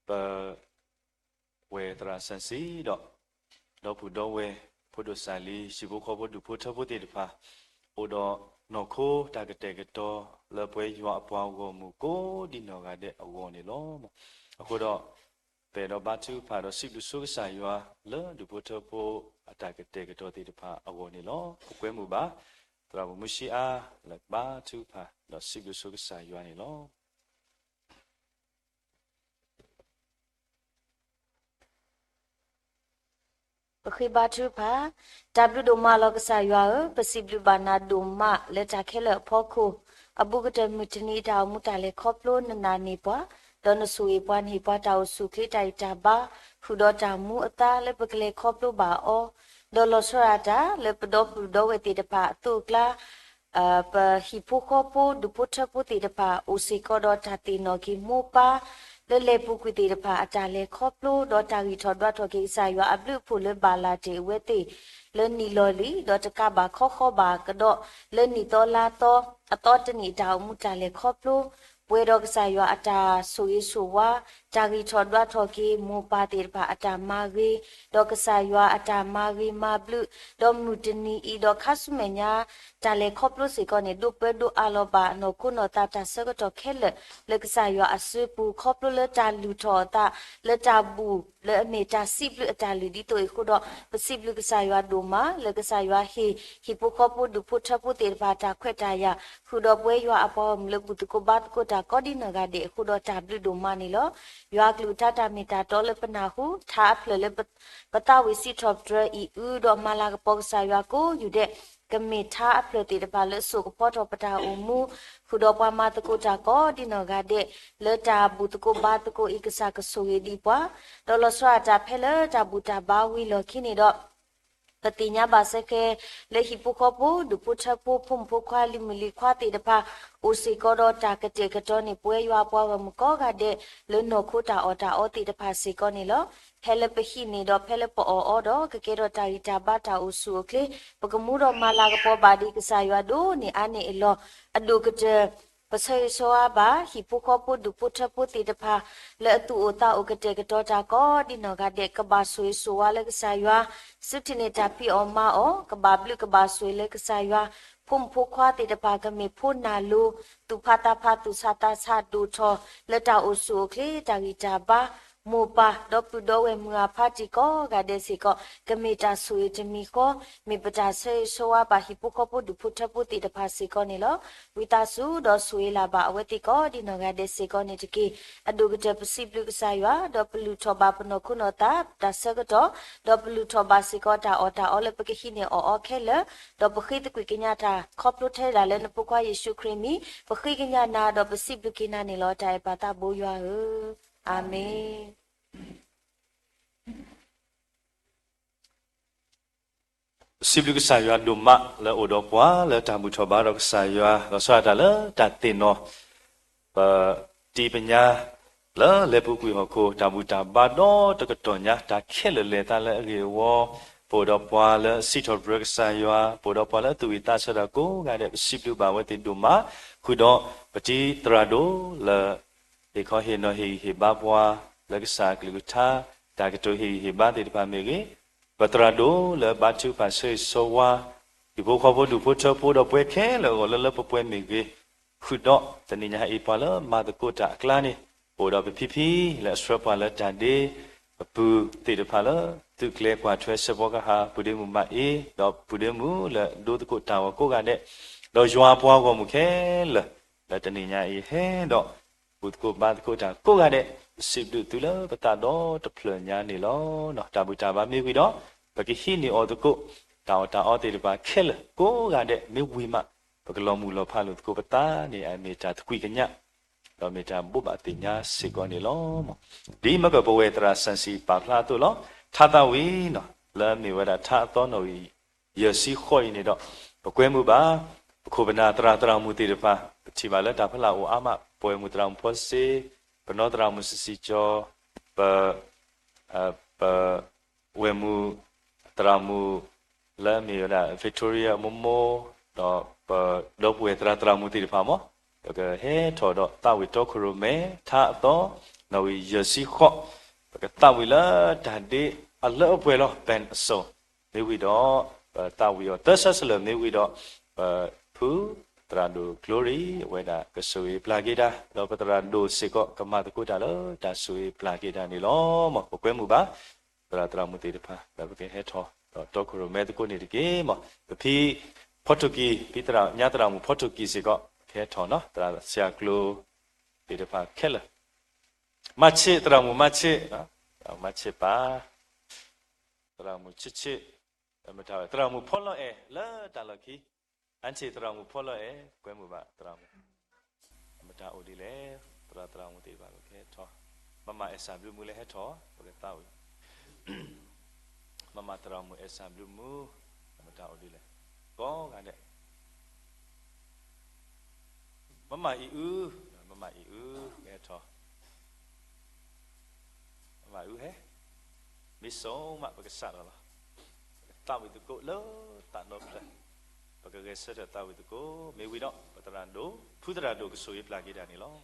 ပဝေတရာစန်စီတော့ဖူတော်ဝေဖို့တို့ဆိုင်လီရှိဖို့ခေါ်ဖို့ဒူဖို့ထဖို့တေတဖာအိုတော့နော်ခိုးတာကတဲ့ကတော့လပွဲရွာအပွားကိုမူကိုဒီနော်ကတဲ့အဝေါ်နေလောအခုတော့ပေတော့ဘာသူဖာတော့စိလူဆုဆိုင်ရွာလဲဒူဖို့ထဖို့အတာကတဲ့ကတော့တေတဖာအဝေါ်နေလောကွဲမှုပါတရာမရှိအားလက်ဘာသူဖာတော့စိလူဆုဆိုင်ရွာနေလောခေဘာသူဖာဝဒိုမာလောကဆာယောပစီဘလူဘာနာဒိုမာလက်တာခဲလဖောခုအဘုကတမတနီတောင်မူတလေခေါပလိုနနာနေပွားဒေါနဆူပွားနေပွားတောက်စုခေတိုင်တာဘာဖူဒေါတာမူအတာလေပကလေခေါပလိုဘာအောဒေါ်လဆရာတာလေပဒေါဖူဒေါဝေတီတပါတုကလာပဟိပိုခေါပိုဒုပုထပုတီတပါအိုစီကောဒေါတာတီနောကီမိုပါလေပုကွတီတပါအတာလေခေါပလိုဒေါတာဂီထောဒွတ်ထောကေစာယောအဘလူဖူလေဘာလာတေဝေတီလေနီလော်လီဒေါတကဘာခေါဘာကတော့လေနီတော်လာတော့အတော်တနီတောင်မူတလေခေါပလို ပွဲတော်ကစားရွာအတာဆိုရေးဆိုဝါတာဂီထော်ဒွားထော်ကီမူပါတေပါအတာမာဂီဒေါကစားရွာအတာမာဂီမာဘလူဒေါမူတနီဤဒေါခဆုမညာတာလေခေါပလုစီကောနေဒုပဒုအလောပါနိုကုနောတာတာဆကတော့ခဲလကစားရွာအဆွေပူခေါပလုလတာလူထော်တာလတာဘူးလေအမေတာစီပလူအတာလူဒီတိုခုတော့ပစီပလူကစားရွာဒိုမာလကစားရွာဟီပိုခေါပုဒုဖုထပုတေပါတာခွက်တာရခုတော့ပွဲရွာအပေါ်မလပုတကိုဘတ်ကိုတာကောဒီနဂါဒေခုတော့တာဘလူဒိုမာနီလောရွာကလူတာတာမီတာတော်လပနာဟုသာဖလလေပတာဝီစီထော့ဒရအီဥတော့မလာကပေါကစားရွာကိုယူတဲ့ကမေထာအဖလတေတပါလဆုကပေါ်တော့ပတာအမှုခုတော့ပွားမတကုတာကောဒီနဂါဒေလတာဘူးတကိုဘတ်ကိုဣကစားကဆိုရဒီပွားတော်လဆွာတာဖဲလတာဘူးတာဘာဝီလောခိနေတော့ပတိညာဘာစကေလေဟိပုခပုဒုပုထပုဖုံဖုခွာလီမလီခွာတေတပါအိုစီကောတော့တာကတေကတော့နေပွဲရွာပွားဝမကောကတဲ့လွနောခုတာအော်တာအော်တေတပါစီကောနေလောဖဲလပဟိနေတော့ဖဲလပအော်တော့ကကေတော့တာရီတာဘတာအိုစုကလေပကမှုတော့မလာကပေါ်ပါဒီကစားရွာဒိုနေအနေအလောအဒုကတဲ့ပစေဆိုအဘာဟိပုခပုဒုပုထပုတေတဖာလဲအတူအတာဥကတေကတော့တာကောဒီနောကတဲ့ကဘာဆွေဆိုဝါလဲကစားရွာစစ်တနေတာပီအော်မာအောကဘာဘလကဘာဆွေလဲကစားရွာဖုံဖုခွာတေတပါကမေဖုနာလူသူဖတာဖသူစာတာစာဒူထောလက်တာအိုဆုကလေတာဂီတာဘာမူပါဒေါပူဒိုဝဲမူအဖာတီကောဂါဒေစီကောကမေတာဆွေတမီကောမေပတာဆေဆိုဝါပါဟိပုခပုဒုဖုထပုတိတဖာစီကောနေလောဝီတာစုဒေါ်ဆွေလာပါအဝတိကောဒီနောဂါဒေစီကောနေတကီအဒုကတပစီပလူကဆာယွာဒေါပလူထောဘာပနောခုနောတာဒါဆကတော့ဒေါပလူထောဘာစီကောတာအော်တာအော်လပကခိနေအော်ခဲလဒေါပခိတကွေကညာတာခေါပလုထဲလာလဲနပုခွာယေရှုခရစ်မီပခိကညာနာဒေါပစီပလူကိနာနေလောတိုင်ပါတာဘိုးယွာအာမင်စီပလူကစားရွာဒုမလဲအိုတော့ပွာလဲတာမှုထောဘာတော့ကစားရွာတော့ဆွာတာလဲတတင်နော်တီပညာလဲပုကွေဟခိုတာမှုတာဘာတော့တကတော်ညာတာခဲလဲတာလဲအေဝပိုတော့ပွာလဲစီထောဘရက်စားရွာပိုတော့ပွာလဲသူဝီတာဆရာကိုကတဲ့စီပလူဘာဝတိဒုမခုတော့ပတိတရာဒိုလဲဒီခေါ်ဟေနော်ဟေဘာပွာလက်ကစားကလူတာတာကတိုဟေဘာတေတပါမေကေပတရာဒိုလဘတ်ချူပါဆေဆိုဝါဒီဘောခဘဒူဖိုချပိုတော့ပွဲခဲလောလလပပွဲမေကေခုတော့တနိညာအေပါလမာတကိုတာကလာနေပိုတော့ဖီဖီလက်စရပါလက်တန်ဒီပူတေတပါလသူကလေကွာထွဲစဘောကဟာပုဒေမူမအေတော့ပုဒေမူလဒိုတကိုတာဝကိုကတဲ့တော့ယွာပွားကောမခဲလတနိညာအေဟဲတော့ဘုဒ္ဓကိုဘာကိုတာကိုကတဲ့စိတ်တူလပတာတော့တဖလညာနေလောနော်တာဘူတာဘာမြေကွီတော့ဘကိဟိနေအော်တကိုတာအော်တေပါခဲလကိုကတဲ့မေဝီမဘကလောမူလောဖာလို့ကိုပတာနေအမေတာတကွီကညတော့မေတာဘုဘတိညာစေကောနေလောဒီမကဘဝေတရာစန်စီပါဖလာတို့လောထာတဝီနော်လာမေဝဒထာတော်နော်ယစီခွိနေတော့ဘကွဲမှုပါခုဘနာတရာမူတေတပါချီပါလက်တာဖလာအိုအာမပွဲမှုတရာဖောစေပနောတရာမူစီကျော်ပဝေမှုတရာမူလာမီလာဗစ်တိုးရီယာမမိုတော့လောပွေတရာမူတီဖာမောတော့ဟဲထော်တော့တာဝီတော့ခရမဲသာတော့နော်ဝီယစီခော့ကတာဝီလာဒါဒီအလောပွေလောပန်ဆိုနေဝီတော့တာဝီရောတဆဆလနေဝီတော့ဖူတရာဒို glory ဝေဒကဆွေပလာဂေတာတော့ပတရာဒိုစေကောကမတကုတာလောဒါဆွေပလာဂေတာနေလောမပကွဲမှုပါတရာမူတီတဖာဒါပကေဟဲထောတော့ခရမဲတကုနေတကေမပဖီဖော်တူဂီပိတရာညတရာမူဖော်တူဂီစေကောခဲထောနော်တရာဆရာကလိုဒီတဖာခဲလမချေတရာမူမချေနော်မချေပါတရာမူချစ်ချစ်မထားတရာမူဖော်လို့လာတလကီအန်ချေတရာမူဖော်လို့ကွဲမှုပါတရာမူမတာအိုဒီလေတရာမူတေပါလို့ခဲထောမမအဆာဘလူမူလေဟဲထောဘယ်တောက်မမတရာမူအဆာဘလူမူမတာအိုဒီလေကောကတဲ့မမအီဦးခဲထောမမဦးဟဲမီဆုံမပကစားလားတာဝီတကိုလောတာနောဖလပကကဲဆက်တာဝီတကိုမေဝီတော့ပတရန်ဒိုဖူဒရာဒိုကဆိုရပလာဂီဒါနီလော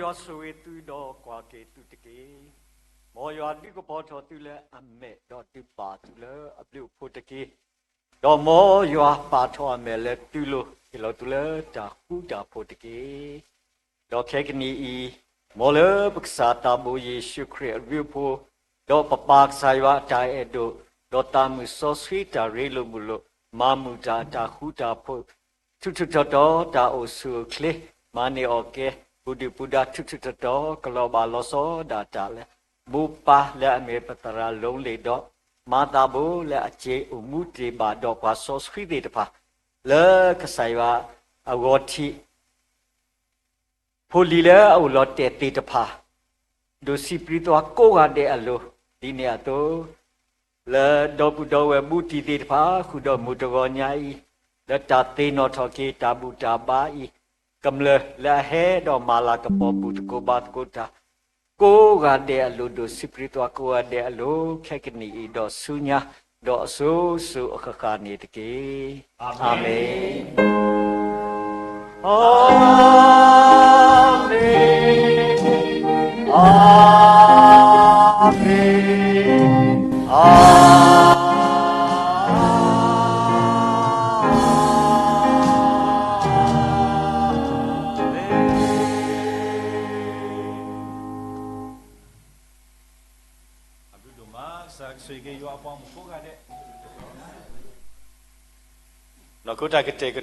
ရွာဆွေသူတော်ကွာကေသူတကေမောရွာဒီကပေါ်တော်သူလဲအမဲတော့ဒီပါသူလဲအပြုတ်ဖို့တကေတော့မောရွာပါတော်အမဲလဲသူလို့ဒီလိုသူလဲတာခုတာဖို့တကေတော့ခေကနီဤမောလဲပက္စာတာဘူယေရှုခရစ်အပြုတ်ဖို့တော့ပပဆိုင်ဝတိုင်အဲ့တို့တော့တာမှုစောဆွေတာရေလို့မလို့မာမူတာတာခုတာဖို့ทุทุတော်တာအိုဆုခလေမာနေโอเคบุดิปุดาทุทุตอกลอบาลอซอดาตาเลบุปาและอเมปตราลงเลดอมาตาโบและอเจอุมุติบาดอกวาซอสคริเดตพาเลกไซวาอวอทิโพลีเลออุลอเตติตพาดูสิปริตวโกกาเดอโลดิเนอโตเลดอปุดอเวมุติเดตพาคุดอมุตกอญาอี และตาตีนอทอกีตาบูตาบาอีกำเลและเฮดอมาลากระปอบุตโกบาตโกตาโกกาเดอลูโดสิปริตวาโกเดอลูแค่กันนี้ดอสุญญาดอสุสุขคานิตกีอาเมนอาเมนอาเมนอาနော်ကိုတာကတဲ့က